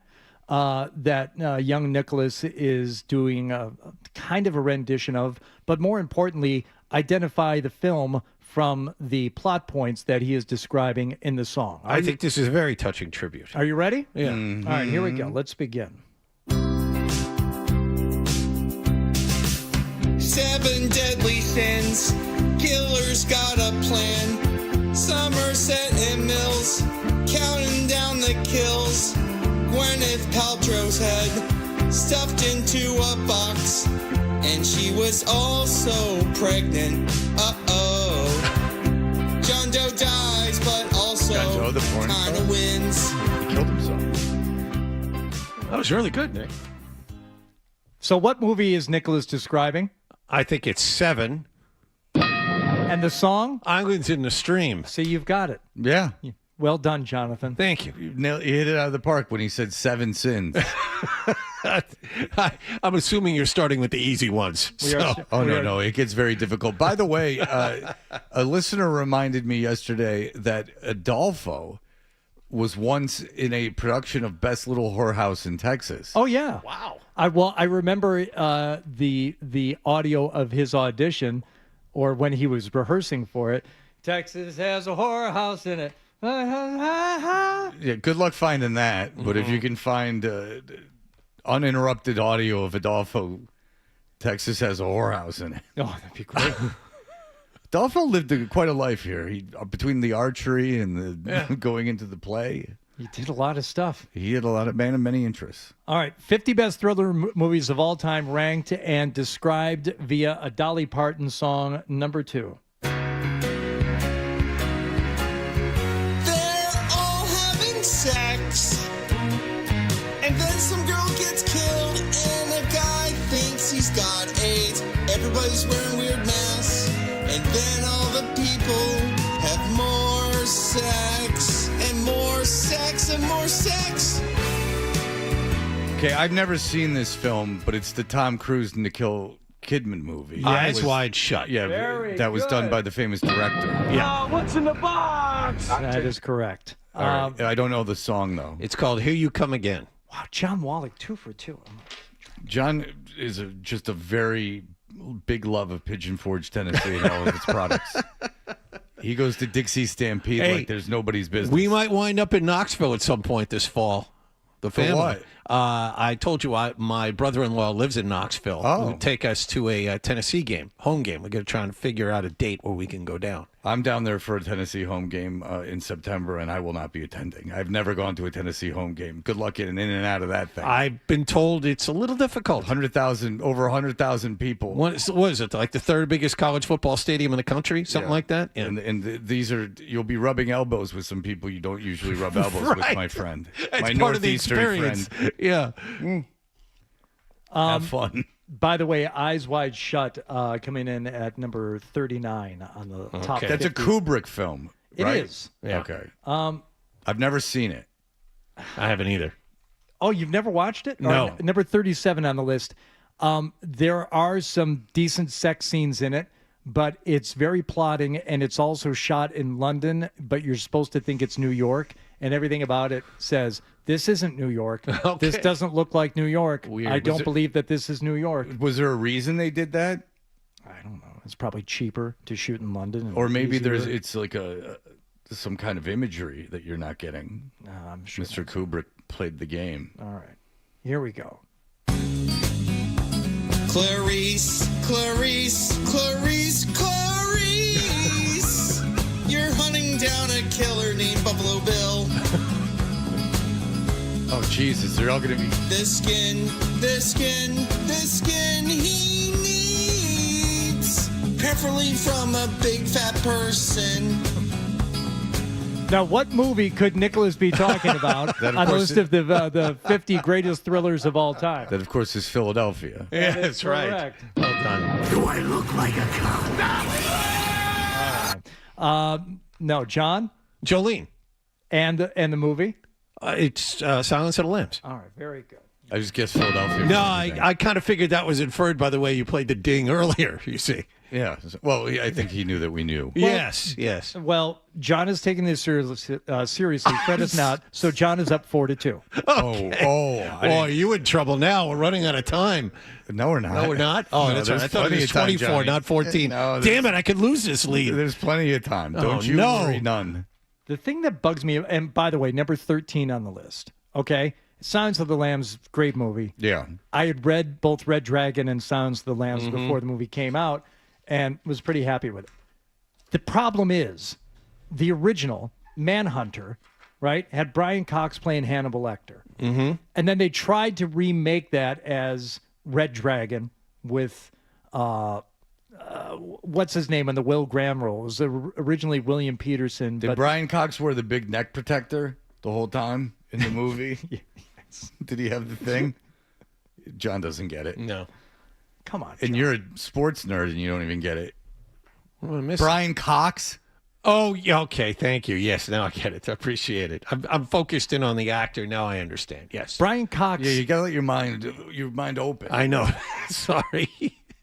that young Nicholas is doing a kind of a rendition of, but more importantly, identify the film from the plot points that he is describing in the song. I think this is a very touching tribute. Are you ready? Yeah. All right, here we go. Let's begin. 7 deadly sins. Killers got a plan. Somerset and Mills counting down the kills. Gwyneth Paltrow's head stuffed into a box, and she was also pregnant. John Doe dies, but also kind of wins. He killed himself. That was really good, Nick. So what movie is Nicholas describing? I think it's 7. And the song? Islands in the Stream. See, you've got it. Yeah. Well done, Jonathan. Thank you. You hit it out of the park when he said 7 sins. I'm assuming you're starting with the easy ones. No. It gets very difficult. By the way, a listener reminded me yesterday that Adolfo was once in a production of Best Little Whorehouse in Texas. Oh, yeah. Wow. I remember the audio of his audition, or when he was rehearsing for it. Texas has a whorehouse in it. Yeah, good luck finding that. But if you can find uninterrupted audio of Adolfo, Texas has a whorehouse in it. Oh, that'd be great. Adolfo lived quite a life here. He between the archery and the going into the play. He did a lot of stuff. He had a lot of man of many interests. All right, 50 best thriller movies of all time ranked and described via a Dolly Parton song, number 2. They're all having sex, and then some girl gets killed, and a guy thinks he's got AIDS. Everybody's wearing weird masks, and then all the people have more sex, and more sex some more sex. Okay, I've never seen this film, but it's the Tom Cruise and Nicole Kidman movie. Eyes Wide Shut. Yeah, that was done by the famous director. Yeah. Oh, what's in the box? That is correct. All right. I don't know the song, though. It's called Here You Come Again. Wow, John Wallach, 2 for 2. John is just a very big love of Pigeon Forge, Tennessee, and all of its products. He goes to Dixie Stampede like there's nobody's business. We might wind up in Knoxville at some point this fall. The family. For what? I told you my brother-in-law lives in Knoxville. Oh. He'll take us to a Tennessee game, home game. We're going to try and figure out a date where we can go down. I'm down there for a Tennessee home game in September, and I will not be attending. I've never gone to a Tennessee home game. Good luck getting in and out of that thing. I've been told it's a little difficult. Over 100,000 people. What is it, like the third biggest college football stadium in the country? Something like that? Yeah. And these are, you'll be rubbing elbows with some people you don't usually rub elbows with, my friend. It's my part of the Northeastern experience. friend. Yeah. Have fun. By the way, Eyes Wide Shut coming in at number 39 on the top 50. That's a Kubrick film, It right? is. Yeah. Okay. I've never seen it. I haven't either. Oh, you've never watched it? No. Number 37 on the list. There are some decent sex scenes in it, but it's very plotting, and it's also shot in London, but you're supposed to think it's New York, and everything about it says, this isn't New York. Okay. This doesn't look like New York. Weird. I don't believe that this is New York. Was there a reason they did that? I don't know. It's probably cheaper to shoot in London. And Or maybe easier. it's like some kind of imagery that you're not getting. No, I'm sure. Mr. Kubrick played the game. All right. Here we go. Clarice, Clarice, Clarice, Clarice. You're hunting down a killer named Buffalo Bill. Oh, Jesus, they're all going to be... The skin, the skin, the skin he needs. Preferably from a big fat person. Now, what movie could Nicholas be talking about That, of on the course, list of the 50 greatest thrillers of all time? That, of course, is Philadelphia. Yeah, That is that's right. correct. Well done. Do I look like a clown? No, John? Jolene. And the movie? It's Silence of the Lambs. All right, very good. I just guessed Philadelphia. No, I kind of figured that was inferred by the way you played the ding earlier, you see. Yeah. Well, I think he knew that we knew. Yes. Well, John is taking this seriously. Fred is not. So John is up 4-2. Boy, you in trouble now. We're running out of time. No, we're not. No, we're not? Oh, No, that's right. there's I thought it plenty was of time, 24, Johnny. not 14. No, Damn it, I could lose this lead. There's plenty of time. Don't you no. worry none. The thing that bugs me, and by the way, number 13 on the list, okay? Silence of the Lambs, great movie. Yeah. I had read both Red Dragon and Silence of the Lambs before the movie came out and was pretty happy with it. The problem is the original Manhunter, right, had Brian Cox playing Hannibal Lecter. Mm-hmm. And then they tried to remake that as Red Dragon with what's his name in the Will Graham role? It was originally William Peterson. Did Brian Cox wear the big neck protector the whole time in the movie? Yes. Did he have the thing? John doesn't get it. No. Come on. And you're a sports nerd and you don't even get it. What am I missing? Brian Cox? Oh, yeah, okay. Thank you. Yes, now I get it. I appreciate it. I'm focused in on the actor. Now I understand. Yes. Brian Cox. Yeah, you got to let your mind open. I know. Sorry.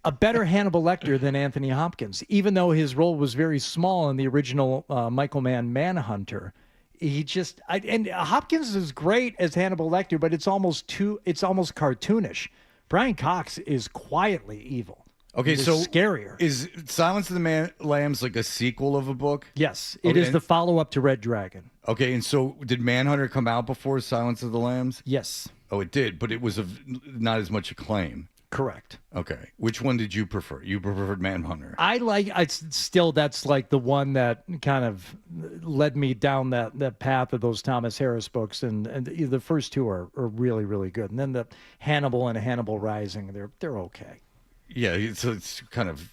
A better Hannibal Lecter than Anthony Hopkins, even though his role was very small in the original Michael Mann Manhunter. And Hopkins is great as Hannibal Lecter, but it's almost cartoonish. Brian Cox is quietly evil. Okay, He's so scarier. Is Silence of the Lambs like a sequel of a book? Yes, it is the follow-up to Red Dragon. Okay, and so did Manhunter come out before Silence of the Lambs? Yes. Oh, it did, but it was not as much acclaim. Correct. Okay. Which one did you prefer? You preferred Manhunter. That's like the one that kind of led me down that path of those Thomas Harris books, and the first two are really, really good. And then the Hannibal and Hannibal Rising, they're okay. Yeah, it's kind of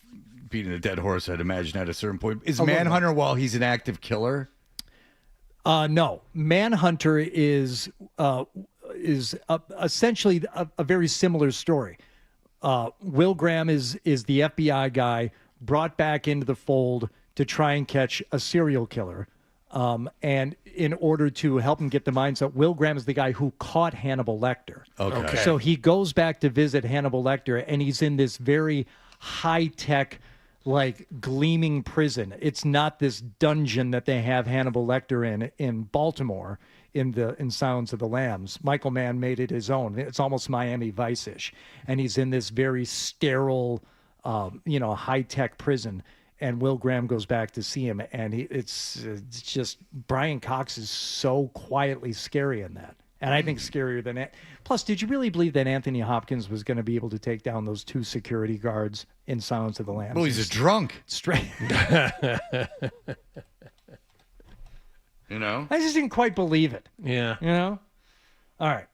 beating a dead horse, I'd imagine, at a certain point. Is Manhunter while he's an active killer? No. Manhunter is essentially a very similar story. Will Graham is the FBI guy brought back into the fold to try and catch a serial killer. And in order to help him get the mindset, Will Graham is the guy who caught Hannibal Lecter. Okay. So he goes back to visit Hannibal Lecter, and he's in this very high-tech, like, gleaming prison. It's not this dungeon that they have Hannibal Lecter in Baltimore in Silence of the Lambs. Michael Mann made it his own. It's almost Miami Vice-ish. And he's in this very sterile, high-tech prison. And Will Graham goes back to see him, and it's just Brian Cox is so quietly scary in that, and I think scarier than it. Plus, did you really believe that Anthony Hopkins was going to be able to take down those 2 security guards in Silence of the Lambs? Well, he's a drunk. Straight. You know, I just didn't quite believe it. Yeah. You know. All right.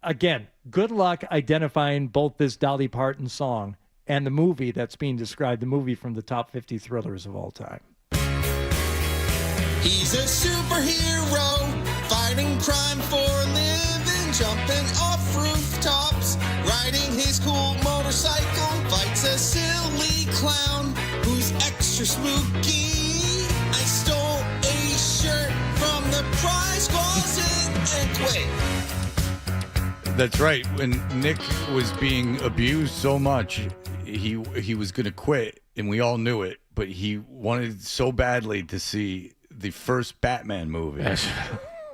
Again, good luck identifying both this Dolly Parton song and the movie that's being described, the movie from the top 50 thrillers of all time. He's a superhero, fighting crime for a living, jumping off rooftops, riding his cool motorcycle, fights a silly clown who's extra spooky. I stole a shirt from the prize closet and quit. That's right. When Nick was being abused so much, he was going to quit, and we all knew it, but he wanted so badly to see the first Batman movie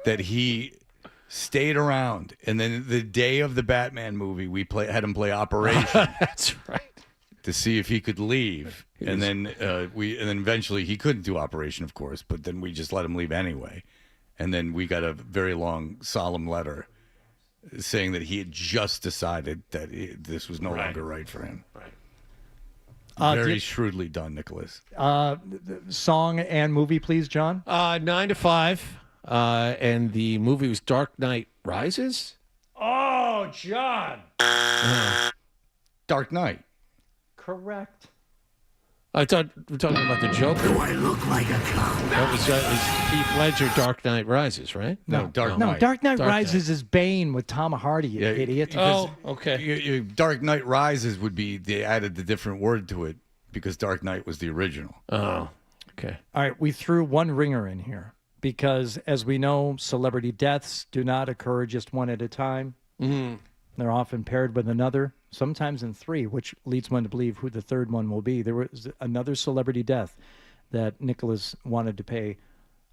that he stayed around. And then the day of the Batman movie, we had him play Operation. That's right. To see if he could leave. And then eventually he couldn't do Operation, of course, but then we just let him leave anyway. And then we got a very long, solemn letter saying that he had just decided that this was no longer right for him. Right. Very shrewdly done, Nicholas. Song and movie, please, John. 9 to 5, and the movie was Dark Knight Rises. Oh, John. Dark Knight. Correct. I thought we're talking about the Joker. Do I look like a clown? That was Heath Ledger, Dark Knight Rises, right? No, Dark Knight. No, Dark Knight Rises is Bane with Tom Hardy, you idiot. Oh, okay. Dark Knight Rises would be, they added the different word to it because Dark Knight was the original. Oh, okay. All right, we threw one ringer in here because, as we know, celebrity deaths do not occur just one at a time. Mm-hmm. They're often paired with another, sometimes in 3, which leads one to believe who the third one will be. There was another celebrity death that Nicholas wanted to pay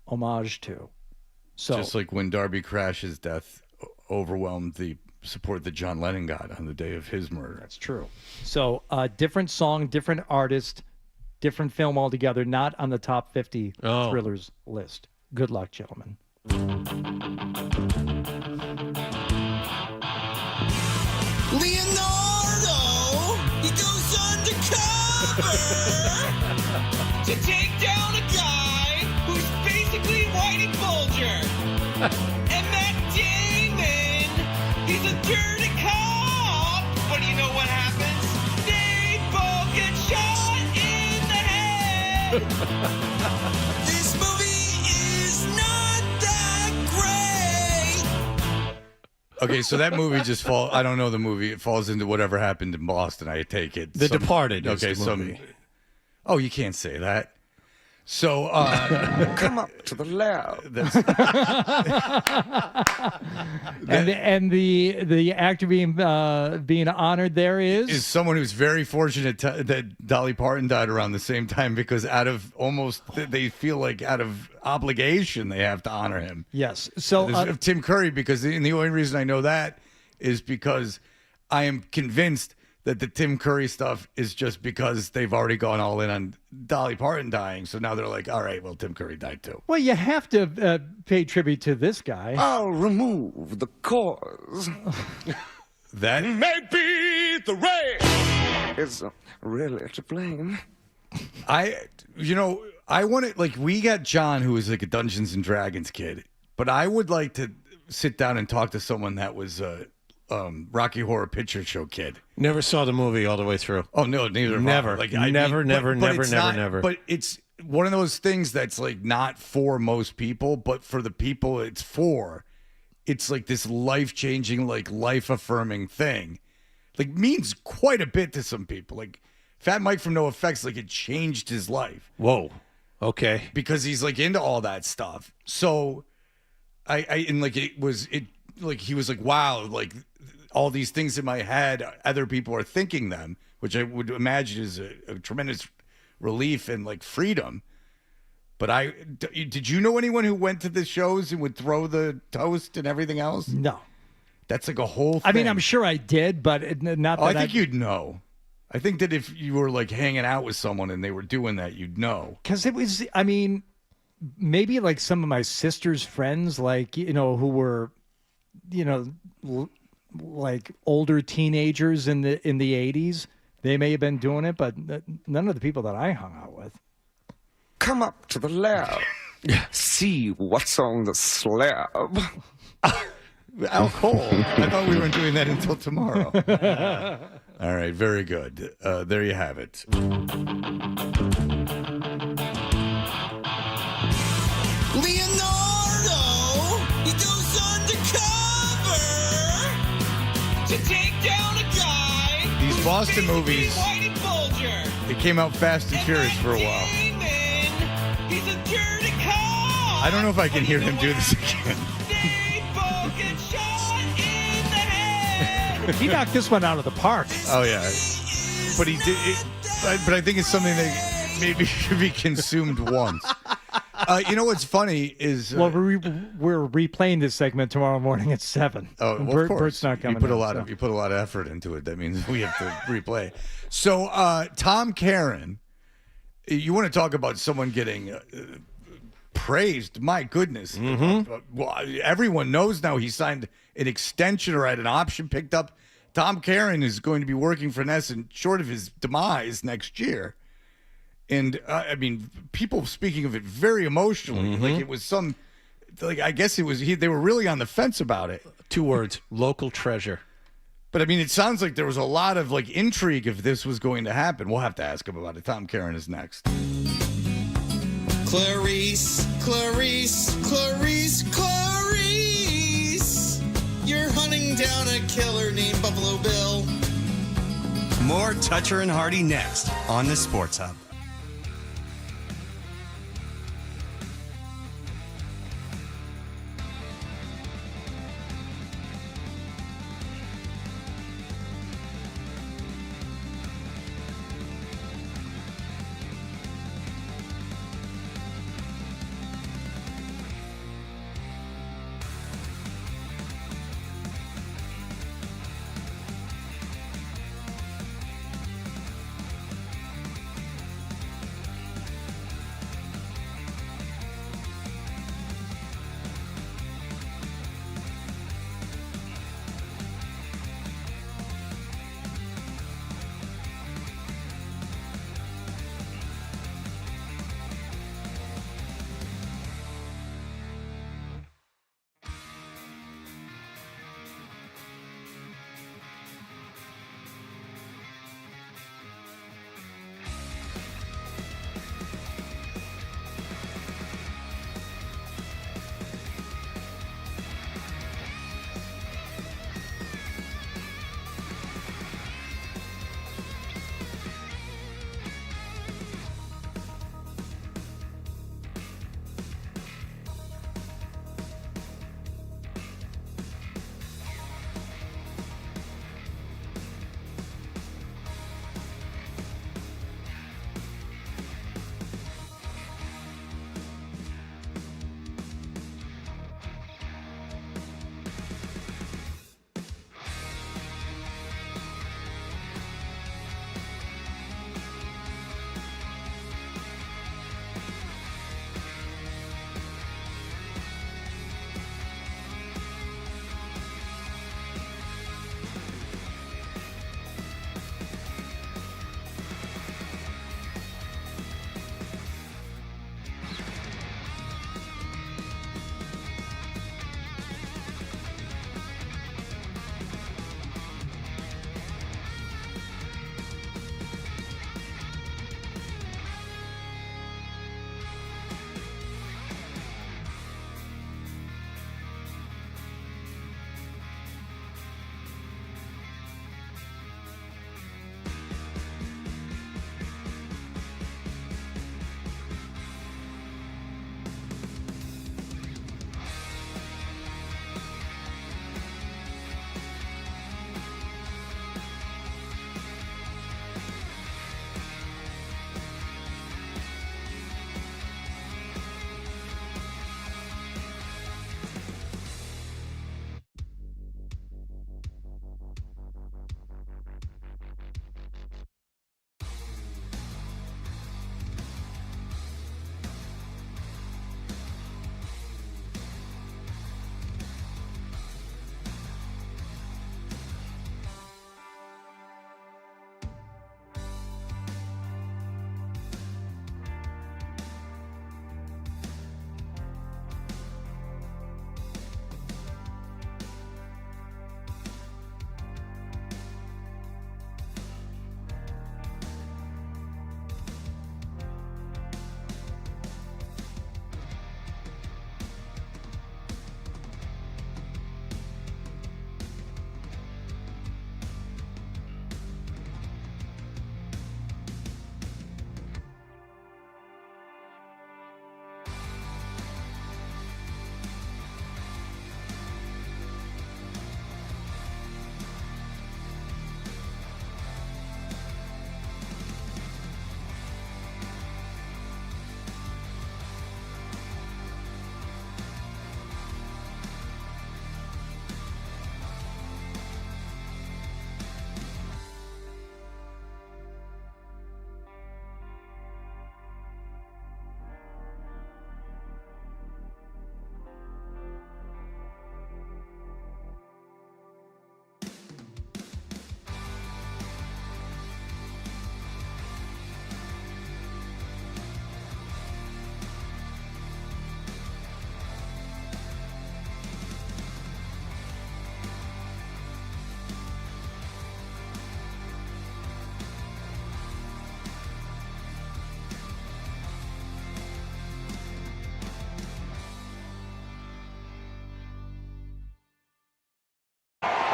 homage to. So, just like when Darby Crash's death overwhelmed the support that John Lennon got on the day of his murder. That's true. So different song, different artist, different film altogether, not on the top 50 thrillers list. Good luck, gentlemen. Leonardo, he goes undercover to take down a guy who's basically Whitey Bulger. And Matt Damon, he's a dirty cop. But you know what happens? They both get shot in the head. This movie is not that great. Okay, so that movie just I don't know the movie. It falls into whatever happened in Boston, I take it. The Departed is Okay, the movie. Oh, you can't say that. So, come up to the lab. And the actor being honored there is someone who's very fortunate that Dolly Parton died around the same time, because they feel like out of obligation they have to honor him. Yes. So Tim Curry, because the only reason I know that is because I am convinced that the Tim Curry stuff is just because they've already gone all in on Dolly Parton dying. So now they're like, all right, well, Tim Curry died too. Well, you have to pay tribute to this guy. I'll remove the cause. That Maybe the rain is really to blame. I want to, like, we got John, who was like a Dungeons and Dragons kid, but I would like to sit down and talk to someone that was Rocky Horror Picture Show kid. Never saw the movie all the way through. Oh no, neither. Never. Like, never. never. But it's one of those things that's like not for most people, but for the people it's for, it's like this life-changing, like life-affirming thing. Like, means quite a bit to some people. Like Fat Mike from NoFX, like, it changed his life. Whoa. Okay. Because he's like into all that stuff. So and like he was like, wow, like all these things in my head, other people are thinking them, which I would imagine is a tremendous relief and like freedom. But did you know anyone who went to the shows and would throw the toast and everything else? No. That's like a whole thing. I mean, I'm sure I did, but not that I think you'd know. I think that if you were like hanging out with someone and they were doing that, you'd know. Because it was, I mean, maybe like some of my sister's friends, like, you know, who were, you know, like older teenagers in the 80s, they may have been doing it, but none of the people that I hung out with. Come up to the lab. See what's on the slab. Al Cole. I thought we weren't doing that until tomorrow. All right, very good. There you have it. Leonardo, he goes undercover to take down a guy. These Boston movies, Whitey Bulger. it came out fast and furious for a while. He's a dirty cop. I don't know if I can hear him do this again. He knocked this one out of the park. Oh, yeah. But he did it. But I think it's something that maybe should be consumed once. You know what's funny is well, we're replaying this segment tomorrow morning at 7. Oh, well, of course. Bert's not coming. You put a lot of effort into it. That means we have to replay. So Tom Caron, you want to talk about someone getting praised? My goodness. Well, everyone knows now he signed an extension or had an option picked up. Tom Caron is going to be working for NESN short of his demise next year. And I mean, people speaking of it very emotionally, like it was some, like I guess it was they were really on the fence about it. 2 words: local treasure. But I mean, it sounds like there was a lot of like intrigue if this was going to happen. We'll have to ask him about it. Tom Caron is next. Clarice, Clarice, Clarice, Clarice. You're hunting down a killer named Buffalo Bill. More Toucher and Hardy next on the Sports Hub.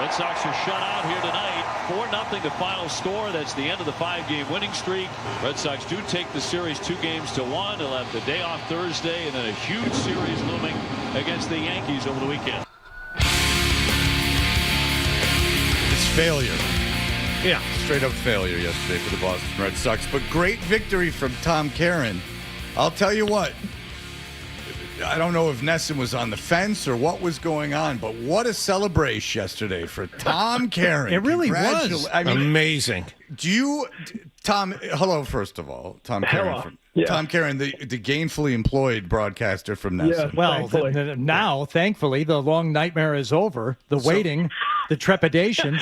Red Sox are shut out here tonight. 4-0 the final score. That's the end of the 5-game winning streak. Red Sox do take the series 2-1. They'll have the day off Thursday and then a huge series looming against the Yankees over the weekend. It's failure. Yeah. Straight up failure yesterday for the Boston Red Sox. But great victory from Tom Caron. I'll tell you what. I don't know if Nesson was on the fence or what was going on, but what a celebration yesterday for Tom Caron. It really was. I mean, amazing. Tom, hello, first of all. Tom Caron. Hello. Yeah. Tom Caron, the gainfully employed broadcaster from Nesson. Yeah, Well, now, thankfully, the long nightmare is over. The waiting, the trepidation.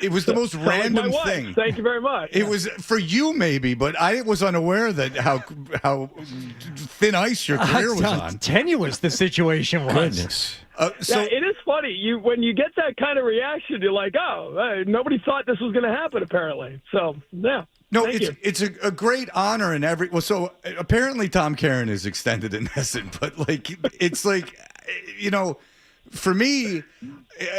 It was the most random thing. Thank you very much. It was for you, maybe, but I was unaware that how thin ice your career was How on. tenuous the situation was. Goodness. Yeah, it is funny. When you get that kind of reaction, you're like, oh, nobody thought this was going to happen, apparently. So, yeah. No, Thank you. it's a great honor and so apparently Tom Caron is extended in Nesson, but it's for me,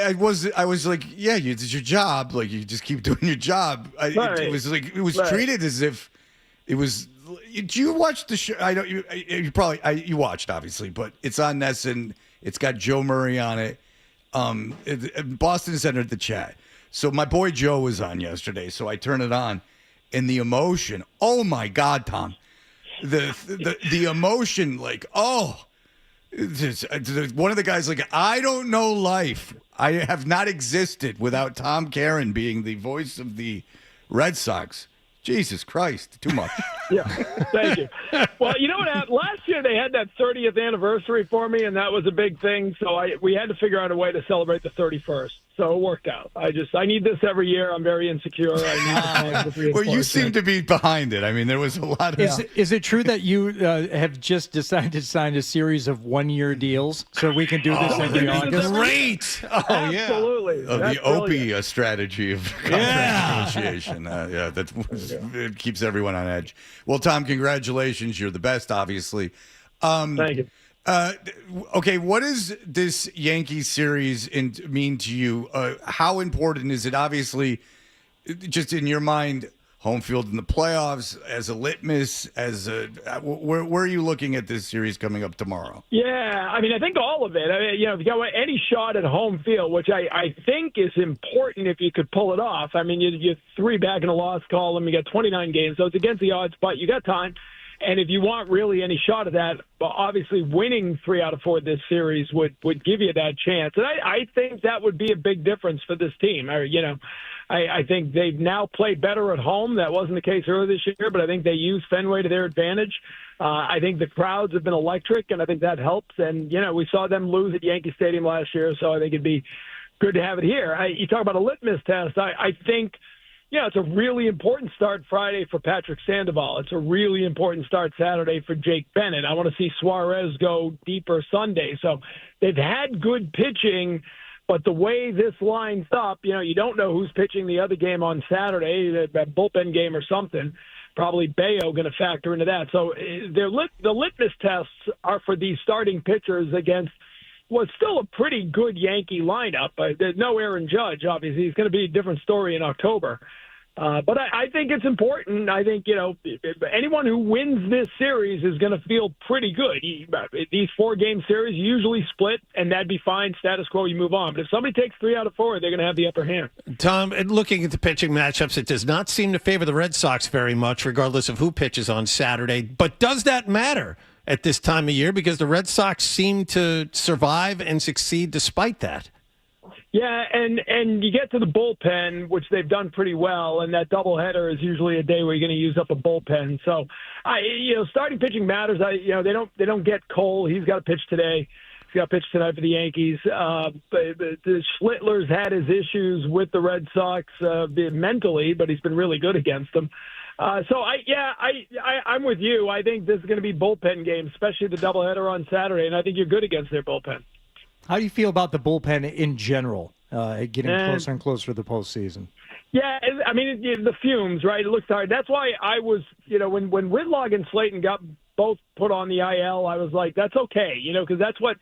I was like, yeah, it's your job. Like, you just keep doing your job. It was treated as if it was. Do you watch the show? I don't. You watched obviously, but it's on Nesson. It's got Joe Murray on it. Boston has entered the chat, so my boy Joe was on yesterday. So I turn it on, and the emotion. Oh my God, Tom, the emotion. Like, oh. One of the guys like, I don't know life. I have not existed without Tom Caron being the voice of the Red Sox. Jesus Christ, too much. Yeah, thank you. Well, you know what happened? Last year they had that 30th anniversary for me, and that was a big thing. So we had to figure out a way to celebrate the 31st. So it worked out. I need this every year. I'm very insecure. I need well, you seem to be behind it. I mean, there was a lot of. Is it true that you have just decided to sign a series of one-year deals so we can do this every August? Great. Oh, yeah. Absolutely. The Opie strategy of contract negotiation. It keeps everyone on edge. Well, Tom, congratulations. You're the best, obviously. Thank you. Okay, what does this Yankees series mean to you? How important is it? Obviously, just in your mind, home field in the playoffs, as a litmus, where are you looking at this series coming up tomorrow? Yeah, I mean, I think all of it. I mean, if you got any shot at home field, which I think is important if you could pull it off. I mean, you're 3 back in a loss column. You got 29 games, so it's against the odds, but you got time. And if you want really any shot of that, obviously winning 3 out of 4 this series would give you that chance. And I think that would be a big difference for this team. I think they've now played better at home. That wasn't the case earlier this year, but I think they used Fenway to their advantage. I think the crowds have been electric, and I think that helps. And, we saw them lose at Yankee Stadium last year, so I think it'd be good to have it here. You talk about a litmus test. I think – it's a really important start Friday for Patrick Sandoval. It's a really important start Saturday for Jake Bennett. I want to see Suarez go deeper Sunday. So they've had good pitching, but the way this lines up, you don't know who's pitching the other game on Saturday, that bullpen game or something. Probably Bayo going to factor into that. So the litmus tests are for these starting pitchers against what's still a pretty good Yankee lineup. There's no Aaron Judge, obviously. It's going to be a different story in October. But I think it's important. I think, anyone who wins this series is going to feel pretty good. These 4-game series usually split, and that'd be fine. Status quo, you move on. But if somebody takes 3 out of 4, they're going to have the upper hand. Tom, looking at the pitching matchups, it does not seem to favor the Red Sox very much, regardless of who pitches on Saturday. But does that matter at this time of year? Because the Red Sox seem to survive and succeed despite that. Yeah, and you get to the bullpen, which they've done pretty well, and that doubleheader is usually a day where you're going to use up a bullpen. So, starting pitching matters. They don't get Cole. He's got to pitch today. He's got to pitch tonight for the Yankees. But the Schlittler's had his issues with the Red Sox mentally, but he's been really good against them. So I'm with you. I think this is going to be bullpen game, especially the doubleheader on Saturday, and I think you're good against their bullpen. How do you feel about the bullpen in general, getting closer and closer to the postseason? Yeah, I mean, the fumes, right? It looks hard. That's why I was, when Whitlock and Slayton got both put on the IL, I was like, that's okay, because that's what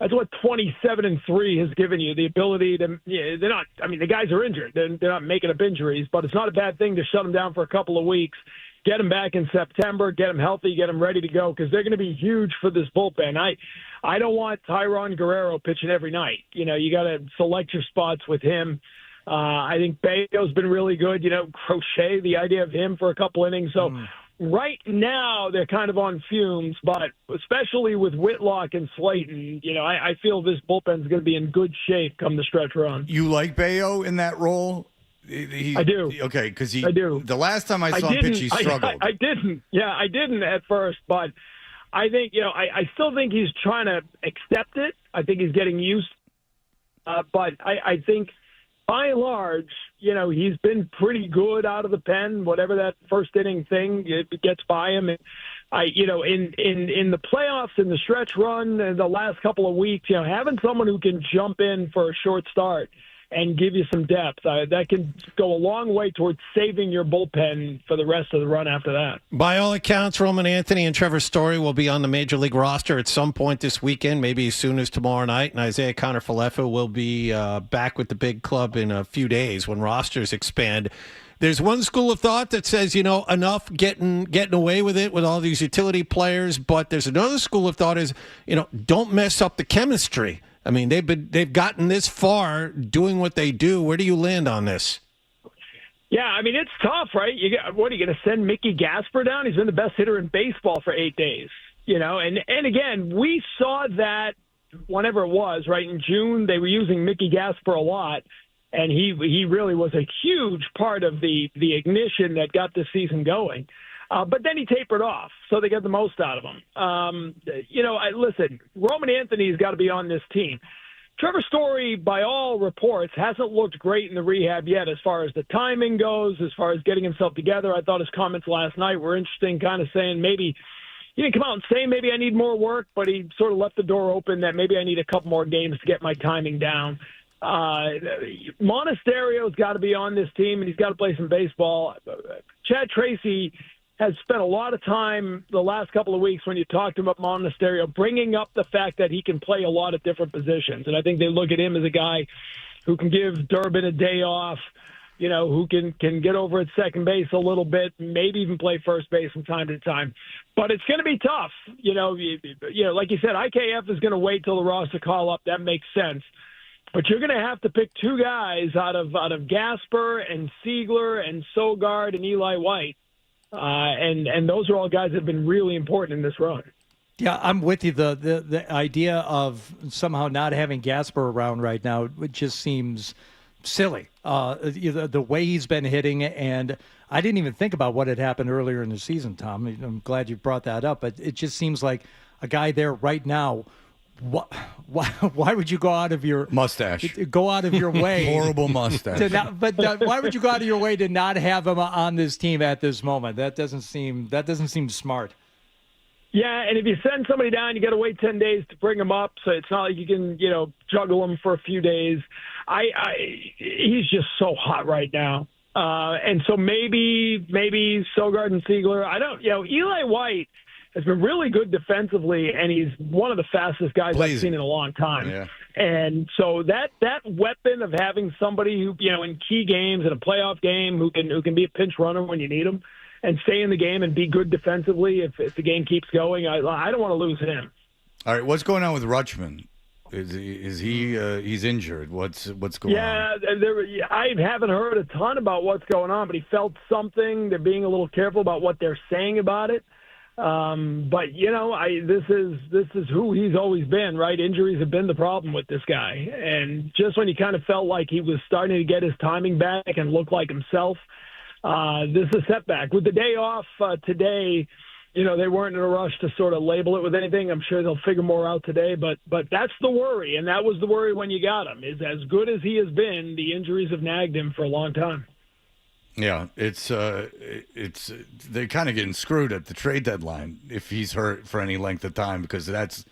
That's what 27-3 has given you, the ability to. They're not. I mean, the guys are injured. They're not making up injuries, but it's not a bad thing to shut them down for a couple of weeks, get them back in September, get them healthy, get them ready to go, because they're going to be huge for this bullpen. I don't want Tyron Guerrero pitching every night. You got to select your spots with him. I think Bayo's been really good. Crochet, the idea of him for a couple innings. So right now they're kind of on fumes, but especially with Whitlock and Slayton, I feel this bullpen's going to be in good shape come the stretch run. You like Bayo in that role? I do. Okay, because I do. The last time I saw him pitch, he struggled. I didn't. Yeah, I didn't at first, but I think, I still think he's trying to accept it. I think he's getting used. But I think, by and large, he's been pretty good out of the pen. Whatever that first inning thing, it gets by him. And in the playoffs, in the stretch run, in the last couple of weeks, having someone who can jump in for a short start and give you some depth, that can go a long way towards saving your bullpen for the rest of the run after that. By all accounts, Roman Anthony and Trevor Story will be on the Major League roster at some point this weekend, maybe as soon as tomorrow night, and Isaiah Connor-Falefa will be back with the big club in a few days when rosters expand. There's one school of thought that says, enough getting away with it with all these utility players, but there's another school of thought is, don't mess up the chemistry. I mean, they've gotten this far doing what they do. Where do you land on this? Yeah, I mean, it's tough, right? What are you going to send Mickey Gasper down? He's been the best hitter in baseball for 8 days, And again, we saw that whenever it was, right? In June, they were using Mickey Gasper a lot, and he really was a huge part of the ignition that got the season going. But then he tapered off, so they got the most out of him. Listen, Roman Anthony's got to be on this team. Trevor Story, by all reports, hasn't looked great in the rehab yet as far as the timing goes, as far as getting himself together. I thought his comments last night were interesting, kind of saying maybe he didn't come out and say maybe I need more work, but he sort of left the door open that maybe I need a couple more games to get my timing down. Monasterio's got to be on this team, and he's got to play some baseball. Chad Tracy has spent a lot of time the last couple of weeks when you talk to him about Monasterio, bringing up the fact that he can play a lot of different positions. And I think they look at him as a guy who can give Durbin a day off, who can get over at second base a little bit, maybe even play first base from time to time. But it's going to be tough. Like you said, IKF is going to wait till the roster call up. That makes sense. But you're going to have to pick two guys out of Gasper and Siegler and Sogard and Eli White. And those are all guys that have been really important in this run. Yeah, I'm with you. The idea of somehow not having Gasper around right now, it just seems silly. The way he's been hitting, and I didn't even think about what had happened earlier in the season, Tom. I'm glad you brought that up, but it just seems like a guy there right now. Why would you go out of your mustache? Go out of your way, horrible mustache. Why would you go out of your way to not have him on this team at this moment? That doesn't seem smart. Yeah, and if you send somebody down, you got to wait 10 days to bring him up. So it's not like you can juggle him for a few days. He's just so hot right now, and so maybe Sogard and Siegler. I don't. Eli White has been really good defensively, and he's one of the fastest guys I've seen in a long time. Yeah. And so that weapon of having somebody who, in key games, in a playoff game, who can be a pinch runner when you need him and stay in the game and be good defensively if the game keeps going, I don't want to lose him. All right, what's going on with Rutschman? Is he he's injured? What's going on? Yeah, I haven't heard a ton about what's going on, but he felt something. They're being a little careful about what they're saying about it. But this is who he's always been, right? Injuries have been the problem with this guy, and just when he kind of felt like he was starting to get his timing back and look like himself, this is a setback. With the day off today, they weren't in a rush to sort of label it with anything. I'm sure they'll figure more out today, but that's the worry, and that was the worry when you got him. Is as good as he has been, the injuries have nagged him for a long time. Yeah, it's they're kind of getting screwed at the trade deadline if he's hurt for any length of time, because that's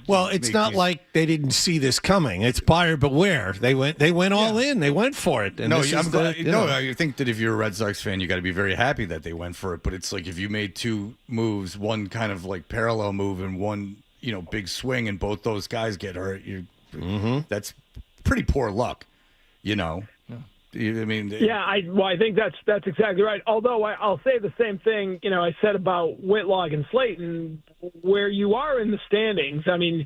Well, it's not like they didn't see this coming. It's buyer beware. They went all in. They went for it. And I think that if you're a Red Sox fan, you got to be very happy that they went for it. But it's like if you made two moves, one kind of like parallel move and one big swing and both those guys get hurt, that's pretty poor luck, I mean, I think that's exactly right. Although I'll say the same thing, I said about Whitlock and Slayton, where you are in the standings. I mean,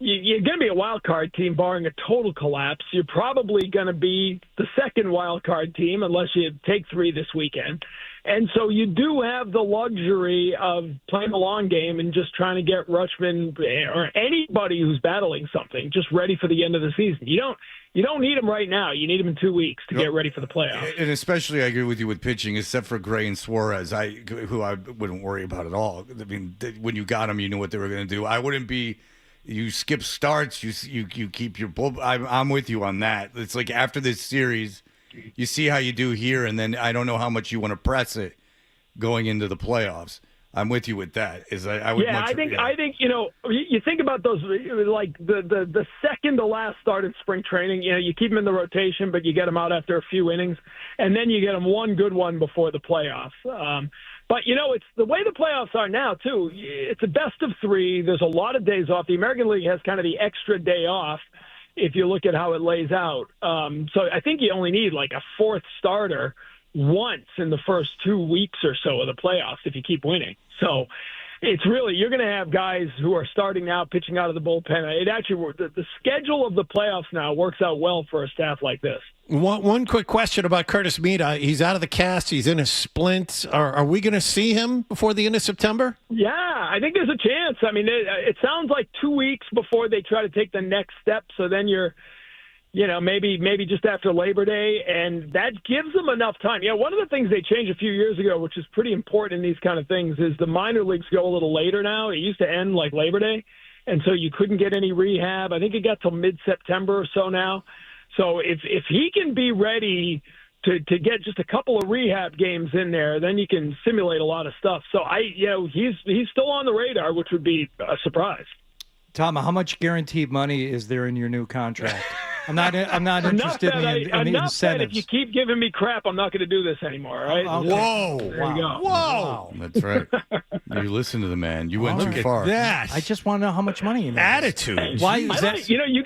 you're going to be a wild card team, barring a total collapse. You're probably going to be the second wild card team, unless you take 3 this weekend. And so you do have the luxury of playing the long game and just trying to get Rutschman or anybody who's battling something just ready for the end of the season. You don't need them right now. You need them in 2 weeks to get ready for the playoffs. And especially, I agree with you with pitching, except for Gray and Suarez, who I wouldn't worry about at all. I mean, when you got them, you knew what they were going to do. I wouldn't be. You skip starts. You keep your bull. I'm with you on that. It's like after this series, you see how you do here, and then I don't know how much you want to press it going into the playoffs. I'm with you with that. I think you think about those, like the second to last start in spring training. You keep them in the rotation, but you get them out after a few innings, and then you get them one good one before the playoffs. But, it's the way the playoffs are now, too. It's a best of 3. There's a lot of days off. The American League has kind of the extra day off if you look at how it lays out. So I think you only need like a 4th starter once in the first 2 weeks or so of the playoffs if you keep winning. So it's really, you're going to have guys who are starting now, pitching out of the bullpen. It actually, the schedule of the playoffs now works out well for a staff like this. One quick question about Curtis Mead. He's out of the cast. He's in a splint. Are we going to see him before the end of September? Yeah, I think there's a chance. I mean, it sounds like 2 weeks before they try to take the next step. So then you're, maybe just after Labor Day, and that gives them enough time. One of the things they changed a few years ago, which is pretty important in these kind of things, is the minor leagues go a little later now. It used to end like Labor Day, and so you couldn't get any rehab. I think it got till mid-September or so now. So if he can be ready to get just a couple of rehab games in there, then you can simulate a lot of stuff. So he's still on the radar, which would be a surprise. Tom, how much guaranteed money is there in your new contract? I'm not interested in the incentives. That if you keep giving me crap, I'm not going to do this anymore. Right? Okay. Whoa! There you go. Whoa! That's right. You listen to the man. You went too far. That. I just want to know how much money he makes. Attitude. Why is that? You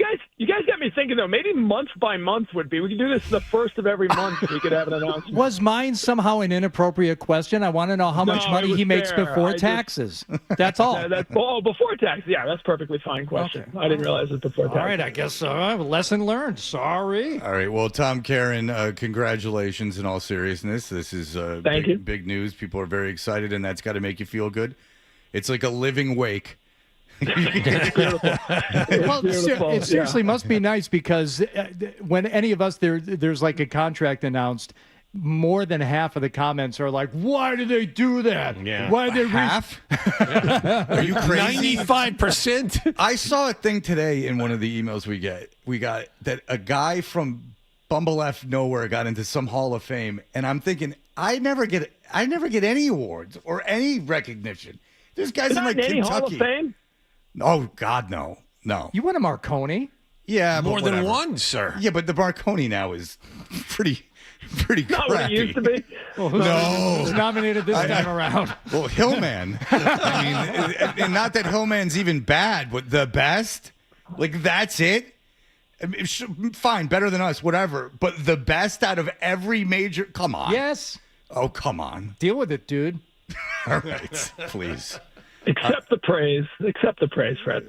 guys got me thinking though. Maybe month by month would be. We could do this the first of every month. We could have an announcement. Was mine somehow an inappropriate question? I want to know how much money he makes before taxes. That's all. Before tax. Yeah, that's perfectly fine question. Okay. I didn't realize it before tax. All right, I guess lesson learned. Sorry. All right. Well, Tom Caron, congratulations in all seriousness. This is big news. People are very excited, and that's got to make you feel good. It's like a living wake. Well, it seriously must be nice because when any of us there's like a contract announced, more than half of the comments are like, "Why did they do that? Yeah. Why did they half? Are you crazy? 95%. I saw a thing today in one of the emails we got that a guy from Bumble F nowhere got into some Hall of Fame, and I'm thinking I never get any awards or any recognition. There's guys in like any Kentucky. Hall of Fame? Oh God, no. You win a Marconi. Yeah, more but than whatever. one, sir. Yeah, but the Marconi now is pretty crappy. Not what it used to be. Well, who's nominated this time around? Well, Hillman. I mean, and not that Hillman's even bad, but the best. Like that's it. I mean, fine, better than us, whatever. But the best out of every major. Come on. Yes. Oh, come on. Deal with it, dude. All right, please. Accept the praise. Accept the praise, Fred.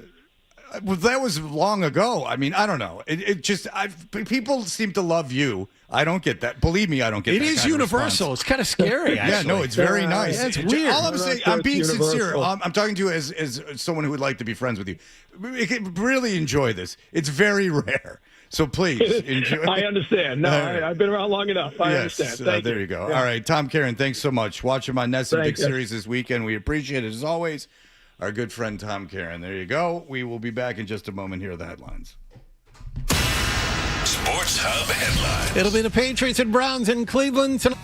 Well, that was long ago. I mean, I don't know. People seem to love you. I don't get that. Believe me, I don't get it. That It is kind universal. It's kind of scary, actually. Yeah, no, it's very nice. Yeah, it's weird. All I'm saying, I'm being sincere. I'm talking to you as someone who would like to be friends with you. Really enjoy this. It's very rare. So please enjoy. I understand. No, I've been around long enough. I understand. There you go. Yeah. All right, Tom Caron, thanks so much. Watch him on NESN Big Series this weekend. We appreciate it as always. Our good friend Tom Caron. There you go. We will be back in just a moment. Here are the headlines. Sports Hub headlines. It'll be the Patriots and Browns in Cleveland tonight.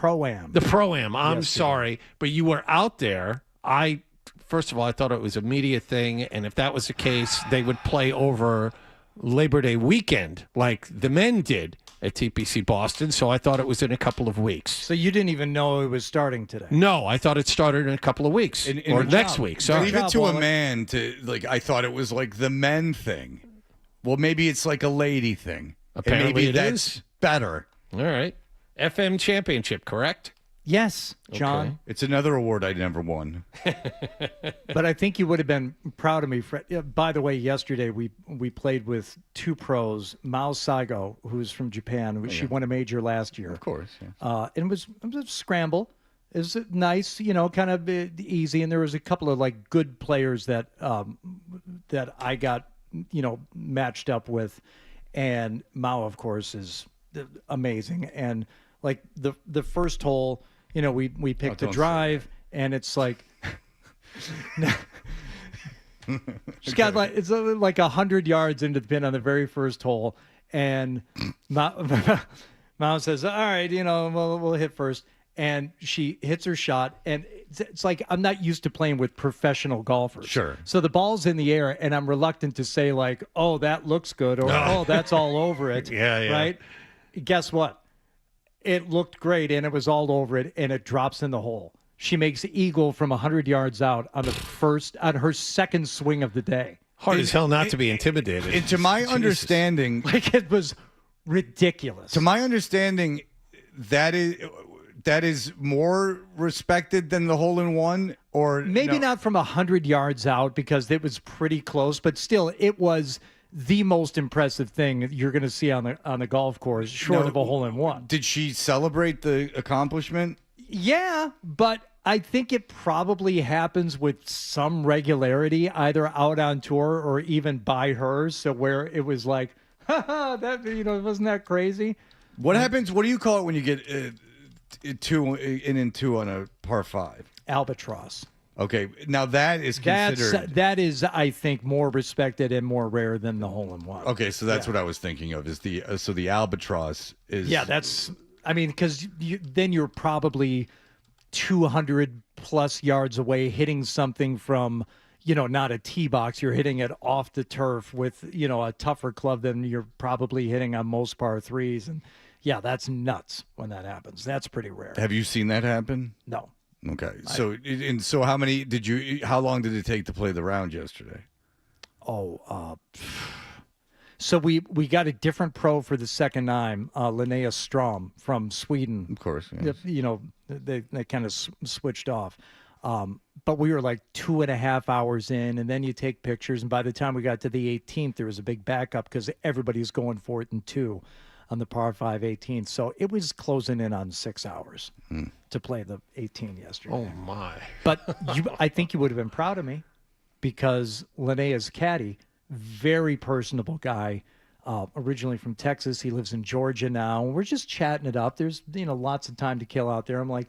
Pro-Am. The Pro-Am. I'm Yesterday. sorry, but you were out there. First of all, I thought it was a media thing, and if that was the case, they would play over Labor Day weekend like the men did at TPC Boston, so I thought it was in a couple of weeks. So you didn't even know it was starting today? No, I thought it started in a couple of weeks or next week. So Leave it to a man to, like, I thought it was like the men thing. Well, maybe it's like a lady thing. Apparently and maybe it that's is. better. All right. FM championship, correct? Yes, John. Okay. It's another award I never won. But I think you would have been proud of me. Fred. Yeah, by the way, yesterday we played with two pros, Mao Saigo, who's from Japan. She won a major last year. Of course. Yeah. And it was a scramble. It was nice, kind of easy. And there was a couple of like good players that I got, matched up with. And Mao, of course, is amazing. And like the first hole, we picked the drive, and it's like she's got it's like 100 yards into the pin on the very first hole, and Mao says, "All right, we'll hit first," and she hits her shot, and it's like I'm not used to playing with professional golfers. Sure. So the ball's in the air, and I'm reluctant to say like, "Oh, that looks good," or "Oh, that's all over it." Yeah. Right? Guess what? It looked great, and it was all over it, and it drops in the hole. She makes eagle from 100 yards out on her second swing of the day. Hard as hell not to be intimidated. And to my understanding, like it was ridiculous. To my understanding, that is more respected than the hole-in-one, or maybe not from 100 yards out because it was pretty close, but still, it was the most impressive thing you're going to see on the golf course, short of a hole-in-one. Did she celebrate the accomplishment? Yeah, but I think it probably happens with some regularity, either out on tour or even by her. So where it was like, that wasn't that crazy? What happens? What do you call it when you get two in two on a par five? Albatross. Okay, now that is considered. That is, I think, more respected and more rare than the hole-in-one. Okay, so that's what I was thinking of. Is the so the albatross is? Yeah, that's. I mean, because then you're probably 200 plus yards away, hitting something from not a tee box. You're hitting it off the turf with a tougher club than you're probably hitting on most par threes, and yeah, that's nuts when that happens. That's pretty rare. Have you seen that happen? No. Okay, so so how many did you? How long did it take to play the round yesterday? So we got a different pro for the second time, Linnea Strom from Sweden. Of course, yes. They kind of switched off, but we were like 2.5 hours in, and then you take pictures, and by the time we got to the 18th, there was a big backup because everybody's going for it in two on the par 5 18th. So it was closing in on 6 hours to play the 18 yesterday. Oh, my. But I think you would have been proud of me because Linnea's caddy, very personable guy, originally from Texas. He lives in Georgia now. We're just chatting it up. There's, lots of time to kill out there. I'm like,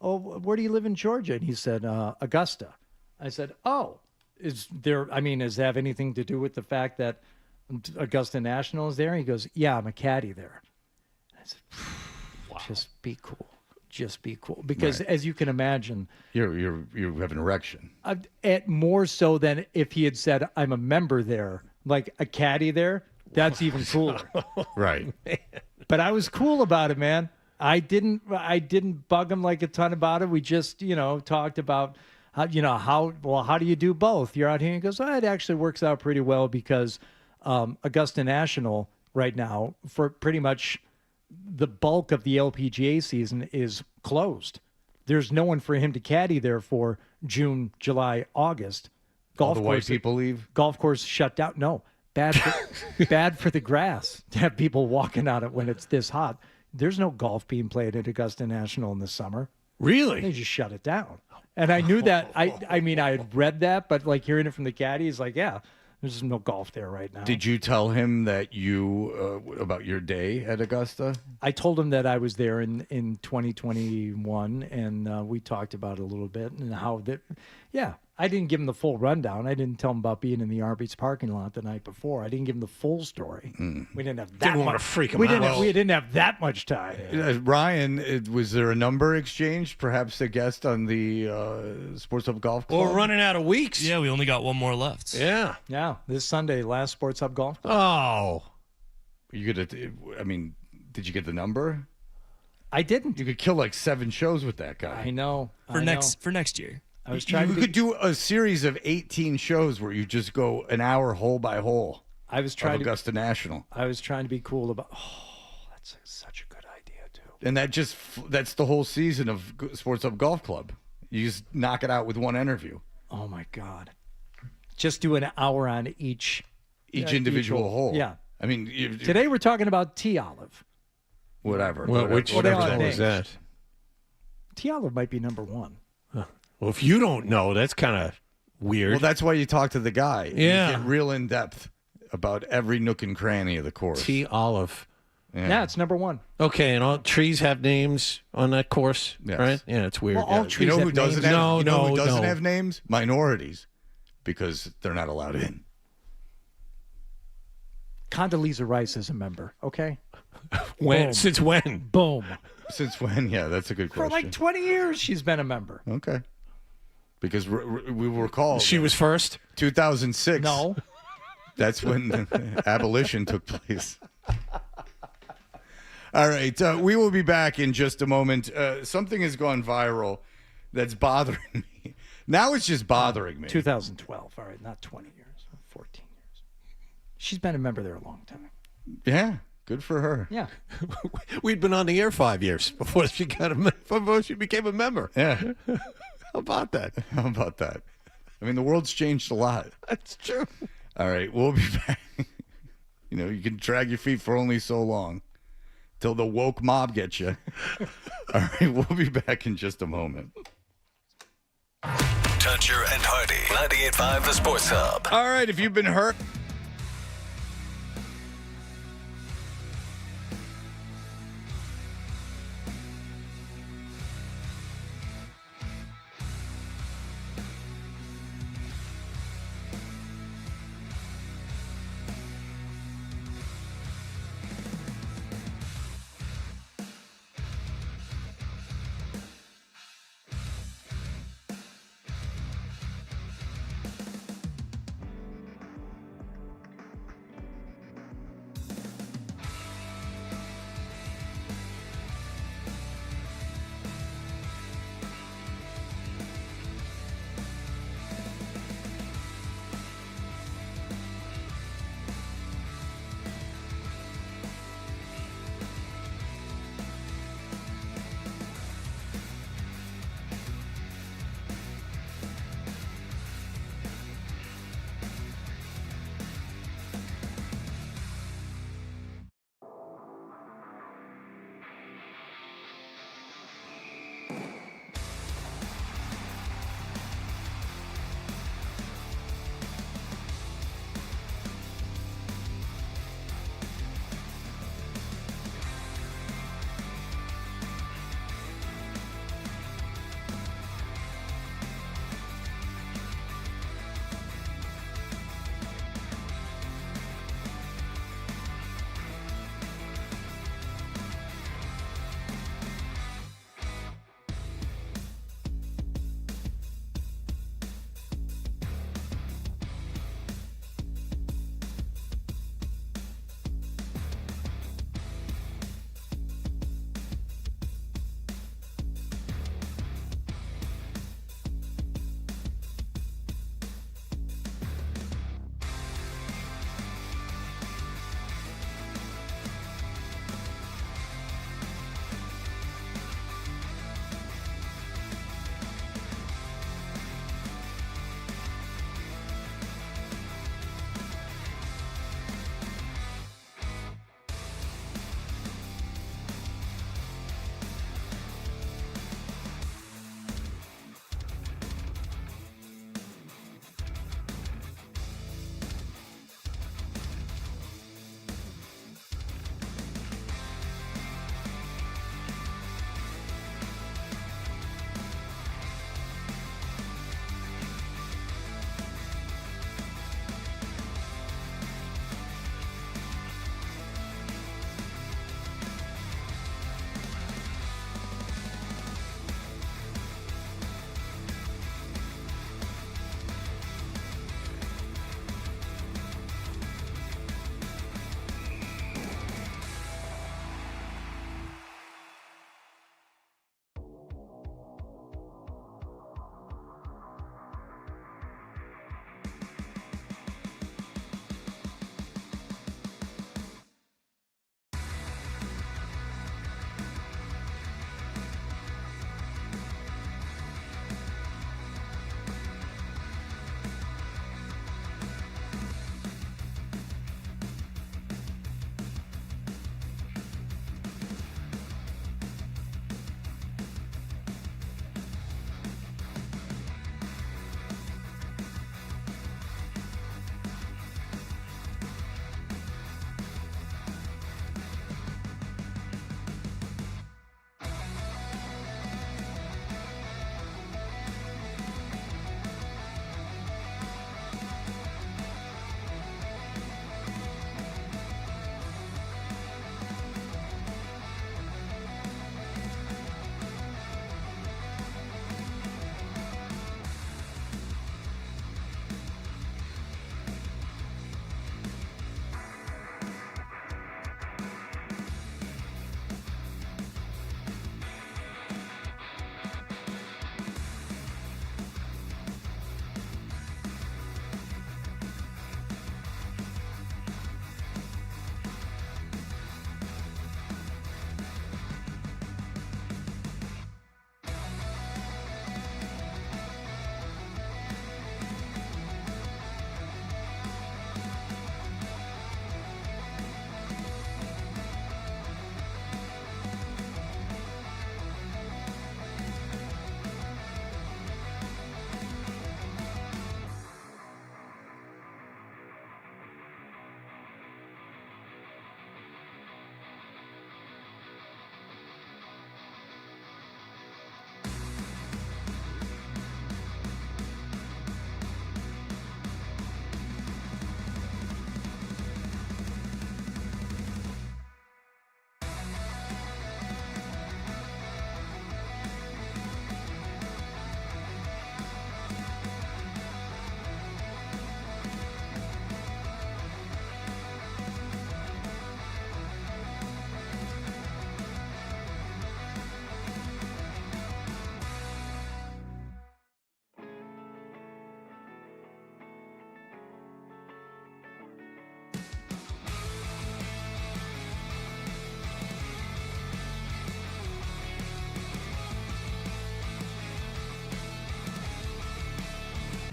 "Oh, where do you live in Georgia?" And he said, "Augusta." I said, "Oh, does that have anything to do with the fact that Augusta National is there?" He goes, "Yeah, I'm a caddy there." I said, wow. Just be cool. Because Right. as you can imagine, You have an erection. at more so than if he had said, "I'm a member there," like a caddy there, that's even cooler. Right. But I was cool about it, man. I didn't bug him like a ton about it. We just, talked about how do you do both? You're out here. And he goes, it actually works out pretty well because Augusta National right now, for pretty much the bulk of the LPGA season, is closed. There's no one for him to caddy there for June, July, August. All the white people leave? Golf course shut down. No, bad for the grass to have people walking on it when it's this hot. There's no golf being played at Augusta National in the summer. Really? They just shut it down. And I knew that. I mean, I had read that, but like hearing it from the caddy is like, yeah, there's no golf there right now. Did you tell him that about your day at Augusta? I told him that I was there in 2021, and we talked about it a little bit and how that. Yeah, I didn't give him the full rundown. I didn't tell him about being in the Arby's parking lot the night before. I didn't give him the full story. We didn't have that Didn't much. want to freak him we out. didn't. We didn't have that much time. Ryan, was there a number exchanged? Perhaps a guest on the Sports Hub Golf Club? Well, we're running out of weeks. Yeah, we only got one more left. Yeah. Yeah, this Sunday, last Sports Hub Golf Club. Oh. You could. I mean, did you get the number? I didn't. You could kill like 7 shows with that guy. I know. For next year. I was trying You to could do a series of 18 shows where you just go an hour hole by hole. I was trying of Augusta National. I was trying to be cool about. Oh, that's such a good idea too. And that's the whole season of Sports Hub Golf Club. You just knock it out with one interview. Oh my God! Just do an hour on each individual hole. Yeah. I mean, today we're talking about T Olive. Whatever. Well, whatever the hell is that? T Olive might be number 1. Well, if you don't know, that's kind of weird. Well, that's why you talk to the guy. Yeah. You get real in depth about every nook and cranny of the course. T Olive. Yeah, it's number 1. Okay, and all trees have names on that course, Yes. right? Yeah, it's weird. Well, all Yeah. trees You know who have doesn't names. have? Who doesn't no. have names? Minorities, because they're not allowed in. Condoleezza Rice is a member. Okay. When? Boom. Since when? Boom. Since when? Yeah, that's a good For question. like 20 years, she's been a member. Okay. Because we will recall She was first? 2006. No. That's when abolition took place. All right. We will be back in just a moment. Something has gone viral that's bothering me. Now it's just bothering me. 2012. All right, not 20 years. 14 years. She's been a member there a long time. Yeah. Good for her. Yeah. We'd been on the air 5 years before she became a member. Yeah. How about that? How about that? I mean, the world's changed a lot. That's true. All right. We'll be back. You can drag your feet for only so long till the woke mob gets you. All right. We'll be back in just a moment. Toucher and Hardy, 98.5 The Sports Hub. All right. If you've been hurt.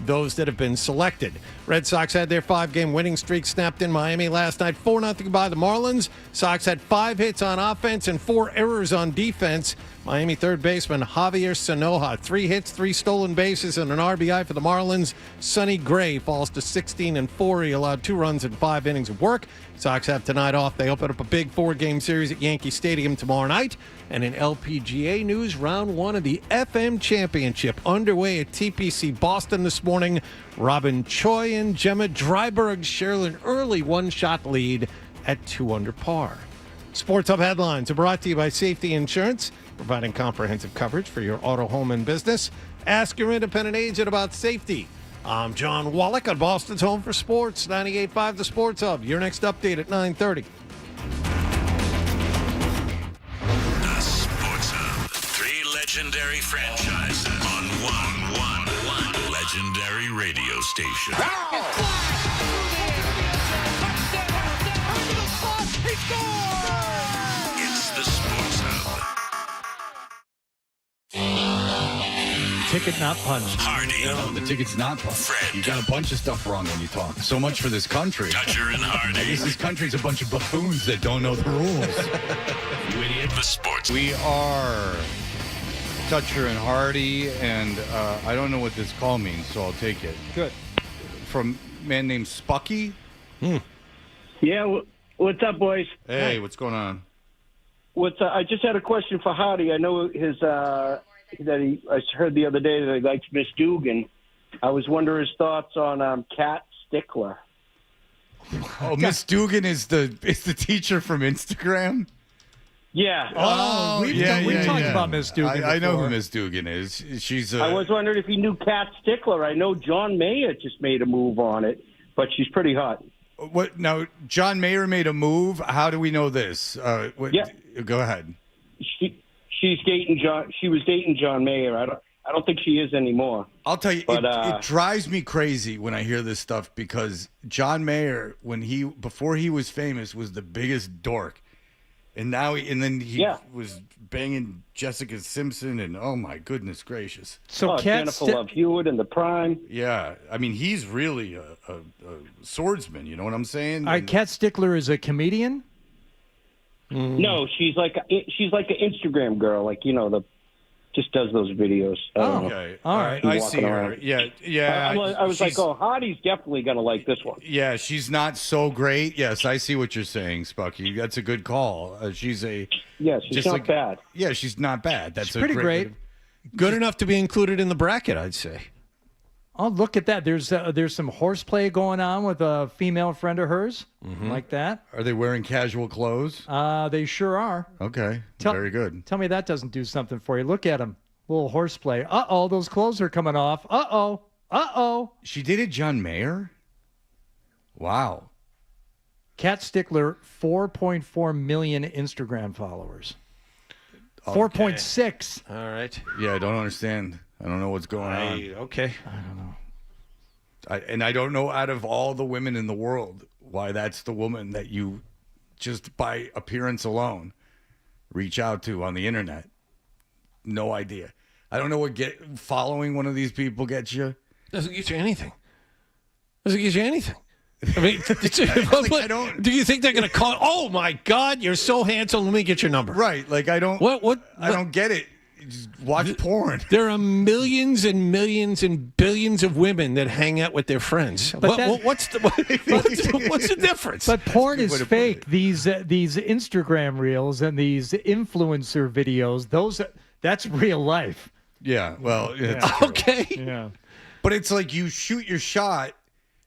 those that have been selected. Red Sox had their 5-game winning streak snapped in Miami last night, 4-0 by the Marlins. Sox had 5 hits on offense and 4 errors on defense. Miami third baseman Javier Sanoja, 3 hits, 3 stolen bases, and an RBI for the Marlins. Sonny Gray falls to 16-4. He allowed 2 runs in 5 innings of work. Sox have tonight off. They open up a big 4-game series at Yankee Stadium tomorrow night. And in LPGA news, round 1 of the FM Championship underway at TPC Boston this morning. Robin Choi and Gemma Dryburgh share an early 1-shot lead at 2 under par. Sports Hub headlines are brought to you by Safety Insurance, providing comprehensive coverage for your auto, home, and business. Ask your independent agent about safety. I'm John Wallach on Boston's Home for Sports, 98.5 The Sports Hub. Your next update at 9:30. The Sports Hub. 3 legendary franchises on one legendary radio station. It's the Sports Hub. Ticket not punched. Hardy. No, the ticket's not punched. Fred. You got a bunch of stuff wrong when you talk. So much for this country. Toucher and Hardy. I guess this country's a bunch of buffoons that don't know the rules. You idiot. The Sports. We are Toucher and Hardy, and I don't know what this call means, so I'll take it. Good. From a man named Spucky. Yeah, what's up, boys? Hey, what's going on? I just had a question for Hardy. I know I heard the other day that he likes Miss Dugan. I was wondering his thoughts on Kat Stickler. Oh, Miss Dugan is the teacher from Instagram? Yeah. Oh, we've talked about Miss Dugan. I know before. who Miss Dugan is. She's I was wondering if he knew Kat Stickler. I know John Mayer just made a move on it, but she's pretty hot. What now? John Mayer made a move. How do we know this? Yeah. Go ahead. She's dating John. She was dating John Mayer. I don't think she is anymore. I'll tell you, but, it drives me crazy when I hear this stuff because John Mayer, before he was famous, was the biggest dork, and then he was banging Jessica Simpson, and oh my goodness gracious! So Jennifer Love Hewitt in the prime. Yeah, I mean he's really a swordsman. You know what I'm saying? All right, Kat Stickler is a comedian. No, she's like an Instagram girl, just does those videos. Okay, all right, I see her. Yeah. I was like, Hardy's definitely gonna like this one. Yeah, she's not so great. Yes, I see what you're saying, Spucky. That's a good call. She's not bad. Yeah, she's not bad. That's She's pretty great. Good enough to be included in the bracket, I'd say. Oh, look at that. There's some horseplay going on with a female friend of hers, like that. Are they wearing casual clothes? They sure are. Okay, very good. Tell me that doesn't do something for you. Look at them. Little horseplay. Uh-oh, those clothes are coming off. Uh-oh. Uh-oh. She dated John Mayer? Wow. Kat Stickler, 4.4 million Instagram followers. Okay. 4.6. All right. Yeah, I don't understand. I don't know what's going on. Okay. I don't know. And I don't know out of all the women in the world why that's the woman that you just by appearance alone reach out to on the internet. No idea. I don't know what following one of these people gets you. Doesn't get you anything. I mean, do you think they're going to call? Oh my God, you're so handsome. Let me get your number. Right. Like I don't. I don't get it. Just watch porn. There are millions and millions and billions of women that hang out with their friends. What's the difference? But porn is fake. These Instagram reels and these influencer videos, that's real life. Yeah. Well. Yeah. Okay. Yeah. But it's like you shoot your shot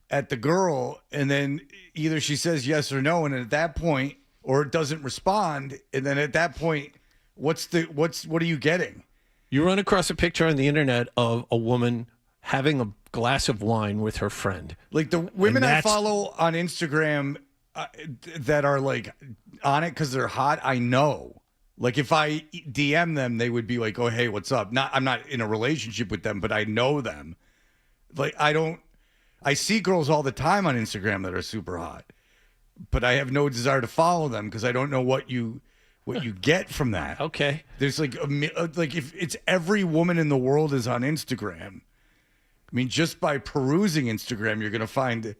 at the girl, and then either she says yes or no, and at that point, or it doesn't respond, and then at that point. What are you getting? You run across a picture on the internet of a woman having a glass of wine with her friend. Like the women I follow on Instagram that are like on it because they're hot, I know. Like if I DM them, they would be like, "Oh, hey, what's up?" I'm not in a relationship with them, but I know them. Like I see girls all the time on Instagram that are super hot, but I have no desire to follow them because I don't know what you get from that. Okay. There's like if it's every woman in the world is on Instagram, I mean, just by perusing Instagram, you're going to find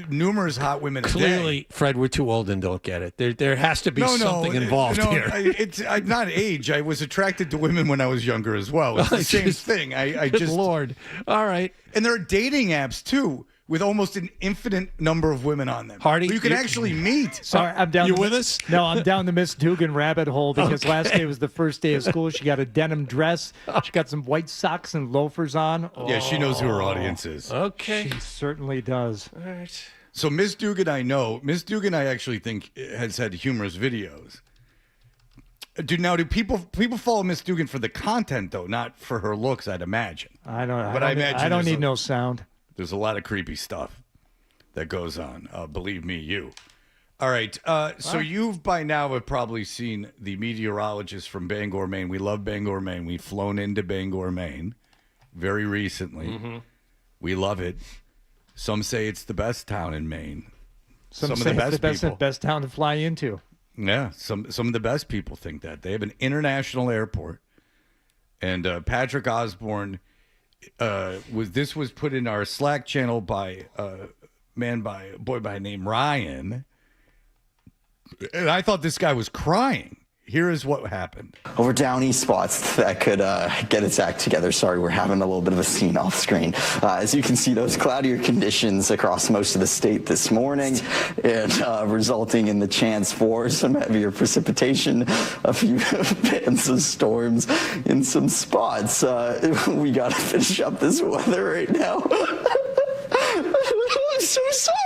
numerous hot women a Clearly, day. Fred, we're too old and don't get it. There has to be something involved here. It's not age. I was attracted to women when I was younger as well. It's the same thing. I Good just Lord. All right. And there are dating apps too, with almost an infinite number of women on them. Hardy, you can actually meet. Sorry, I'm down. You with us? No, I'm down the Miss Dugan rabbit hole because last day was the first day of school. She got a denim dress. She got some white socks and loafers on. Yeah, she knows who her audience is. Okay. She certainly does. All right. So Miss Dugan, I know. Miss Dugan, I actually think has had humorous videos. Do people follow Miss Dugan for the content though, not for her looks? I'd imagine. I don't. But I imagine I don't need no sound. There's a lot of creepy stuff that goes on. Believe me, you. All right. So you've by now have probably seen the meteorologist from Bangor, Maine. We love Bangor, Maine. We've flown into Bangor, Maine very recently. Mm-hmm. We love it. Some say it's the best town in Maine. Some of say the it's best people. best town to fly into. Yeah, some of the best people think that. They have an international airport. And Patrick Osborne was put in our Slack channel by a boy by name Ryan. And I thought this guy was crying. Here is what happened. Over downy spots that could get its act together. Sorry, we're having a little bit of a scene off screen. As you can see, those cloudier conditions across most of the state this morning, and resulting in the chance for some heavier precipitation, a few bands of storms in some spots. We got to finish up this weather right now. I'm so sorry.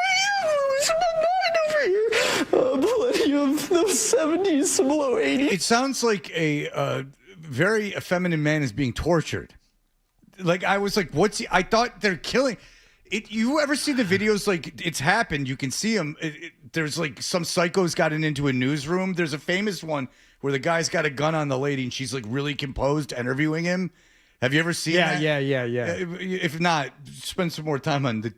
Plenty of those 70s, some low 80s. It sounds like a very effeminate man is being tortured. Like, I was like, I thought they're killing it. You ever see the videos? Like, it's happened. You can see them. There's like some psycho's gotten into a newsroom. There's a famous one where the guy's got a gun on the lady and she's like really composed interviewing him. Have you ever seen that? Yeah. If not, spend some more time on the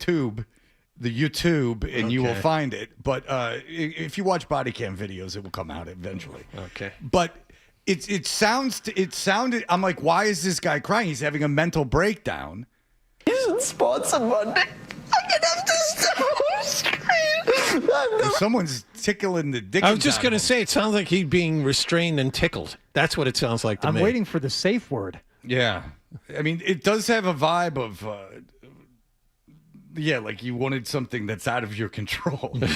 YouTube, and you will find it. But if you watch body cam videos, it will come out eventually. Okay. But it sounded. I'm like, why is this guy crying? He's having a mental breakdown. He's in spots on Monday. I can have to step off screen. Someone's tickling the dick. I was just going to say, it sounds like he's being restrained and tickled. That's what it sounds like to me. I'm waiting for the safe word. Yeah. I mean, it does have a vibe of... yeah, like you wanted something that's out of your control. This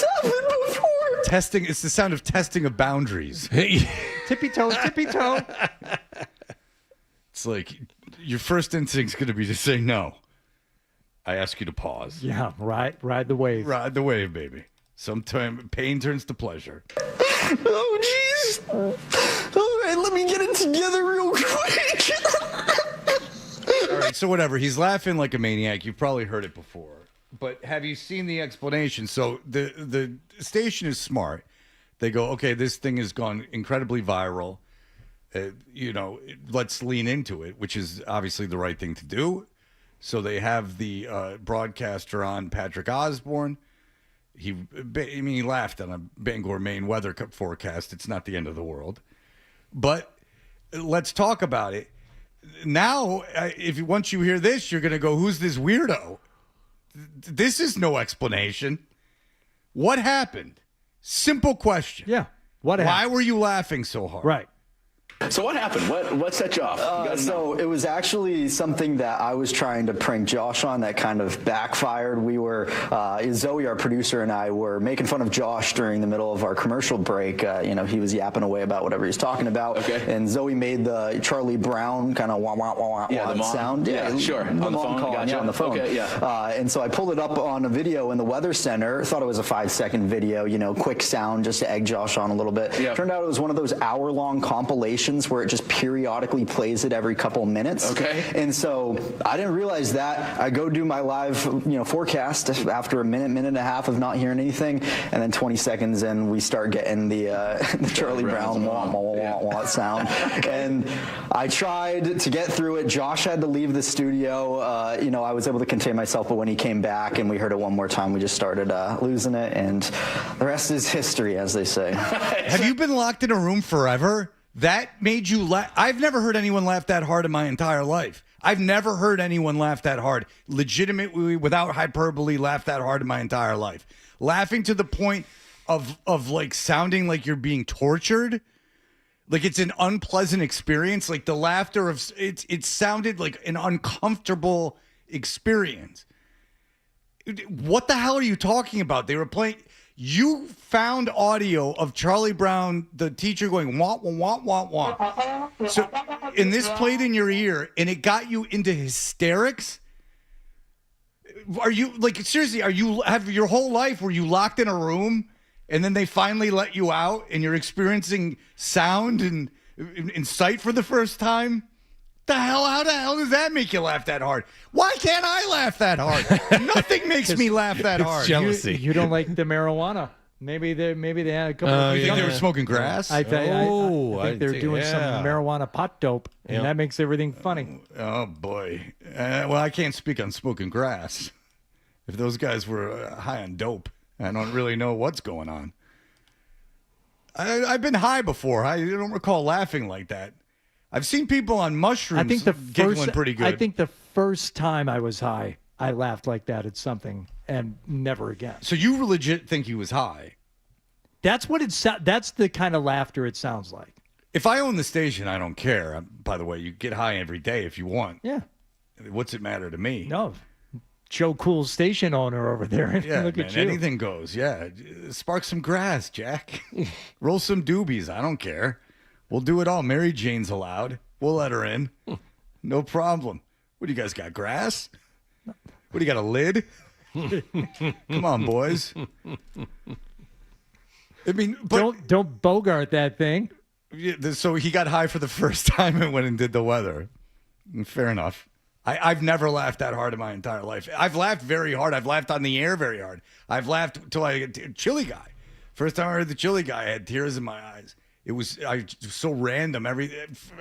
happened before. Testing. It's the sound of testing of boundaries. Tippy toe. It's like your first instinct's going to be to say no. I ask you to pause. Yeah, ride the wave. Ride the wave, baby. Sometime pain turns to pleasure. Oh, jeez. All right, let me get it together real quick. All right, so whatever. He's laughing like a maniac. You've probably heard it before. But have you seen the explanation? So the station is smart. They go, okay, this thing has gone incredibly viral. Let's lean into it, which is obviously the right thing to do. So they have the broadcaster on, Patrick Osborne. He laughed on a Bangor, Maine weather forecast. It's not the end of the world. But let's talk about it. Now, once you hear this, you're going to go, who's this weirdo? This is no explanation. What happened? Simple question. Yeah. What happened? Why were you laughing so hard? Right. So what happened? What set you off? So it was actually something that I was trying to prank Josh on that kind of backfired. We were, Zoe, our producer, and I were making fun of Josh during the middle of our commercial break. He was yapping away about whatever he was talking about. Okay. And Zoe made the Charlie Brown kind of wah, wah, wah, wah sound. Yeah, sure. The on the phone? calling, Gotcha. on the phone. Okay, yeah. And so I pulled it up on a video in the Weather Center. Thought it was a 5-second video, quick sound just to egg Josh on a little bit. Yep. Turned out it was one of those hour-long compilations where it just periodically plays it every couple minutes. Okay. And so I didn't realize that. I go do my live, forecast after a minute and a half of not hearing anything, and then 20 seconds in, we start getting the Charlie Brown wah, wah, wah, wah sound. And I tried to get through it. Josh had to leave the studio. I was able to contain myself, but when he came back and we heard it one more time, we just started losing it, and the rest is history, as they say. Have you been locked in a room forever? That made you laugh. I've never heard anyone laugh that hard in my entire life. I've never heard anyone laugh that hard, legitimately, without hyperbole, laugh that hard in my entire life. Laughing to the point of like sounding like you're being tortured. Like it's an unpleasant experience. Like the laughter of it sounded like an uncomfortable experience. What the hell are you talking about? They were playing. You found audio of Charlie Brown, the teacher, going wah wah wah wah wah. So, and this played in your ear, and it got you into hysterics. Are you like seriously? Have your whole life were you locked in a room, and then they finally let you out, and you're experiencing sound and sight for the first time? The hell? How the hell does that make you laugh that hard? Why can't I laugh that hard? Nothing makes me laugh that hard. Jealousy. You don't like the marijuana. Maybe they had a couple. You think they were smoking grass? I think they're doing some marijuana pot dope, and that makes everything funny. Oh boy. Well, I can't speak on smoking grass. If those guys were high on dope, I don't really know what's going on. I've been high before. I don't recall laughing like that. I've seen people on mushrooms giggling pretty good. I think the first time I was high, I laughed like that at something, and never again. So you legit think he was high? That's what that's the kind of laughter it sounds like. If I own the station, I don't care. By the way, you get high every day if you want. Yeah. What's it matter to me? No. Joe Cool station owner over there. Yeah, Look man, at you. anything goes. Yeah. Spark some grass, Jack. Roll some doobies. I don't care. We'll do it all. Mary Jane's allowed. We'll let her in. No problem. What do you guys got, grass? What do you got, a lid? Come on, boys. I mean, but don't bogart that thing. So he got high for the first time and went and did the weather. Fair enough. I've never laughed that hard in my entire life. I've laughed very hard. I've laughed on the air very hard. I've laughed till I Chili Guy. First time I heard the Chili Guy, I had tears in my eyes. It was so random.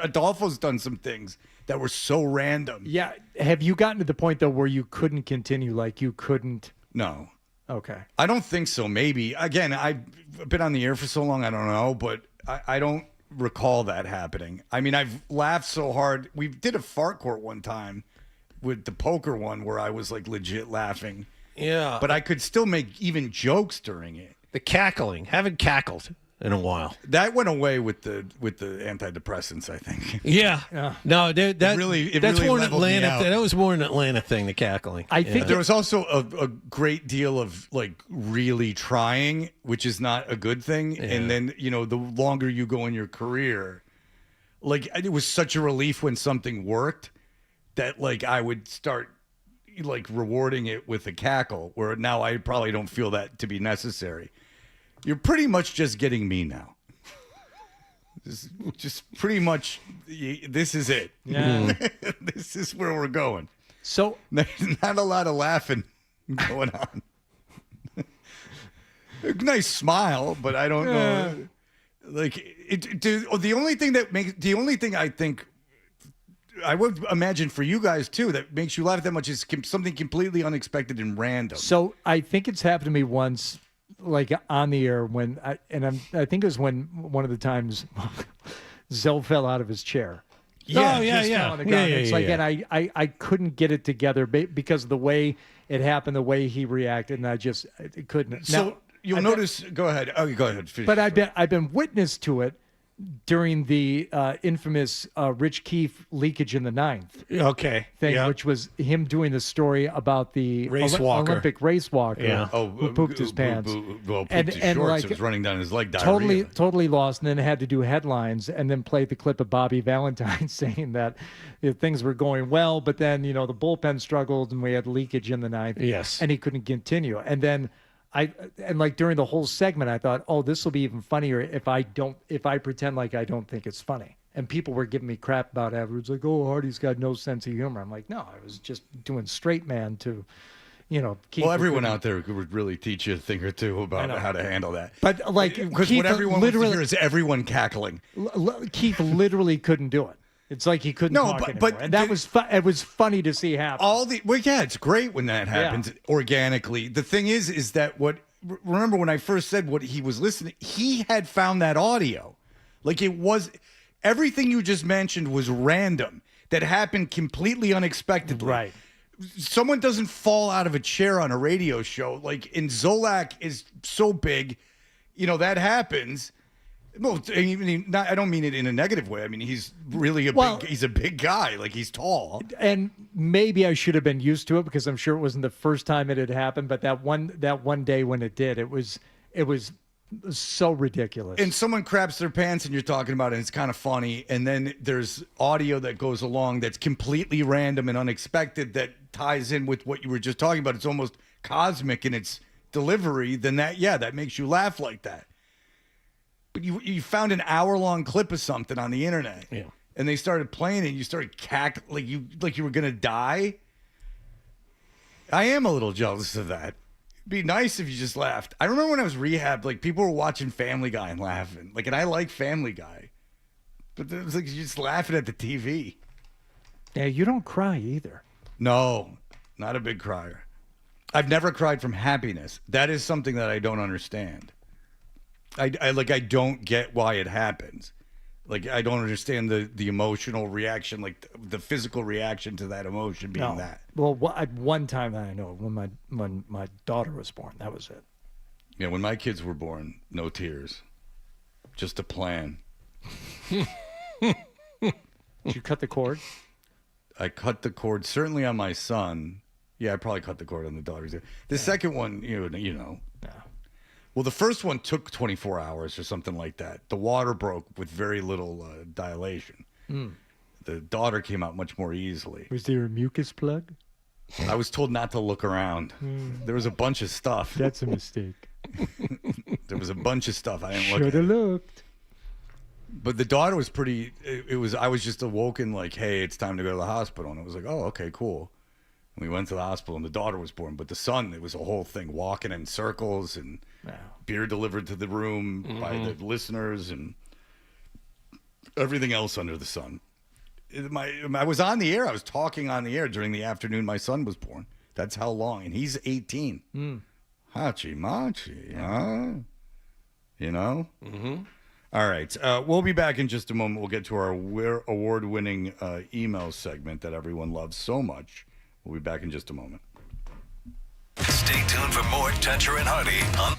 Adolfo's done some things that were so random. Yeah. Have you gotten to the point, though, where you couldn't continue? Like you couldn't? No. Okay. I don't think so. Maybe. Again, I've been on the air for so long, I don't know. But I don't recall that happening. I mean, I've laughed so hard. We did a fart court one time with the poker one where I was like legit laughing. Yeah. But I could still make even jokes during it. The cackling. Haven't cackled in a while. That went away with the antidepressants, I think. Yeah. No, that's really more an leveled me Atlanta. out. That was more an Atlanta thing. The cackling. I think there was also a great deal of like really trying, which is not a good thing. Yeah. And then the longer you go in your career, like it was such a relief when something worked that like I would start like rewarding it with a cackle. Where now I probably don't feel that to be necessary. You're pretty much just getting me now. Just pretty much, this is it. Yeah. This is where we're going. So not a lot of laughing going on. Nice smile, but I don't know. Like the only thing I think I would imagine for you guys too that makes you laugh that much is something completely unexpected and random. So I think it's happened to me once. Like on the air when I think it was when one of the times Zell fell out of his chair. Yeah. It's like, and I couldn't get it together because of the way it happened, the way he reacted, and I just couldn't. So now, you'll notice. Go ahead. Oh, go ahead. Finish. But I've been witness to it during the infamous Rich Keefe leakage in the ninth. Okay. Thing, which was him doing the story about the Olympic race walker who pooped his pants. Pooped his shorts. Like, it was running down his leg. Diarrhea. Totally lost, and then had to do headlines, and then played the clip of Bobby Valentine saying that things were going well, but then the bullpen struggled, and we had leakage in the ninth. Yes, and he couldn't continue, and then. Like during the whole segment, I thought, oh, this will be even funnier if I pretend like I don't think it's funny. And people were giving me crap about it afterwards, like, oh, Hardy's got no sense of humor. I'm like, no, I was just doing straight man to, keep. Well, everyone out there would really teach you a thing or two about how to handle that. But like, because what everyone wants to hear is everyone cackling. Keith literally couldn't do it. It's like he couldn't talk anymore. And that was it was funny to see happen. It's great when that happens organically. The thing is that remember when I first said what he was listening, he had found that audio. Like it was Everything you just mentioned was random. That happened completely unexpectedly. Right. Someone doesn't fall out of a chair on a radio show. Like, and Zolak is so big, that happens. Well, I don't mean it in a negative way. I mean, he's really he's a big guy. Like, he's tall. And maybe I should have been used to it because I'm sure it wasn't the first time it had happened. But that one day when it did, it was so ridiculous. And someone craps their pants and you're talking about it, and it's kind of funny. And then there's audio that goes along that's completely random and unexpected that ties in with what you were just talking about. It's almost cosmic in its delivery. Then that makes you laugh like that. But you found an hour-long clip of something on the internet, and they started playing it, and you started cackling like you were going to die. I am a little jealous of that. It'd be nice if you just laughed. I remember when I was rehabbed, like, people were watching Family Guy and laughing. Like, and I like Family Guy. But it was like you're just laughing at the TV. Yeah, you don't cry either. No, not a big crier. I've never cried from happiness. That is something that I don't understand. I don't get why it happens. Like, I don't understand the emotional reaction, like the physical reaction to that emotion being that. Well, one time that I know of, when my daughter was born, that was it. Yeah, when my kids were born, no tears. Just a plan. Did you cut the cord? I cut the cord, certainly on my son. Yeah, I probably cut the cord on the daughters. The second one, you know. Yeah. Well, the first one took 24 hours or something like that. The water broke with very little dilation. The daughter came out much more easily. Was there a mucus plug? I was told not to look around. There was a bunch of stuff. That's a mistake. There was a bunch of stuff I didn't look at. Should have looked. But the daughter was pretty. I was just awoken like, hey, it's time to go to the hospital, and it was like, oh, okay, cool. And we went to the hospital, and the daughter was born. But the son, it was a whole thing, walking in circles and beer delivered to the room by the listeners and everything else under the sun. I was on the air. I was talking on the air during the afternoon my son was born. That's how long. And he's 18. Hachi machi, huh? You know? All right. We'll be back in just a moment. We'll get to our award-winning email segment that everyone loves so much. We'll be back in just a moment. Stay tuned for more Toucher and Hardy on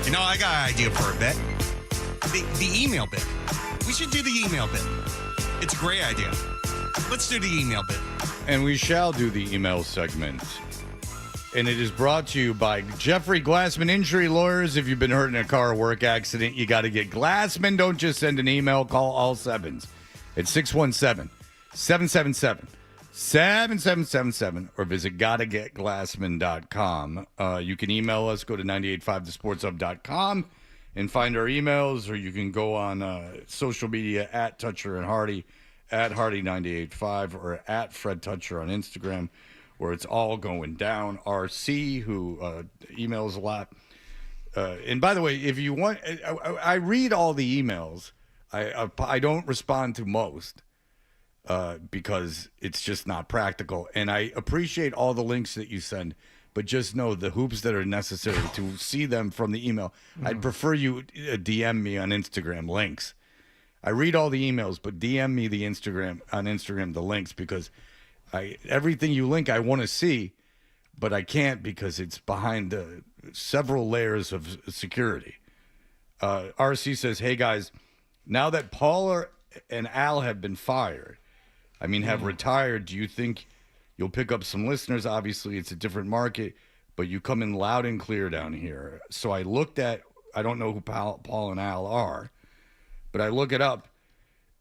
You know, I got an idea for a bit. The email bit. We should do the email bit. It's a great idea. Let's do the email bit. And we shall do the email segment. And it is brought to you by Jeffrey Glassman Injury Lawyers. If you've been hurt in a car or work accident, you got to get Glassman. Don't just send an email. Call all sevens at 617-777-7777 or visit gottagetglassman.com. You can email us. Go to 985thesportshub.com and find our emails, or you can go on social media at Toucher and Hardy, at Hardy985, or at Fred Toucher on Instagram, where it's all going down. RC, who emails a lot. And by the way, if you want, I read all the emails. I don't respond to most because it's just not practical. And I appreciate all the links that you send, but just know the hoops that are necessary to see them from the email. I'd prefer you DM me on Instagram links. I read all the emails, but DM me the Instagram the links, because everything you link I want to see, but I can't because it's behind several layers of security. RC says, hey guys, now that Paula and Al have been fired, have retired, do you think you'll pick up some listeners? Obviously, it's a different market, but you come in loud and clear down here. So I looked at, I don't know who Paul and Al are, but I look it up,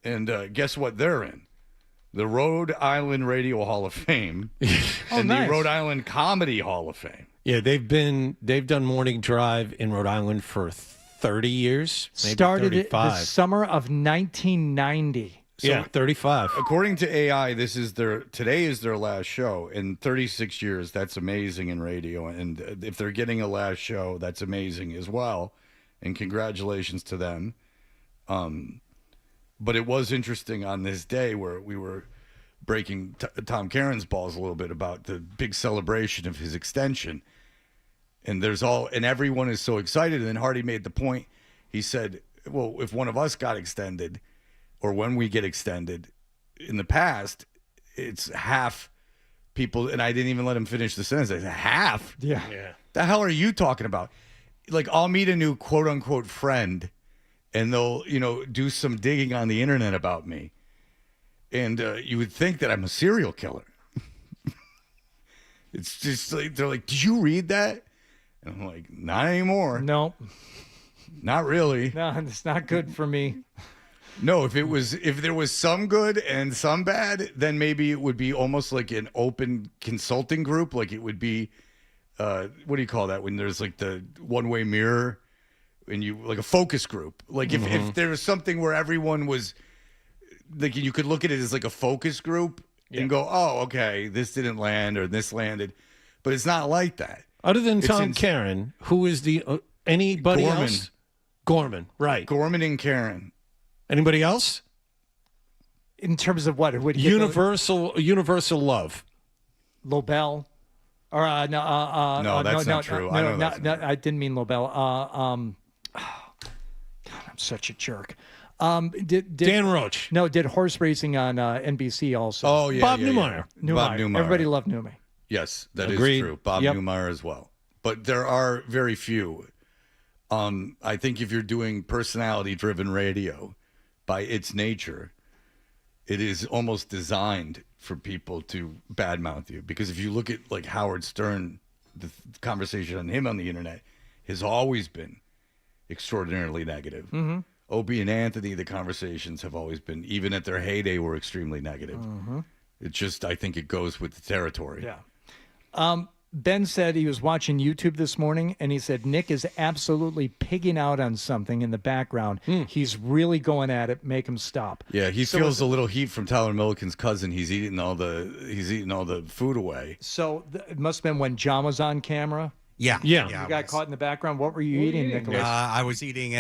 and guess what they're in? The Rhode Island Radio Hall of Fame and nice. The Rhode Island Comedy Hall of Fame. Yeah, they've done Morning Drive in Rhode Island for 30 years. Maybe Started it 35. the summer of 1990. So 35. According to AI, today is their last show in 36 years. That's amazing in radio. And if they're getting a last show, that's amazing as well. And congratulations to them. But it was interesting on this day where we were breaking Tom Caron's balls a little bit about the big celebration of his extension. And everyone is so excited. And then Hardy made the point. He said, well, if one of us got extended, or when we get extended, in the past, it's half people. And I didn't even let him finish the sentence. I said, half? Yeah. The hell are you talking about? Like, I'll meet a new quote unquote friend, and they'll, do some digging on the internet about me. And you would think that I'm a serial killer. It's just like, they're like, did you read that? And I'm like, not anymore. No. Not really. No, it's not good for me. No, if there was some good and some bad, then maybe it would be almost like an open consulting group. Like it would be, what do you call that? When there's like the one-way mirror and like a focus group. Like if there was something where everyone was like, you could look at it as like a focus group and go, oh, okay, this didn't land or this landed. But it's not like that. Other than Tom Caron, who is anybody Gorman. else? Gorman, right. Gorman and Caron. Anybody else? In terms of what? Universal love. Lobel. Or no, that's not true. I know that's not true. I didn't mean Lobel. God, I'm such a jerk. Dan Roach. No, did horse racing on NBC also. Oh, yeah. Bob Newmeyer. Bob Newmeyer. Everybody loved Newmeyer. Yes, that Agreed. is true. Bob Newmeyer as well. But there are very few. I think if you're doing personality-driven radio, by its nature, it is almost designed for people to badmouth you. Because if you look at like Howard Stern, the conversation on him on the internet has always been extraordinarily negative. Mm-hmm. Opie and Anthony, the conversations have always been, even at their heyday, were extremely negative. Mm-hmm. It just, I think it goes with the territory. Yeah. Ben said he was watching YouTube this morning, and he said Nick is absolutely pigging out on something in the background. He's really going at it. Make him stop. Yeah, he feels a little heat from Tyler Milliken's cousin. He's eating all the food away. So it must have been when John was on camera. Yeah. You got caught in the background. What were you eating, Nicholas? I was eating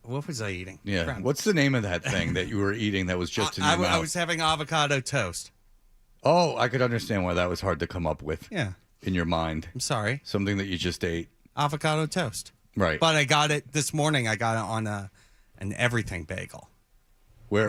what was I eating? Yeah. What's the name of that thing that you were eating that was just in your mouth? I was having avocado toast. Oh, I could understand why that was hard to come up with. Yeah. In your mind. I'm sorry. Something that you just ate. Avocado toast. Right. But I got it this morning. I got it on an everything bagel. Where?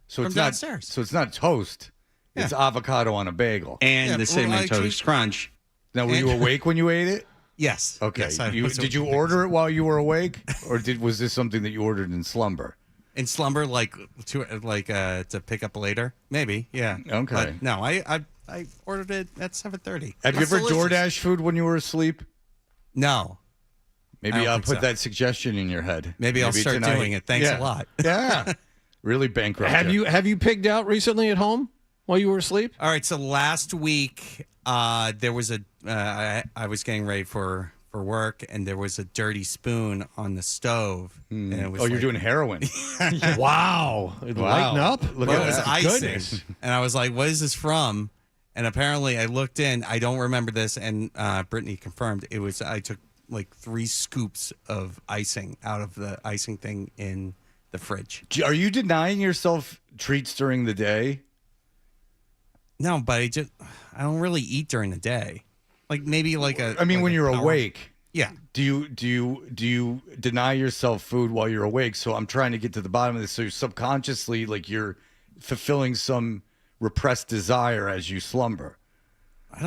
So from it's downstairs. So it's not toast. It's avocado on a bagel. And the cinnamon toast crunch. Now, were you awake when you ate it? Yes. Okay. Yes, I did was you awake. order it while you were awake, or was this something that you ordered in slumber? In slumber, to pick up later? Maybe. Yeah. Okay. But no, I ordered it at 7:30. Have you ever DoorDash food when you were asleep? No. Maybe I don't I'll think put so. that suggestion in your head. Maybe I'll start tonight. doing it. Thanks Yeah. a lot. Yeah. Really bankrupt. Have you pigged out recently at home while you were asleep? All right. So last week, there was I was getting ready for work, and there was a dirty spoon on the stove. And it was you're doing heroin. Wow. Lighten up. Look Well, at it was that. icing. Goodness. And I was like, what is this from? And apparently I looked in. I don't remember this. And Brittany confirmed it was, I took like 3 scoops of icing out of the icing thing in the fridge. Are you denying yourself treats during the day? No, but I don't really eat during the day. Like maybe like a. I mean, like when a you're power- awake. Yeah. Do you deny yourself food while you're awake? So I'm trying to get to the bottom of this. So you're subconsciously, like, you're fulfilling some repressed desire as you slumber. I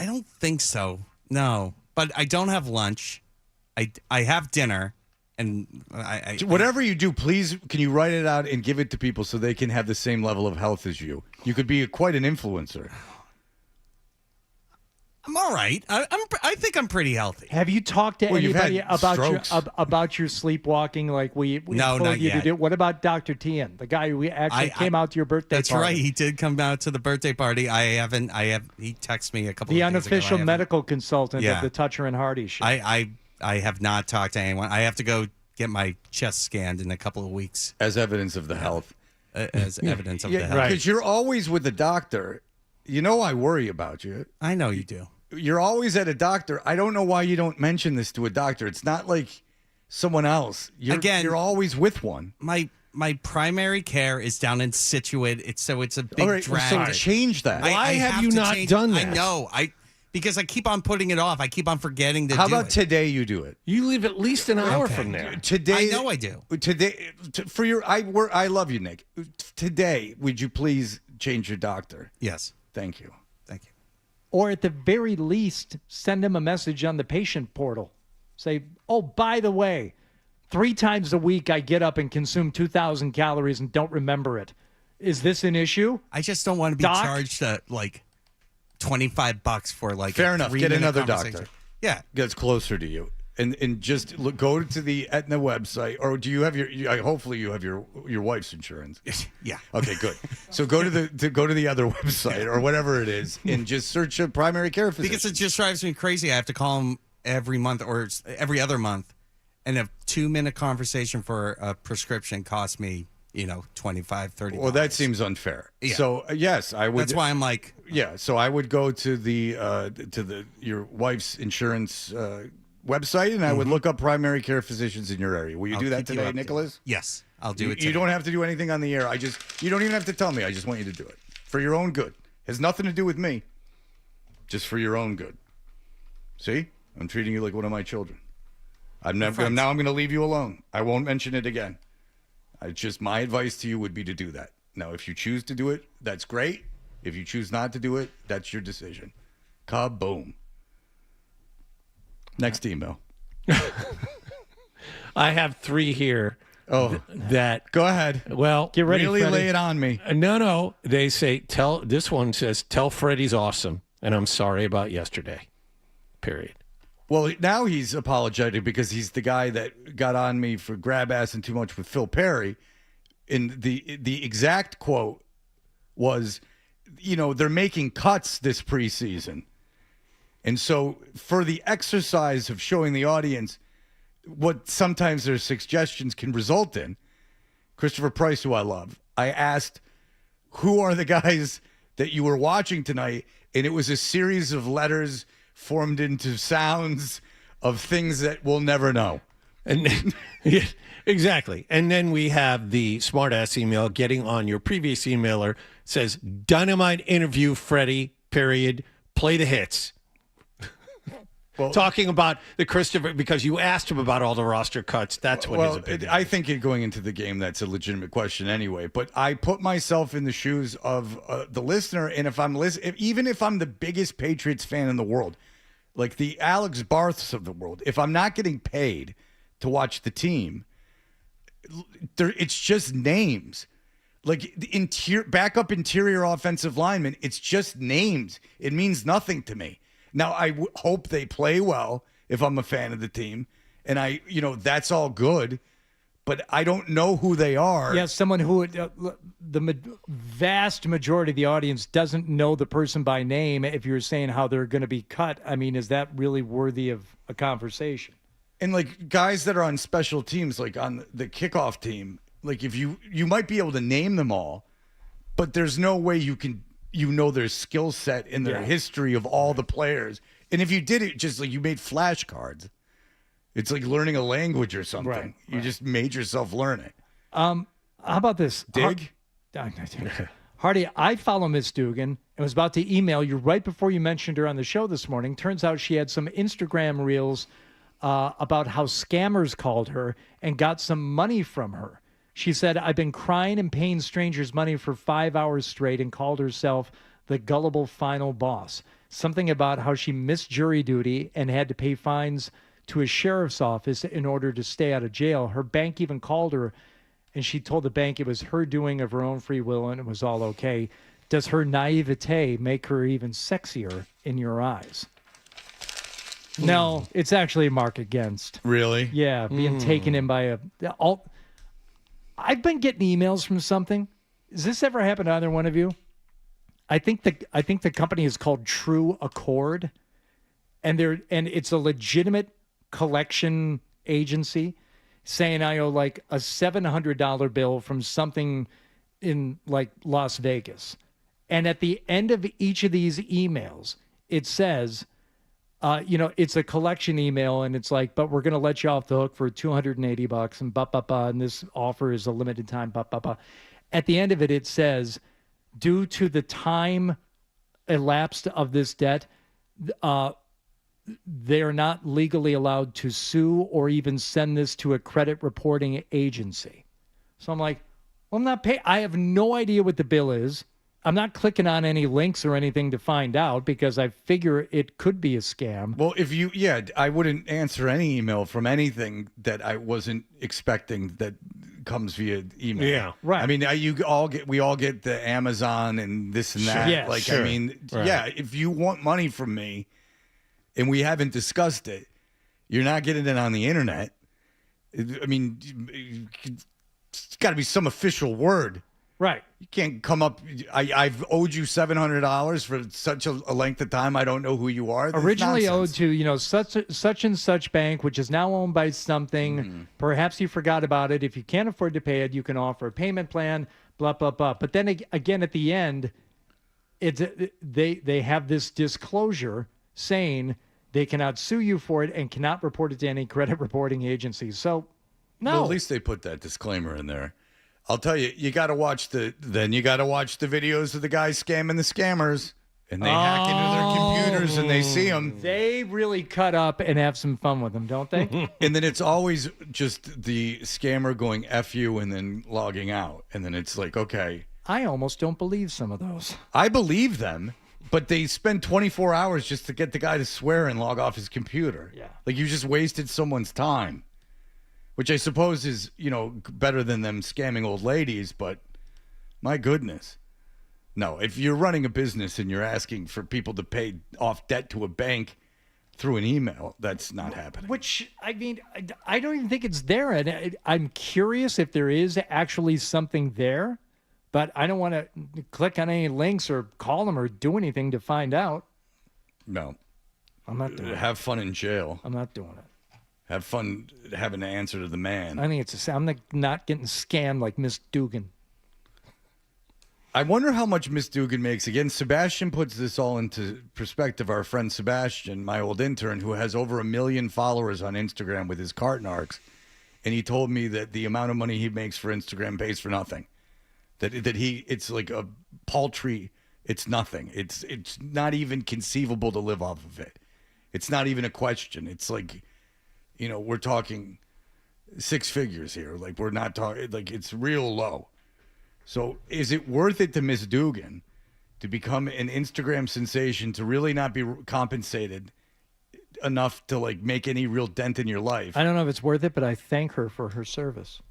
don't think so. No, but I don't have lunch. I have dinner, and I Whatever you do, please, can you write it out and give it to people so they can have the same level of health as you? You could be quite an influencer. I'm all right. I think I'm pretty healthy. Have you talked to Well, you've anybody had about strokes. about your sleepwalking? Like we No, told not you to yet. do. What about Dr. Tien, the guy who actually came out to your birthday That's party? right. He did come out to the birthday party. He texted me a couple The of days ago. unofficial I haven't- medical consultant Yeah. of the Toucher and Hardy show. I have not talked to anyone. I have to go get my chest scanned in a couple of weeks As evidence of the health. as evidence of the health. Because you're always with the doctor. You know I worry about you. I know you do. You're always at a doctor. I don't know why you don't mention this to a doctor. It's not like someone else. You're always with one. My primary care is down in Scituate. It's a big All right, drag. so change that. Why have you to not change- done I that? know. Because I keep on putting it off. I keep on forgetting to How do about it. today you do it? You leave at least an hour from there. Today, I know I do. Today, for your, I love you, Nick. Today, would you please change your doctor? Yes. Thank you. Thank you. Or at the very least, send him a message on the patient portal. Say, oh, by the way, 3 times a week I get up and consume 2,000 calories and don't remember it. Is this an issue? I just don't want to be Doc? charged like $25 for like Fair a enough. 3-minute Get another conversation. doctor. Yeah. That's closer to you. And just go to the Aetna website, or do you have hopefully you have your wife's insurance. Yeah. Okay, good. So go to the other website or whatever it is, and just search a primary care physician. Because it just drives me crazy. I have to call them every month or every other month, and a 2-minute conversation for a prescription costs me, $25, $30. Well, that seems unfair. Yeah. So yes, I would. That's why I'm like, yeah. So I would go to your wife's insurance website, and I would look up primary care physicians in your area. Will you I'll do that keep you today, updated. Nicholas? Yes, I'll do it You today. don't have to do anything on the air. You don't even have to tell me. I just want you to do it for your own good. Has nothing to do with me. Just for your own good. See, I'm treating you like one of my children. Now I'm going to leave you alone. I won't mention it again. My advice to you would be to do that. Now, if you choose to do it, that's great. If you choose not to do it, that's your decision. Kaboom. Next email. I have 3 here. Oh, that go ahead. Well, get ready. Really Freddie. lay it on me. No. They say this one says tell Freddie's awesome, and I'm sorry about yesterday. Period. Well, now he's apologetic because he's the guy that got on me for grab ass and too much with Phil Perry. And the exact quote was, they're making cuts this preseason. And so for the exercise of showing the audience what sometimes their suggestions can result in, Christopher Price, who I love, I asked, who are the guys that you were watching tonight? And it was a series of letters formed into sounds of things that we'll never know. And yeah, exactly. And then we have the smartass email getting on your previous emailer, says dynamite interview, Freddie, period. Play the hits. Well, talking about the Christopher, because you asked him about all the roster cuts. That's what his opinion. I think going into the game, that's a legitimate question anyway. But I put myself in the shoes of the listener, and if I'm even if I'm the biggest Patriots fan in the world, Like the Alex Barths of the world. If I'm not getting paid to watch the team, it's just names. Like the backup interior offensive lineman, it's just names. It means nothing to me. Now, I hope they play well if I'm a fan of the team. And that's all good. But I don't know who they are. Yeah, someone who vast majority of the audience doesn't know the person by name. If you're saying how they're going to be cut, I mean, is that really worthy of a conversation? And like guys that are on special teams, like on the kickoff team, like if you might be able to name them all, but there's no way you can their skill set and their history of all the players. And if you did it just like you made flashcards. It's like learning a language or something. Right. You just made yourself learn it. How about this? Dig? Hardy, I follow Miss Dugan and was about to email you right before you mentioned her on the show this morning. Turns out she had some Instagram reels about how scammers called her and got some money from her. She said, I've been crying and paying strangers money for 5 hours straight, and called herself the gullible final boss. Something about how she missed jury duty and had to pay fines to a sheriff's office in order to stay out of jail. Her bank even called her, and she told the bank it was her doing of her own free will and it was all okay. Does her naivete make her even sexier in your eyes? No, it's actually a mark against. Really? Yeah, being taken in by I've been getting emails from something. Has this ever happened to either one of you? I think the company is called True Accord, and it's a legitimate collection agency saying I owe like a $700 bill from something in like Las Vegas. And at the end of each of these emails, it says, it's a collection email, and it's like, but we're going to let you off the hook for $280 and and this offer is a limited time, At the end of it, it says, due to the time elapsed of this debt, they are not legally allowed to sue or even send this to a credit reporting agency. So I'm like, well, I'm not paying. I have no idea what the bill is. I'm not clicking on any links or anything to find out because I figure it could be a scam. Well, I wouldn't answer any email from anything that I wasn't expecting that comes via email. Yeah, right. I mean, we all get the Amazon and this and that. Yes, like, sure. I mean, Right. yeah, if you want money from me and we haven't discussed it, you're not getting it on the internet. I mean, it's got to be some official word. Right. You can't come up. I've owed you $700 for such a length of time. I don't know who you are. That's Originally nonsense. owed to, such and such bank, which is now owned by something. Mm-hmm. Perhaps you forgot about it. If you can't afford to pay it, you can offer a payment plan, blah, blah, blah. But then again, at the end, they have this disclosure saying they cannot sue you for it and cannot report it to any credit reporting agency. So, no. Well, at least they put that disclaimer in there. I'll tell you, you got to watch the videos of the guys scamming the scammers, and they hack into their computers and they see them. They really cut up and have some fun with them, don't they? And then it's always just the scammer going F you and then logging out. And then it's like, okay. I almost don't believe some of those. I believe them, but they spend 24 hours just to get the guy to swear and log off his computer. Yeah. Like you just wasted someone's time. Which I suppose is, better than them scamming old ladies, but my goodness. No, if you're running a business and you're asking for people to pay off debt to a bank through an email, that's not happening. Which, I mean, I don't even think it's there. And I'm curious if there is actually something there, but I don't want to click on any links or call them or do anything to find out. No. I'm not doing it. Have fun in jail. I'm not doing it. Have fun having to answer to the man. I think I'm not getting scammed like Miss Dugan. I wonder how much Miss Dugan makes. Again, Sebastian puts this all into perspective. Our friend Sebastian, my old intern, who has over 1 million followers on Instagram with his cart narcs, and he told me that the amount of money he makes for Instagram pays for nothing. It's like a paltry. It's nothing. It's not even conceivable to live off of it. It's not even a question. It's like, we're talking 6 figures here. Like we're not talking. Like it's real low. So is it worth it to Miss Dugan to become an Instagram sensation to really not be compensated enough to like make any real dent in your life. I don't know if it's worth it, but I thank her for her service.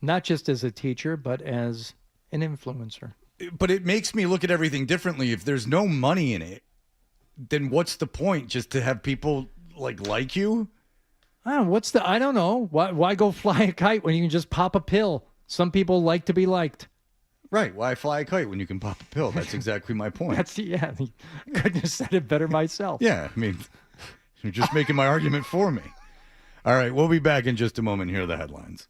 Not just as a teacher, but as an influencer. But it makes me look at everything differently. If there's no money in it, then what's the point? Just to have people like you? I don't know. Why go fly a kite when you can just pop a pill? Some people like to be liked. Right. Why fly a kite when you can pop a pill? That's exactly my point. Couldn't have said it better myself. Yeah, I mean, you're just making my argument for me. All right, we'll be back in just a moment. Here are the headlines.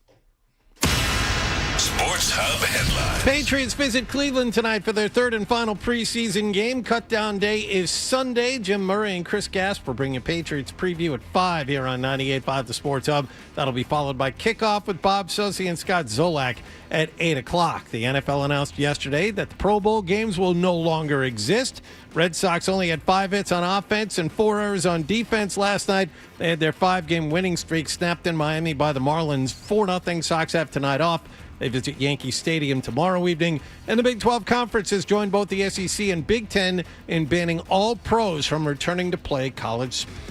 Sports Hub headlines. Patriots visit Cleveland tonight for their third and final preseason game. Cutdown day is Sunday. Jim Murray and Chris Gasper bring you Patriots preview at 5 here on 98.5 The Sports Hub. That'll be followed by kickoff with Bob Sosey and Scott Zolak at 8 o'clock. The NFL announced yesterday that the Pro Bowl games will no longer exist. Red Sox only had 5 hits on offense and 4 errors on defense last night. They had their 5-game winning streak snapped in Miami by the Marlins. 4-0. Sox have tonight off. They visit Yankee Stadium tomorrow evening. And the Big 12 Conference has joined both the SEC and Big Ten in banning all pros from returning to play college sports.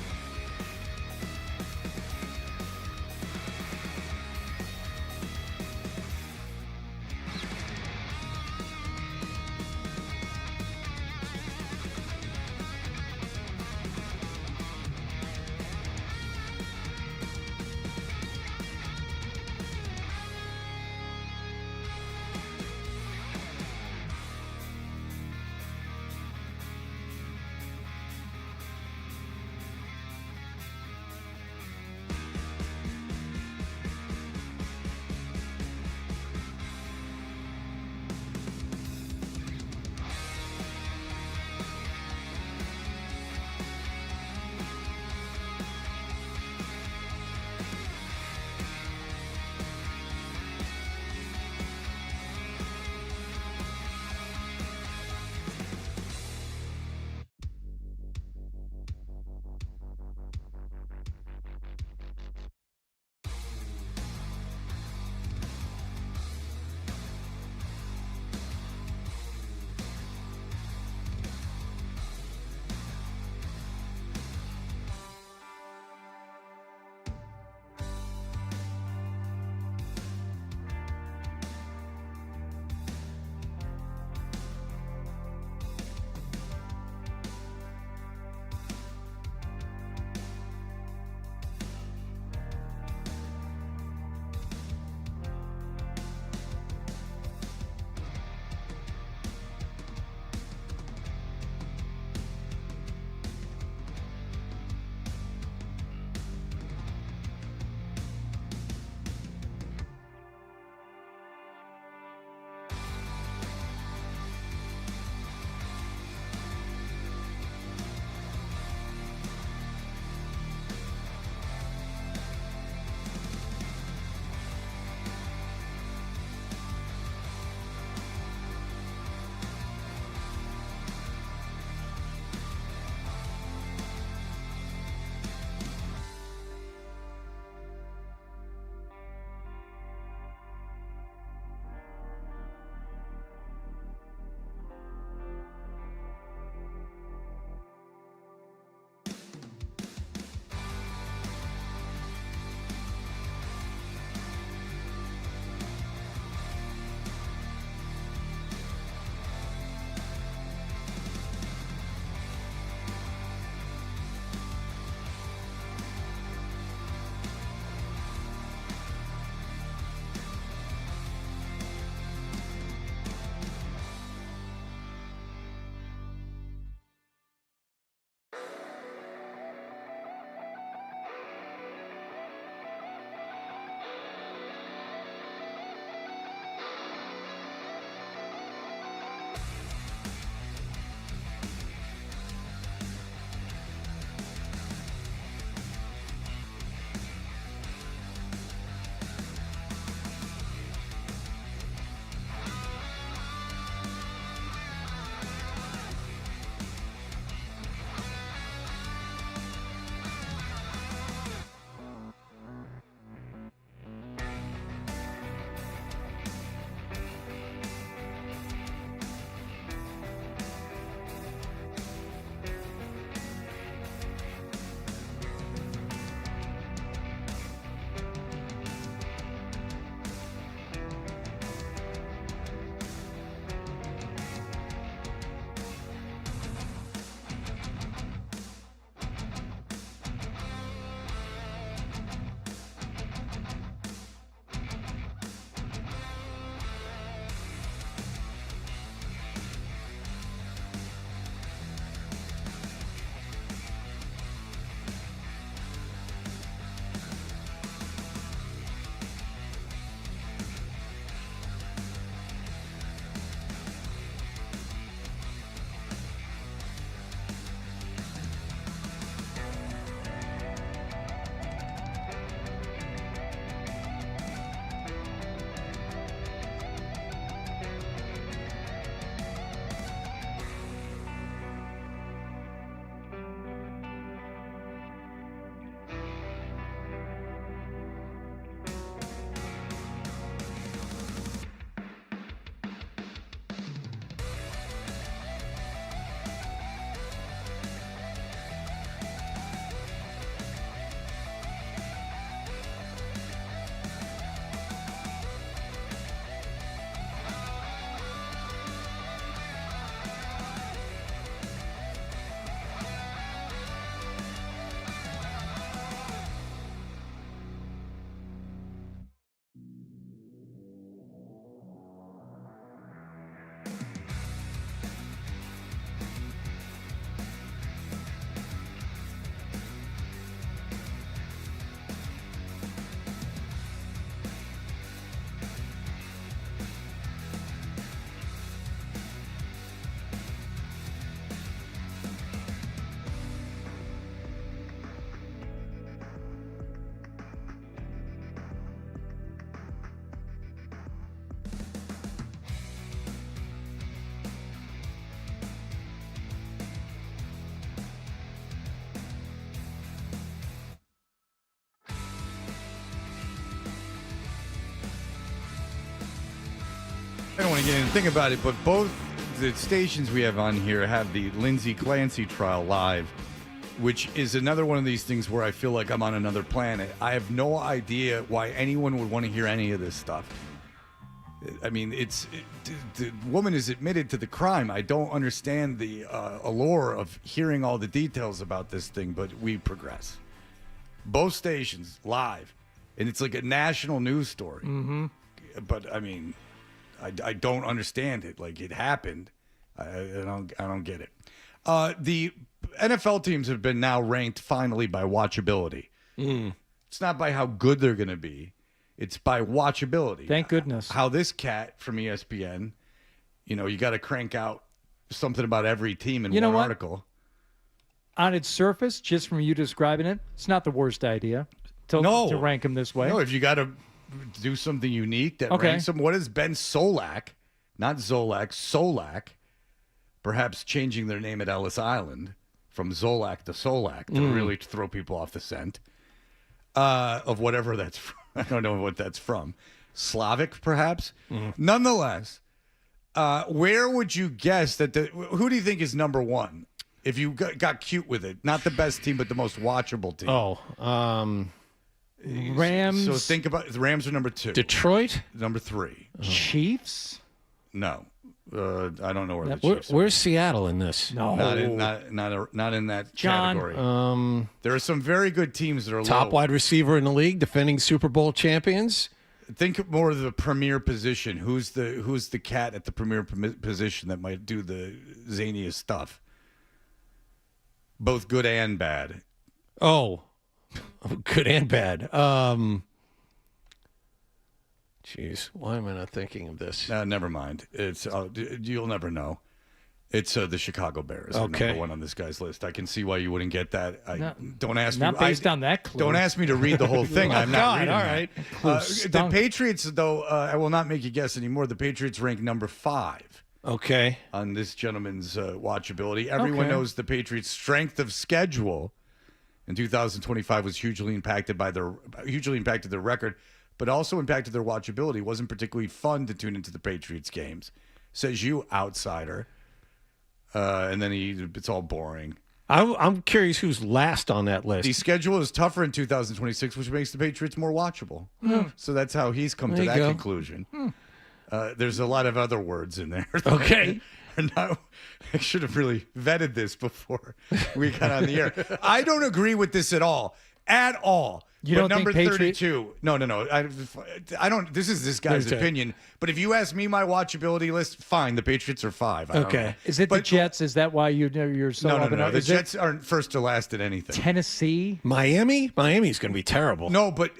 want to get in and think about it, but both the stations we have on here have the Lindsey Clancy trial live, which is another one of these things where I feel like I'm on another planet. I have no idea why anyone would want to hear any of this stuff. I mean, the woman is admitted to the crime. I don't understand the allure of hearing all the details about this thing, but we progress. Both stations live, and it's like a national news story. Mm-hmm. But I mean, I don't understand it. Like, it happened. I don't get it. The NFL teams have been now ranked finally by watchability. It's not by how good they're going to be. It's by watchability. Thank goodness. How this cat from ESPN, you got to crank out something about every team in one article. On its surface, just from you describing it, it's not the worst idea to rank them this way. No, if you got to do something unique that ranks them. What has Ben Solak, not Zolak, Solak, perhaps changing their name at Ellis Island from Zolak to Solak to really throw people off the scent of whatever that's from. I don't know what that's from. Slavic, perhaps? Nonetheless, where would you guess that who do you think is number one? If you got cute with it, not the best team, but the most watchable team. Rams. So think about the Rams are number 2. Detroit? Number 3. Chiefs? No. I don't know where the Chiefs are. Where's Seattle in this? No. Not in that category. There are some very good teams that are top wide receiver in the league, defending Super Bowl champions. Think more of the premier position. Who's the cat at the premier position that might do the zaniest stuff? Both good and bad. Oh, good and bad. Jeez, why am I not thinking of this? Never mind. It's you'll never know. It's the Chicago Bears. Okay, number one on this guy's list. I can see why you wouldn't get that. Don't ask not me. Based on that clue. Don't ask me to read the whole thing. I'm not reading. All right. The Patriots, though, I will not make you guess anymore. The Patriots rank number 5. Okay. On this gentleman's watchability, everyone knows the Patriots' strength of schedule in 2025 was hugely impacted their record, but also impacted their watchability. It wasn't particularly fun to tune into the Patriots games, says you, outsider. And then it's all boring. I'm curious who's last on that list. The schedule is tougher in 2026, which makes the Patriots more watchable. So that's how he's come to that conclusion. There's a lot of other words in there. Okay. I should have really vetted this before we got on the air. I don't agree with this at all. At all. You but don't number think 32. No. I don't. This is this guy's opinion. But if you ask me my watchability list, fine. The Patriots are 5. I don't know. Is it the Jets? Is that why you're so up and No. up? The Jets aren't first or last at anything. Tennessee? Miami's going to be terrible. No, but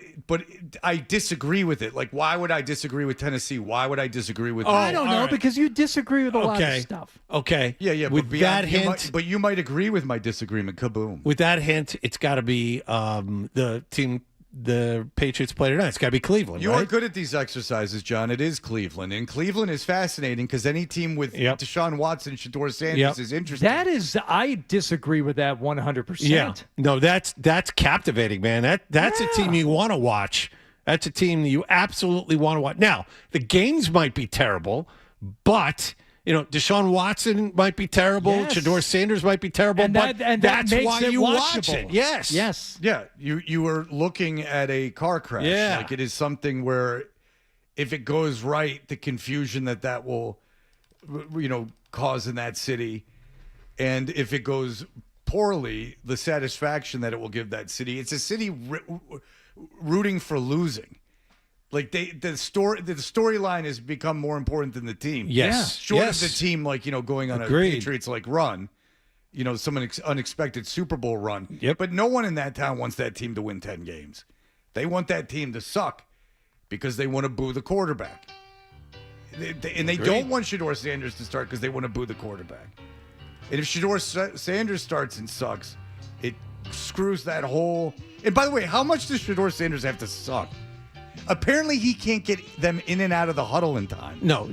I disagree with it. Like, why would I disagree with Tennessee? Why would I disagree with? I don't know, because you disagree with a lot of stuff. Okay. Yeah. With that hint, but you might agree with my disagreement. Kaboom. With that hint, it's got to be the team the Patriots played tonight. It's got to be Cleveland. You right? are good at these exercises, John. It is Cleveland, and Cleveland is fascinating because any team with Deshaun Watson and Shador Sanders is interesting. I disagree with that 100%. Yeah, no, that's captivating, man. That's a team you want to watch. That's a team that you absolutely want to watch. Now, the games might be terrible, but Deshaun Watson might be terrible. Yes. Shador Sanders might be terrible, and but that's makes why it you watchable. watch it. Yes. Yeah, you are looking at a car crash. Yeah. Like, it is something where if it goes right, the confusion that will, cause in that city, and if it goes poorly, the satisfaction that it will give that city. It's a city rooting for losing. Like the storyline has become more important than the team. Yes. Short of the team, going on Agreed. a Patriots run, some unexpected Super Bowl run. Yep. But no one in that town wants that team to win 10 games. They want that team to suck because they want to boo the quarterback. And they don't want Shador Sanders to start because they want to boo the quarterback. And if Shador Sanders starts and sucks, it screws that whole. And by the way, how much does Shador Sanders have to suck? Apparently, he can't get them in and out of the huddle in time. No,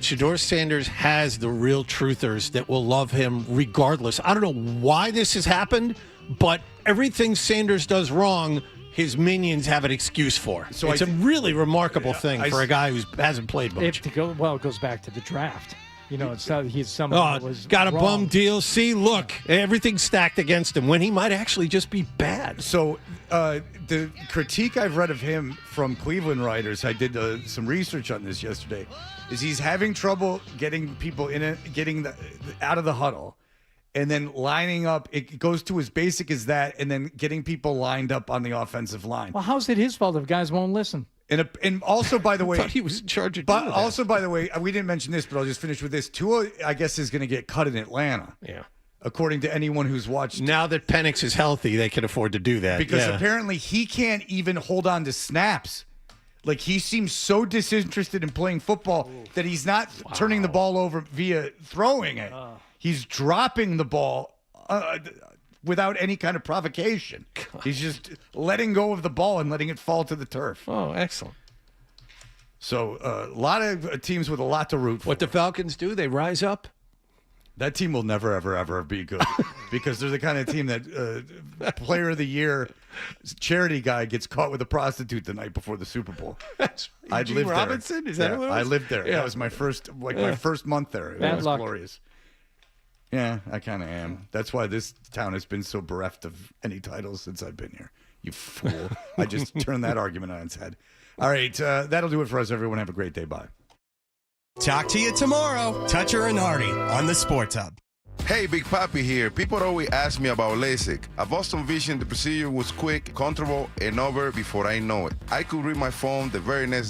Shador Sanders has the real truthers that will love him regardless. I don't know why this has happened, but everything Sanders does wrong, his minions have an excuse for. So it's a really remarkable thing for a guy who hasn't played much. It goes back to the draft. You know, it's not, he's someone who was got a wrong. bum deal. See, look, everything's stacked against him when he might actually just be bad. So the critique I've read of him from Cleveland writers, I did some research on this yesterday, is he's having trouble getting people out of the huddle and then lining up. It goes to as basic as that, and then getting people lined up on the offensive line. Well, how's it his fault if guys won't listen? And also, by the way, I thought he was in charge of but also, by the way, we didn't mention this, but I'll just finish with this. Tua, I guess, is going to get cut in Atlanta. Yeah. According to anyone who's watched. Now that Penix is healthy, they can afford to do that. Because apparently he can't even hold on to snaps. Like, he seems so disinterested in playing football that he's not turning the ball over via throwing it. He's dropping the ball without any kind of provocation. He's just letting go of the ball and letting it fall to the turf. Oh, excellent. So a lot of teams with a lot to root for. What the Falcons do, they rise up. That team will never, ever, ever be good because they're the kind of team that Player of the Year charity guy gets caught with a prostitute the night before the Super Bowl. I'd Eugene lived Robinson? there. Is that who it was? I lived there. Yeah. That was my first, my first month there. It was glorious. Yeah, I kind of am. That's why this town has been so bereft of any titles since I've been here. You fool. I just turned that argument on its head. All right, that'll do it for us, everyone. Have a great day. Bye. Talk to you tomorrow. Toucher and Hardy on the Sports Hub. Hey, Big Papi here. People always ask me about LASIK. At Boston Vision, the procedure was quick, comfortable, and over before I know it. I could read my phone the very next day.